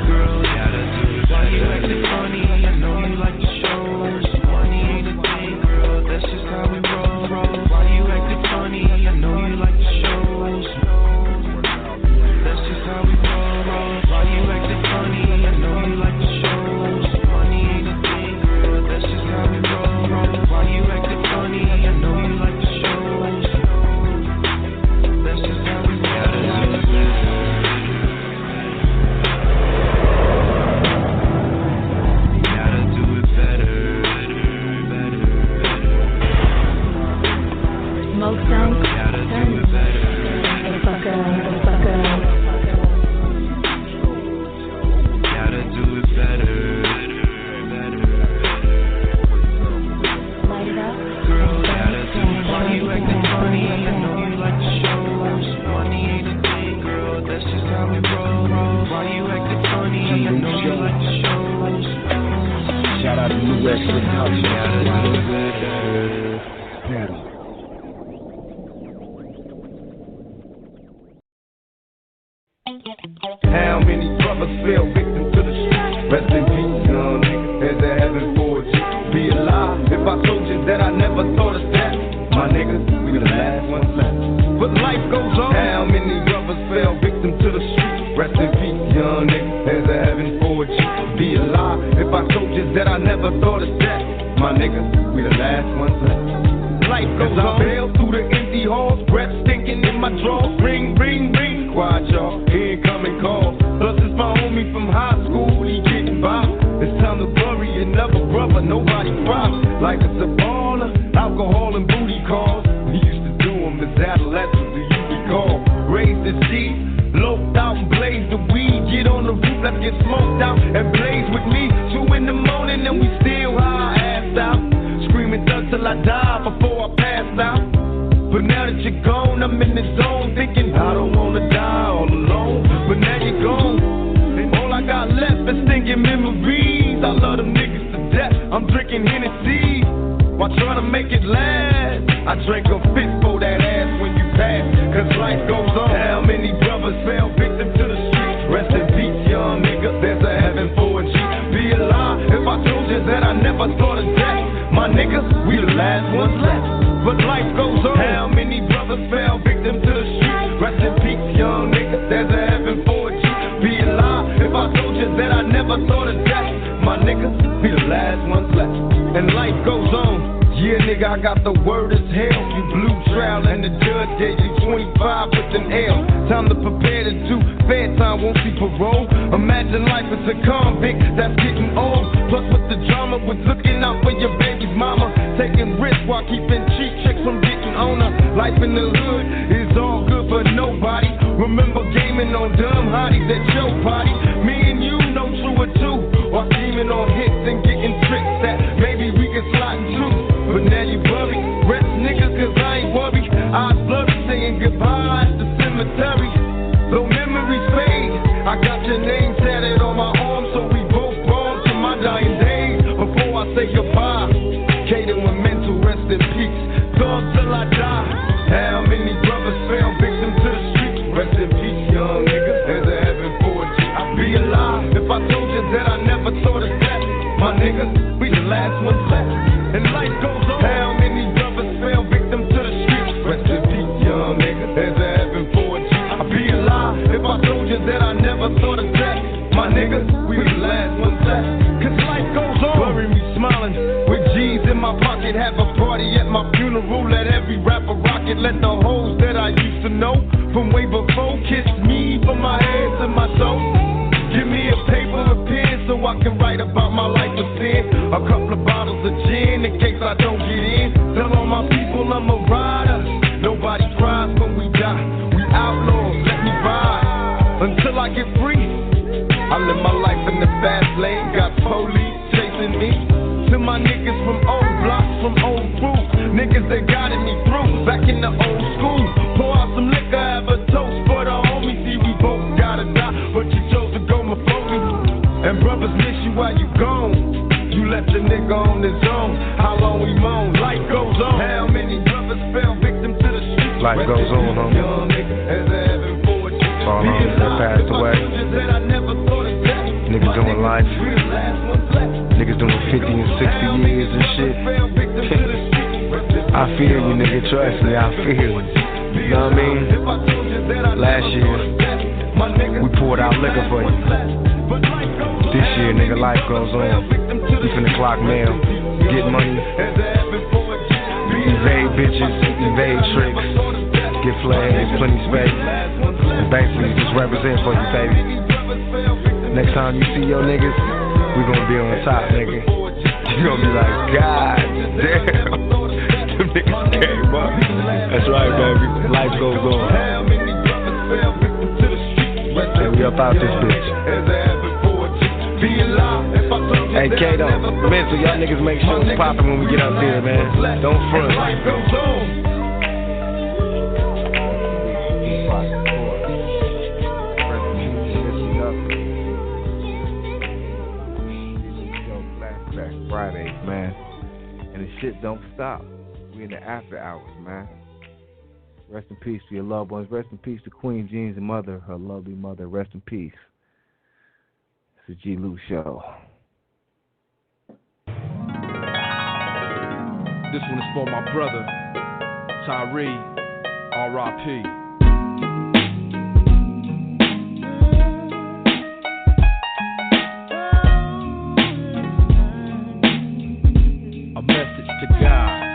Girl, gotta do it better. Why you acting funny? got a new extra touch. How many brothers fell victim to the street? Rest in peace, young nigga. There's a heaven for you. Be alive if I told you that I never thought of that. My niggas, we the last ones left. But life goes on. How many brothers fell victim to the street? Rest in peace, young nigga. There's a heaven for you. Be alive if I told you that I never thought of that. My niggas, we the last ones left. Life goes on. I bail through the empty halls, breath stinking in my drawers. Ring, ring, ring. Quiet, y'all. Incoming call. Plus it's my homie from high school. He getting by. It's time to bury another brother. Nobody cries. Life is a baller. Alcohol and booty calls. We used to do them as adolescents. Do you recall? Raised the G, loped out and blazed the weed. Get on the roof, let's get smoked out and blaze with me. 2 in the morning and we still high, assed out. Screaming thug till I die before I passed out. But now that you're gone, I'm in the zone thinking I don't wanna die all alone. But now you're gone, and all I got left is thinking memories. I love them niggas to death. I'm drinking Hennessy while trying to make it last. I drank a fist for that ass when you pass, cause life goes on. How many brothers fell victim to the streets? Rest in peace, young nigga. There's a heaven for a G. Be alive if I told you that I never thought of death. My niggas, we the last ones left. But life goes on. How many brothers fell victim to the streets? Rest in peace, young nigga. There's a heaven for a G. Be alive if I told you that I never thought of death. My niggas, we the last ones left. And life goes on. Yeah, nigga, I got the word as hell. You blew trial and the judge gave you 25 with an L. Time to prepare to do fair time, won't see parole. Imagine life as a convict that's getting old. Plus with the drama, with looking out for your baby's mama. Taking risks while keeping cheap checks from getting on her. Life in the hood is all good for nobody. Remember gaming on dumb hotties at your party. Me and you know true or two. While scheming on hits and getting tricks that maybe we can slide into. But now you worry, rest niggas cause I ain't worried. I blurry saying goodbye at the cemetery. Though memories fade, I got your name tatted on my arm, so we both born to my dying days. Before I say goodbye, Kaden with mental rest in peace. Thug till I die. How many brothers fell victim to the streets? Rest in peace, young nigga. There's a heaven for you. I'd be alive if I told you that I never thought of that. My niggas, we the last ones left. And life goes on. How many brothers fell victim to the streets? Rest in peace, young nigga. There's a heaven for you. I'd be alive if I told you that I never thought of that. My niggas, we the last ones left. Cause life goes on. Bury me smiling with G's in my pocket. Have a party at my funeral. Let every rapper rock it. Let the hoes that I used to know from way before kiss me from my head to my toes. Give me a paper and pen so I can write about my life of sin. A couple of bottles of gin in case I don't get in. Tell all my people I'm a rider. Nobody cries when we die. We outlaws, let me ride until I get free. I live my life in the fast lane. Got police chasing me. To my niggas from old blocks, from old crew. Niggas that guided me through. Back in the old school. Pour out some liquor, have a toast for the homies. See, we both gotta die, but you chose to go before me. And brothers miss you while you gone. You left your nigga on his own. How long we moan? Life goes on. How many brothers fell victim to the streets? Life goes on, homie. All homies that passed away. Niggas doing life. Niggas doing 50 and 60 years and shit. I feel you, nigga. Trust me, I feel you. You know what I mean? Last year, we poured out liquor for you. This year, nigga, life goes on. We finna clock mail, get money, evade bitches, evade tricks, get flags, plenty space, and basically just represent for you, baby. Next time you see your niggas, we gonna be on top, nigga. You gonna be like, God damn, them niggas came up. That's right, baby. Life goes on. And we up out this bitch. Hey, Kato, mental, y'all niggas make sure it's poppin' when we get up there, man. Don't front. Fridays, man. And the shit don't stop. We in the after hours, man. Rest in peace to your loved ones. Rest in peace to Queen Jean's mother, her lovely mother. Rest in peace. It's the G-Lew Show. This one is for my brother, Tyree, R.I.P. A message to God.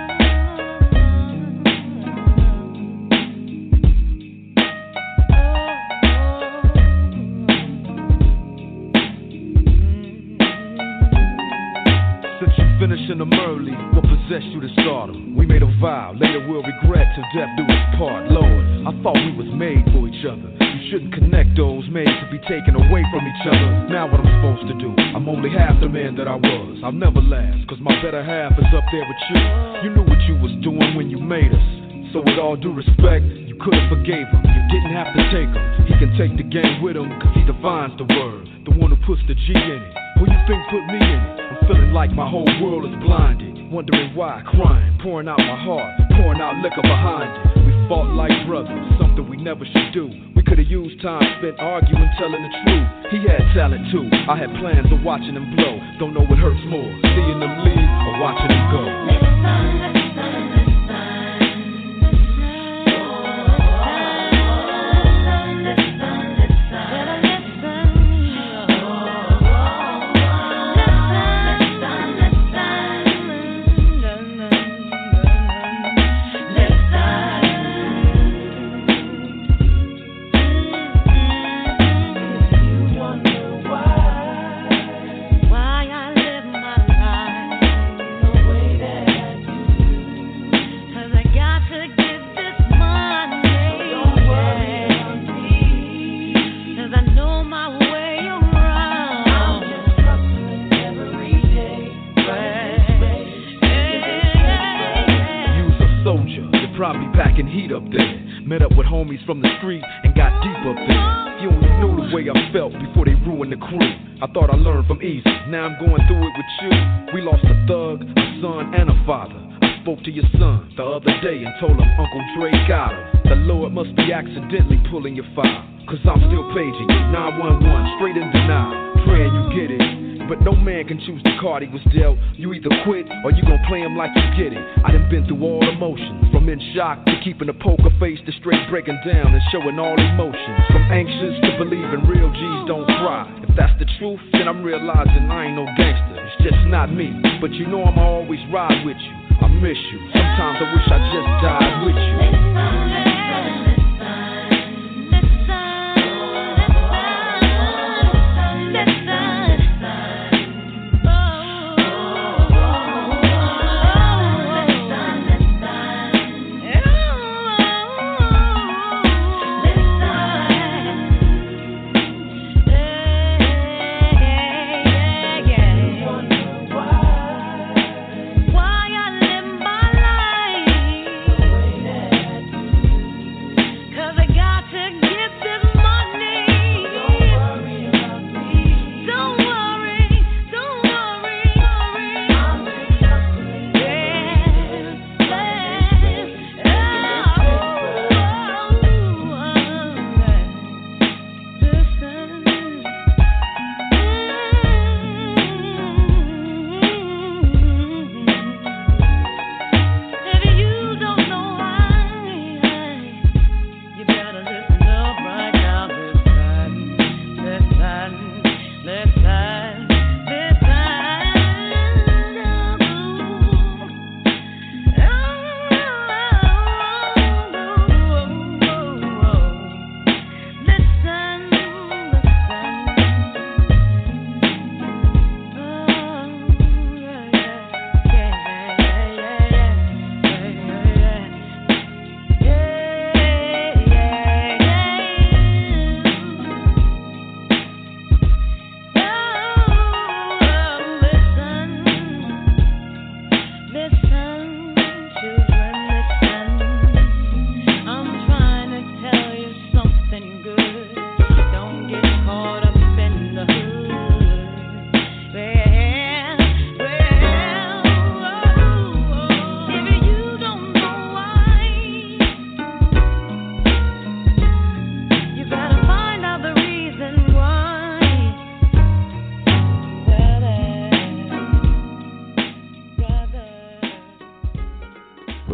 Finishing them early, what possessed you to stardom? We made a vow, later we'll regret till death do us part. Lord, I thought we was made for each other. You shouldn't connect those made to be taken away from each other. Now what I'm supposed to do? I'm only half the man that I was. I'll never last, cause my better half is up there with you. You knew what you was doing when you made us. So with all due respect, you could've forgave him. You didn't have to take him. He can take the game with him, cause he defines the word. The one who puts the G in it. Who you think put me in it? I'm feeling like my whole world is blinded. Wondering why, crying, pouring out my heart, pouring out liquor behind it. We fought like brothers, something we never should do. We could've used time spent arguing, telling the truth. He had talent too. I had plans of watching him blow. Don't know what hurts more, seeing them leave or watching him go. Probably packing heat up there. Met up with homies from the street and got deep up there. You only knew the way I felt before they ruined the crew. I thought I learned from easy. Now I'm going through it with you. We lost a thug, a son, and a father. I spoke to your son the other day and told him Uncle Dre got him. The Lord must be accidentally pulling your file, cause I'm still paging you 911 straight in denial, praying you get it. But no man can choose the card he was dealt. You either quit or you gon' play him like you get it. I done been through all emotions, from in shock to keeping a poker face to straight breaking down and showing all emotions. From anxious to believing real G's don't cry. If that's the truth, then I'm realizing I ain't no gangster. It's just not me. But you know I'ma always ride with you. I miss you. Sometimes I wish I just died with you.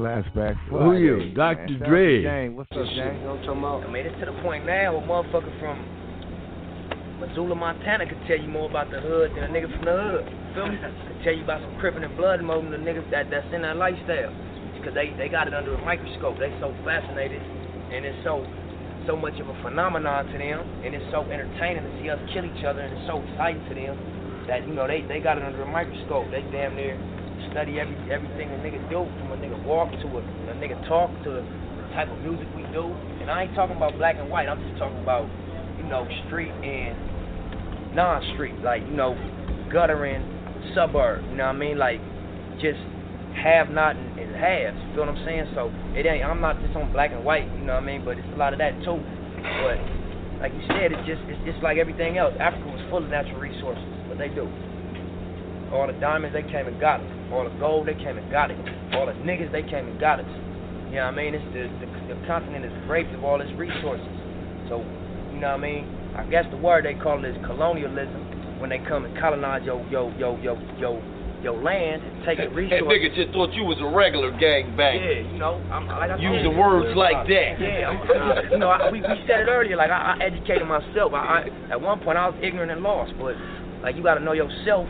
Flashback Friday. Who you? Dr. Dre. Jane. What's up, Jane? You know what I'm talking about? I mean, it's to the point now where a motherfucker from Missoula, Montana could tell you more about the hood than a nigga from the hood. Feel me? Could tell you about some crippin' and blood more than the niggas that's in that lifestyle. Because they got it under a microscope. They so fascinated, and it's so much of a phenomenon to them, and it's so entertaining to see us kill each other, and it's so exciting to them that, you know, they got it under a microscope. They damn near study everything a nigga do, from a nigga walk to a nigga talk to the type of music we do. And I ain't talking about black and white. I'm just talking about, you know, street and non-street, like, you know, gutter and suburb. You know what I mean? Like, just have not and haves. You feel what I'm saying? So it ain't. I'm not just on black and white. You know what I mean? But it's a lot of that too. But like you said, it's like everything else. Africa was full of natural resources, but they do. All the diamonds, they came and got it. All the gold, they came and got it. All the niggas, they came and got it. You know what I mean? It's the continent is raped of all its resources. So, you know what I mean? I guess the word they call it is colonialism, when they come and colonize your land and take the resources. That nigga just thought you was a regular gangbanger. Yeah, you know, like I using words like that. Yeah, you know, we said it earlier. Like I educated myself. I at one point I was ignorant and lost, but like you got to know yourself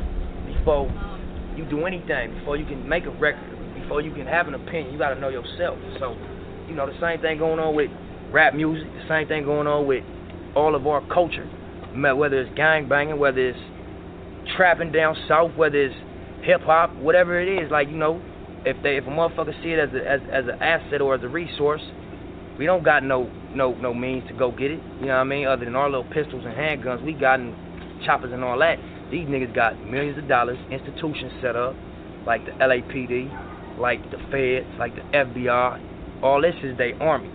before you do anything. Before you can make a record, before you can have an opinion, you got to know yourself. So, you know, the same thing going on with rap music. The same thing going on with all of our culture. Whether it's gang banging, whether it's trapping down south, whether it's hip hop, whatever it is, like, you know, if a motherfucker see it as an asset or as a resource, we don't got no means to go get it. You know what I mean? Other than our little pistols and handguns, we got choppers and all that. These niggas got millions of dollars, institutions set up, like the LAPD, like the Feds, like the FBI. All this is their army,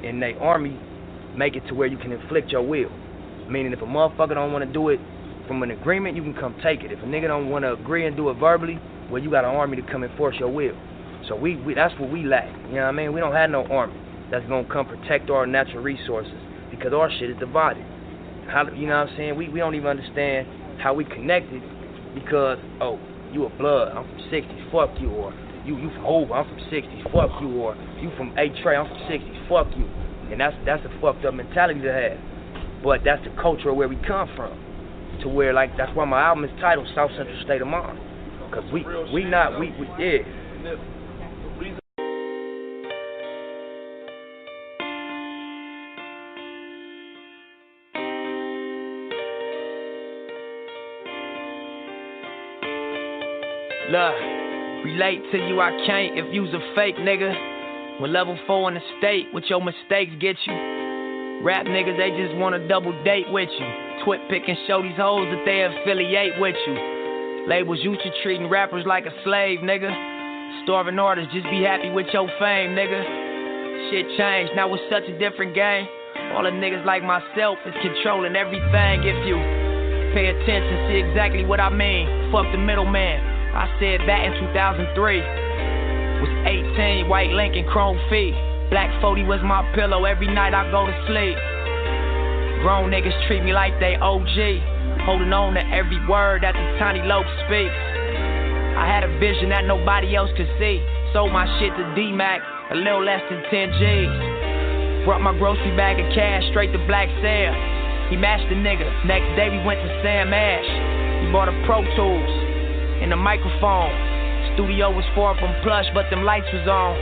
and their army make it to where you can inflict your will. Meaning, if a motherfucker don't want to do it from an agreement, you can come take it. If a nigga don't want to agree and do it verbally, well, you got an army to come enforce your will. So we that's what we lack. You know what I mean? We don't have no army that's gonna come protect our natural resources, because our shit is divided. How, you know what I'm saying? We don't even understand how we connected, because, oh, you a blood, I'm from 60s, fuck you, or you from Hoover, I'm from 60s, fuck you, or you from A-Tray, I'm from 60s, fuck you. And that's a fucked up mentality to have. But that's the culture of where we come from. To where, like, that's why my album is titled South Central State of Mind. Because we yeah. Look, relate to you, I can't if you's a fake nigga. When level 4 in the state, what your mistakes get you. Rap niggas, they just wanna double date with you. Twit pick and show these hoes that they affiliate with you. Labels used to treating rappers like a slave, nigga. Starving artists, just be happy with your fame, nigga. Shit changed, now it's such a different game. All the niggas like myself is controlling everything. If you pay attention, see exactly what I mean. Fuck the middleman. I said that in 2003. Was 18, white Lincoln, chrome feet. Black 40 was my pillow, every night I go to sleep. Grown niggas treat me like they OG, holding on to every word that the tiny loaf speaks. I had a vision that nobody else could see. Sold my shit to D-Mac, a little less than 10 G's. Brought my grocery bag of cash straight to Black Sam. He matched the nigga, next day we went to Sam Ash. He bought a Pro Tools and a microphone. Studio was far from plush, but them lights was on.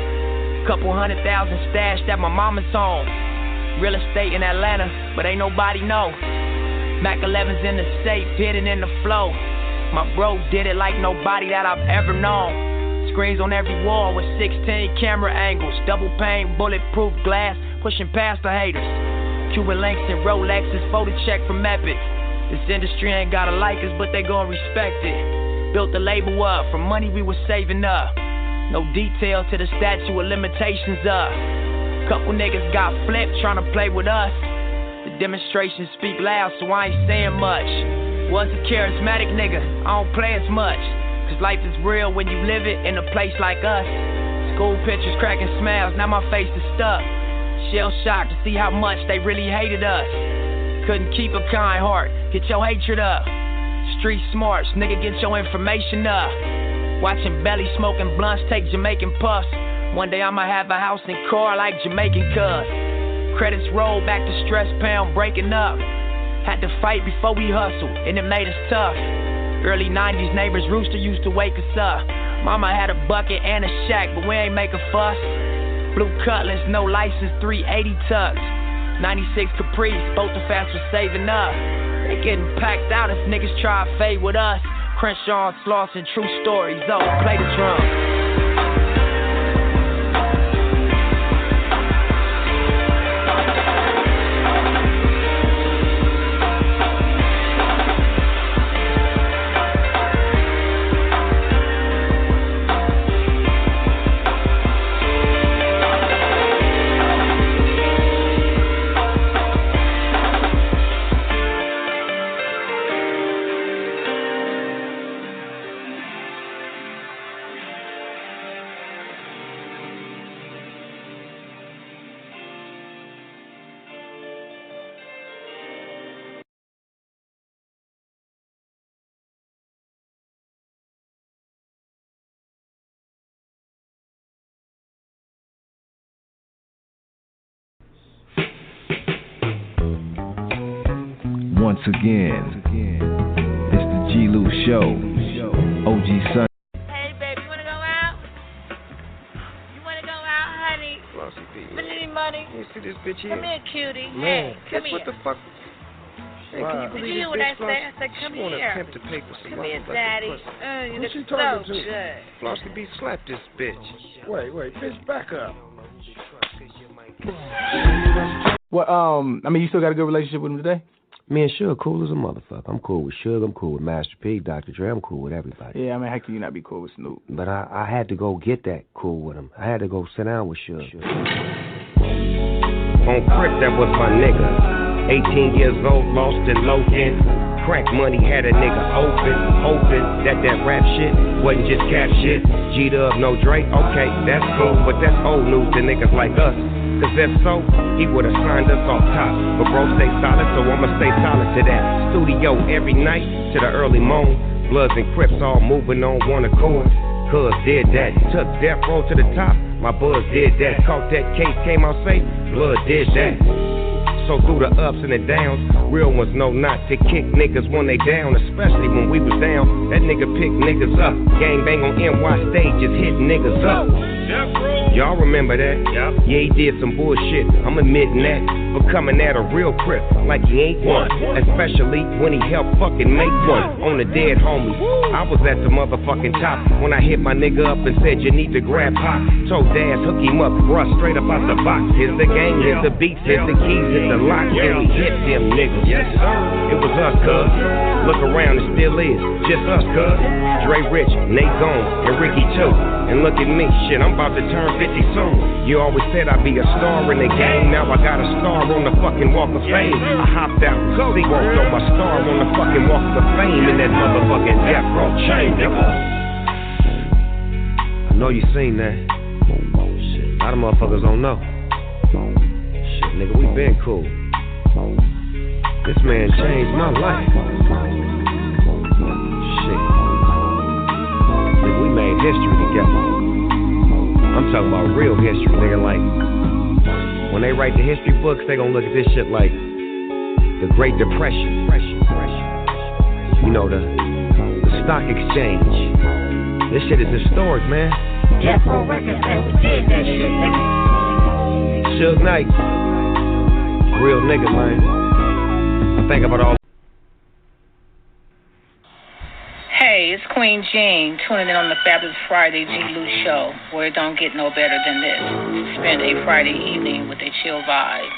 Couple $100,000 stashed at my mama's home. Real estate in Atlanta, but ain't nobody know. Mac 11's in the safe, hidden in the flow. My bro did it like nobody that I've ever known. Screens on every wall with 16 camera angles. Double pane, bulletproof glass, pushing past the haters. Cuban links and Rolexes, photo check from Epic. This industry ain't gotta like us, but they gon' respect it. Built the label up from money we was saving up. No detail to the statute of limitations up. Couple niggas got flipped tryna play with us. The demonstrations speak loud, so I ain't saying much. Was a charismatic nigga, I don't play as much. Cause life is real when you live it in a place like us. School pictures cracking smiles, now my face is stuck. Shell shocked to see how much they really hated us. Couldn't keep a kind heart, get your hatred up. Street smarts, nigga, get your information up. Watching belly smoking blunts take Jamaican puffs. One day I'ma have a house and car like Jamaican cuz. Credits roll back to stress pound breaking up. Had to fight before we hustled, and it made us tough. Early 90s neighbors rooster used to wake us up. Mama had a bucket and a shack, but we ain't make a fuss. Blue Cutlass, no license, 380 tucks. 96 Caprice, both the fast for saving up. They getting packed out if niggas try to fade with us. Crenshaw, Slauson, true stories, oh, play the drum. Once again, it's the G-Lew Show. OG Sun. Hey, baby, you wanna go out? You wanna go out, honey? Flossy B. Spend any money? You see this bitch here? Come here, cutie. Man, Hey, come guess here. what the fuck? Hey, can you believe You hear this what I bitch, said? I Flossy? said, come She wanna here. attempt to pay for some Come here, motherfucking daddy. pussy. You Who look she so talking to? good. Flossy B, slap this bitch. Wait, bitch, back up. Well, I mean, you still got a good relationship with him today? Me and Suge cool as a motherfucker. I'm cool with Suge. I'm cool with Master P, Dr. Dre. I'm cool with everybody. Yeah, I mean, how can you not be cool with Snoop? But I had to go get that cool with him. I had to go sit down with Suge. On Crip, that was my nigga. 18 years old, lost in Logan. Crack money had a nigga open. That rap shit wasn't just cap shit. G-Dub, no Dre, okay, that's cool. But that's old news to niggas like us. Cause if so, he would've signed us off top. But bro, stay solid, so I'ma stay solid to that. Studio every night to the early morn. Bloods and Crips all moving on one accord. Cuz did that, took Death Row to the top. My buzz did that, caught that case, came out safe. Blood did that. So through the ups and the downs, real ones know not to kick niggas when they down, especially when we was down. That nigga picked niggas up, gang bang on NY stages, hitting niggas up. Y'all remember that? Yeah, he did some bullshit, I'm admitting that. But coming at a real Crip like he ain't one, especially when he helped fucking make one on the dead homie. I was at the motherfucking top when I hit my nigga up and said you need to grab Pop. Told Daz hook him up, bruh, straight up out the box. Here's the gang, here's the beats, here's the keys, here's the lock, and we hit them niggas. It was us, cuz. Look around, it still is. Just us, cuz. Dre Rich, Nate Gone, and Ricky too. And look at me, shit, I'm about to turn 50 soon. You always said I'd be a star in the game. Now I got a star on the fucking Walk of Fame. I hopped out, C-Walk, throw my star on the fucking Walk of Fame in that motherfucking Death Row chain, nigga. I know you seen that. Shit, a lot of motherfuckers don't know. Shit, nigga, we been cool. This man changed my life. Shit. Nigga, we made history together. I'm talking about real history, nigga, like when they write the history books, they gonna look at this shit like the Great Depression. You know, the stock exchange. This shit is historic, man. Death Row Records, man, we did that shit, nigga. Suge Knight. Real nigga, man. I think about all. Hey, it's Queen Jean, tuning in on the Fabulous Friday G-Lew Show, where it don't get no better than this. Spend a Friday evening with a chill vibe.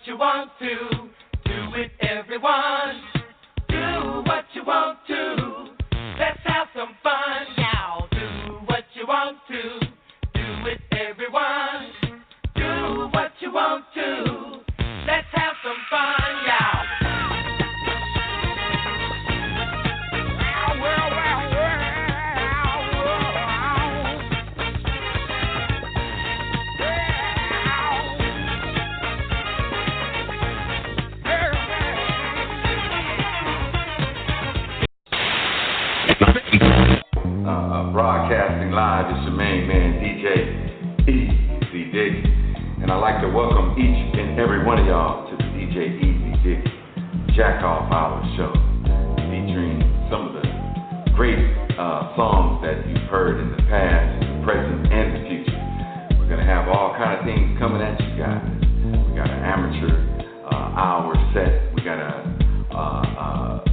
you want to. Do it, everyone. Do what you want to. Let's have some fun, y'all. Do what you want to. Do it, everyone. Do what you want to. Let's have some fun, y'all. Broadcasting live, it's your main man, DJ Easy Dick. And I'd like to welcome each and every one of y'all to the DJ Easy Dick Jack Off Hour Show, featuring some of the great songs that you've heard in the past, the present, and the future. We're going to have all kind of things coming at you guys. We got an amateur hour set. We got a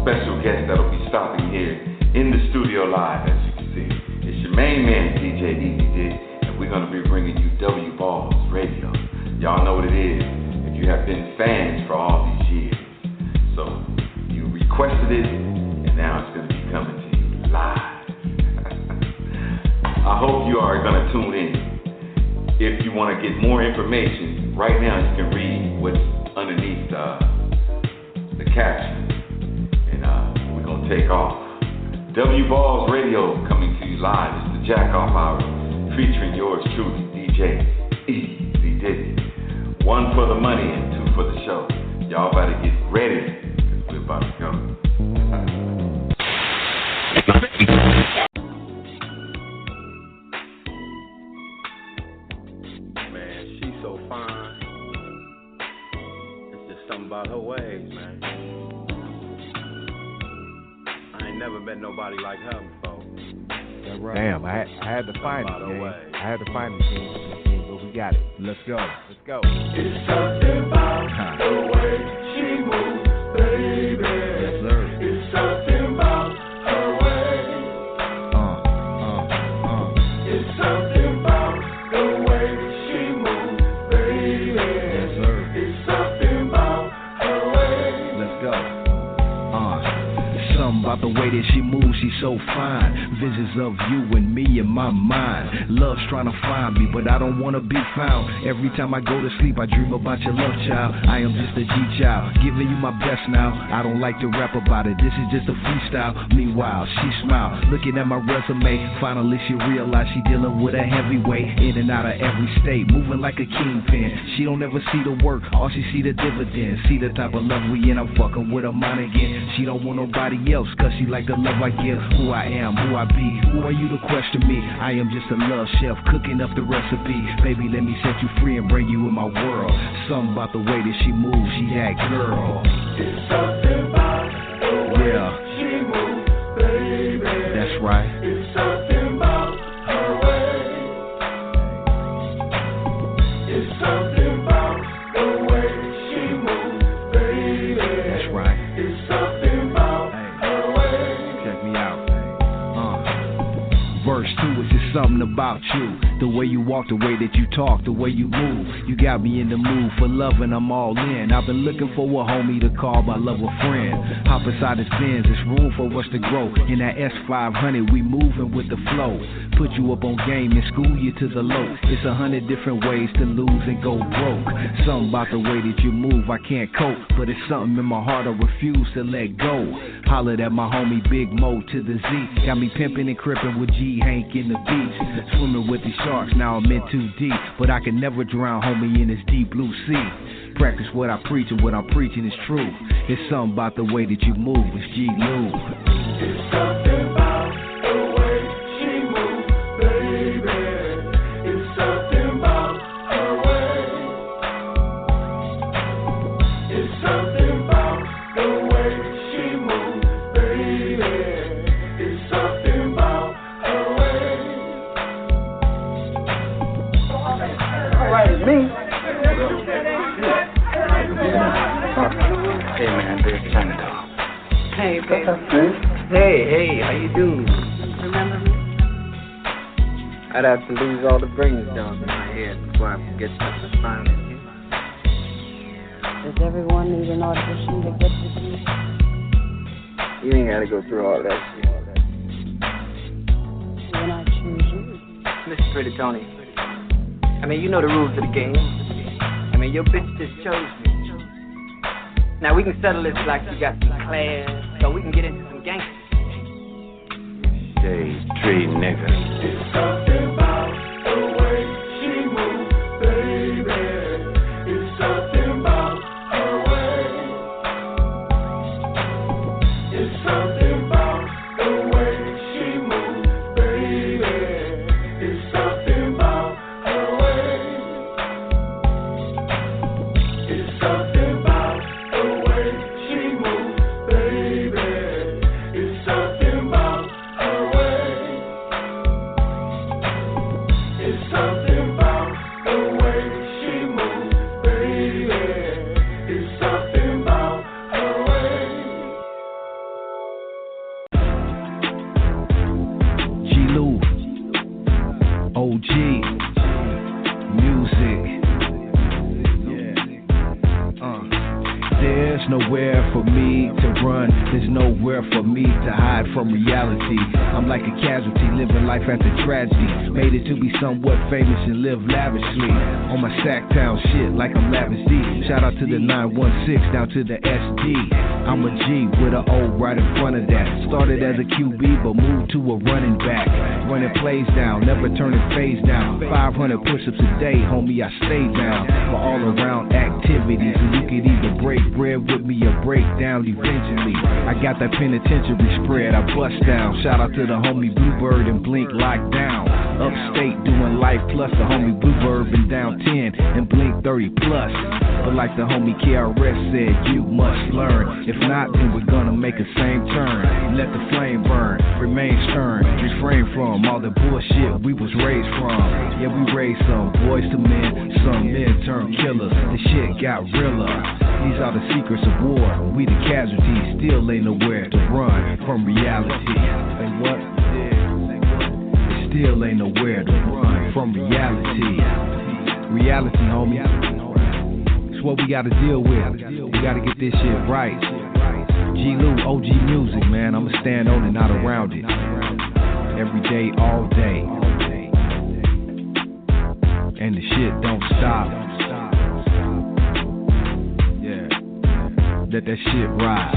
special guest that'll be stopping here in the studio live, as you can see. It's your main man, DJ Easy Dick, and we're going to be bringing you W Balls Radio. Y'all know what it is if you have been fans for all these years. So you requested it, and now it's going to be coming to you live. I hope you are going to tune in. If you want to get more information, right now you can read what's underneath the caption, and we're going to take off. W Balls Radio coming to you live. It's the Jack Off Hour featuring yours truly, DJ Easy Dick. One for the money and two for the show. Y'all better get ready because we're about to go. Man, she's so fine. It's just something about her ways, man. Never met nobody like her before. Right. Damn, I had to find it, man. I had to find it, but we got it. Let's go. Let's go. It's something about the way she moves, baby. Yes, sir. It's something about her way. It's something about the way she moves, baby. Yes, sir. It's something about her way. Let's go. Something about the way that she moves, she's so fine. Visions of you and me in my mind. Love's trying to find me, but I don't want to be found. Every time I go to sleep, I dream about your love, child. I am just a G-child, giving you my best now. I don't like to rap about it, this is just a freestyle. Meanwhile, she smiled, looking at my resume. Finally, she realized she dealing with a heavyweight. In and out of every state, moving like a kingpin. She don't ever see the work, all she see the dividends. See the type of love we in, I'm fucking with her mind again. She don't want nobody else, cause she like the love I give. Who I am, who I be, who are you to question me? I am just a love chef, cooking up the recipe. Baby, let me set you free and bring you in my world. Something about the way that she moves, she that girl. It's something about the way she moves, baby. That's right. It's something about her way. It's something about the way she moves, baby. That's right. It's something about her way. Check me out. Verse 2 is just something about you. The way you walk, the way that you talk, the way you move. You got me in the mood for loving, I'm all in. I've been looking for a homie to call my love a friend. Hop inside his Benz, there's room for us to grow. In that S500, we moving with the flow. Put you up on game and school you to the low. It's 100 different ways to lose and go broke. Something about the way that you move, I can't cope. But it's something in my heart I refuse to let go. Hollered at my homie Big Mo to the Z. Got me pimping and crippin' with G Hank in the beach. Swimming with these sharks, now I'm in too deep. But I can never drown, homie, in this deep blue sea. Practice what I preach and what I'm preaching is true. It's something about the way that you move, it's G-Lew. It's something about the way she moves, baby. It's something about her way. It's something about the way she moves, baby. It's something about her way. All right, it's me. Hey man, there's Canada. Hey, baby. Hey, how you doing? Remember me? I'd have to lose all the brain cells in my head before I could get something fine with you. Does everyone need an audition to get to be? You ain't gotta go through all that shit. Then I choose you. Mr. Pretty Tony, I mean, you know the rules of the game. I mean, your bitch just chose me. Now we can settle this like you got some class, so we can get into some gangsters. Shade tree nigga. It's something about the way she moves, baby. It's something about her way. It's something about the way she moves, baby. It's something about her way. It's something about the way she moves, baby. It's something about her way. It's something about the way she moves, baby. It's something about her way. G-Lew, OG, music. There's nowhere for me to run. There's nowhere for me to hide from reality. I'm like a casualty, living life after tragedy. Made it to be somewhat famous and live lavishly. On my Sacktown shit like I'm Lavish D. Shout out to the 916, down to the SD. I'm a G with an O right in front of that. Started as a QB, but moved to a running back. Running plays down, never turning phase down. 500 push-ups a day, homie, I stay down. For all around activities, and you could either break bread with me or break down eventually. I got that penitentiary spread, I bust down. Shout out to the homie Bluebird and Blink Lockdown. Upstate doing life plus the homie Bluebird been down 10 and Blink 30 plus. But like the homie KRS said, you must learn. If not, then we're gonna make a same turn. Let the flame burn, remain stern. Refrain from all the bullshit we was raised from. Yeah, we raised some boys to men, some men turned killers. The shit got realer. These are the secrets of war. We the casualties, still ain't nowhere to run from reality. Say what? Still ain't nowhere to run from reality. Reality, homie. It's what we gotta deal with. We gotta get this shit right. G-Lew, OG music, man. I'ma stand on it, not around it. Every day, all day. And the shit don't stop. Yeah. Let that shit ride.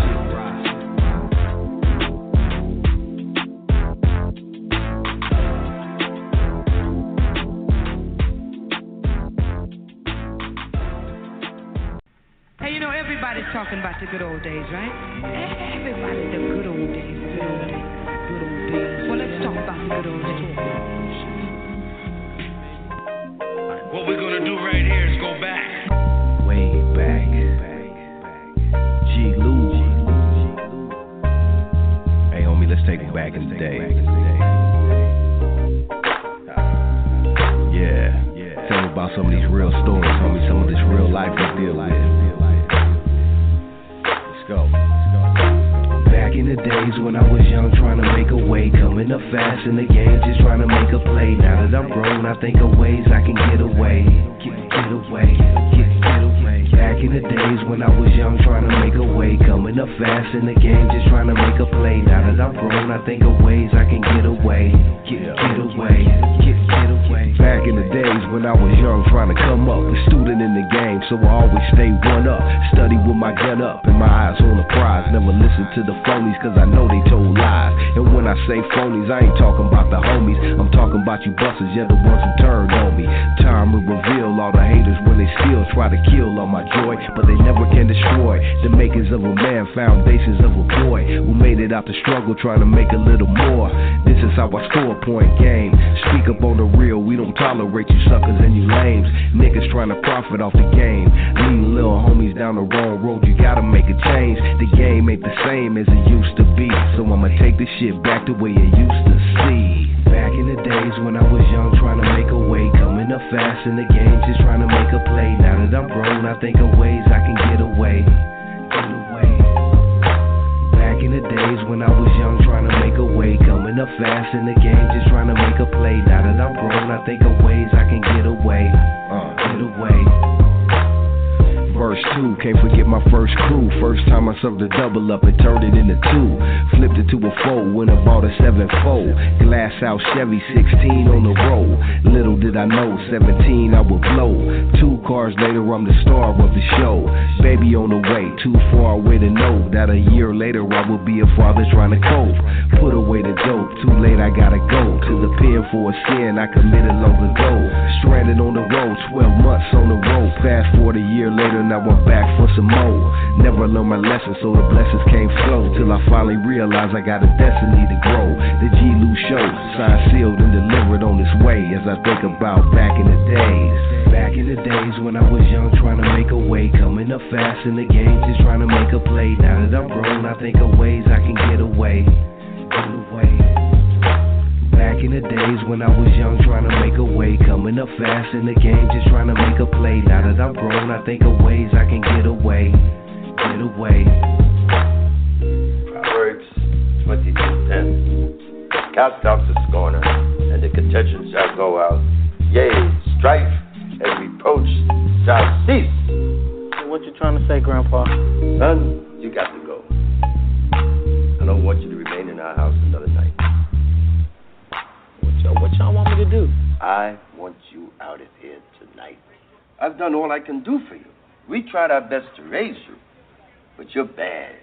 Everybody's talking about the good old days, right? Everybody, the good old days, the good old days, good old days. Well, let's talk about the good old days. What we're gonna do right here is go back. Way back. G-Lew. Hey, homie, let's take it back in the day. Yeah. Tell me about some of these real stories, homie, some of this real life we deal with. Go. Back in the days when I was young, trying to make a way, coming up fast in the game, just trying to make a play. Now that I'm grown, I think of ways I can get away, get away. Back in the days when I was young, trying to make a way, coming up fast in the game, just trying to make a play. Now that I'm grown, I think of ways I can get away, get away. Back in the days when I was young, trying to come up, a student in the game, so I always stay one up. Study with my gun up and my eyes on the prize. Never listen to the phonies, cause I know they told lies. And when I say phonies, I ain't talking about the homies, I'm talking about you busters, yeah, the ones who turned on me. Time will reveal all the haters when they still try to kill all my joy, but they never can destroy the makings of a man, foundations of a boy who made it out the struggle, trying to make a little more. This is how I score a point game. Speak up on the real, we don't tolerate you suckers and you lames. Niggas trying to profit off the game, leading little homies down the wrong road. You gotta make a change. The game ain't the same as it used to be, so I'ma take this shit back the way it used to see. Back in the days when I was young, trying to make a way, coming up fast in the game, just trying to make a play. Now that I'm grown, I think of ways I can get away, Back in the days when I was young, trying to make a way, coming up fast in the game, just trying to make a play. Now that I'm grown, I think of ways I can get away, Verse 2, can't forget my first crew. First time I served a double up and turned it into two. Flipped it to a four, went and bought a 7-4. Glass out Chevy, 16 on the road. Little did I know, 17 I would blow. 2 cars later, I'm the star of the show. Baby on the way, too far away to know that a year later I will be a father trying to cope. Put away the dope, too late I gotta go to the pen for a sin I committed long ago. Stranded on the road, 12 months on the road. Fast forward a year later, now I'm back for some more. Never learned my lesson, so the blessings can't flow. Till I finally realized I got a destiny to grow. The G-Lew Show, signed, sealed, and delivered on its way. As I think about back in the days. Back in the days when I was young, trying to make a way. Coming up fast in the game, just trying to make a play. Now that I'm grown, I think of ways I can get away. Get away. Back in the days when I was young, trying to make a way. Coming up fast in the game, just trying to make a play. Now that I'm grown, I think of ways I can get away. Get away. Proverbs 22:10. Cast out the scorner, and the contention shall go out. Yea, strife and reproach shall cease. What you trying to say, Grandpa? Son, you got to go. I don't want you to remain in our house another night. What y'all want me to do? I want you out of here tonight. I've done all I can do for you. We tried our best to raise you, but you're bad.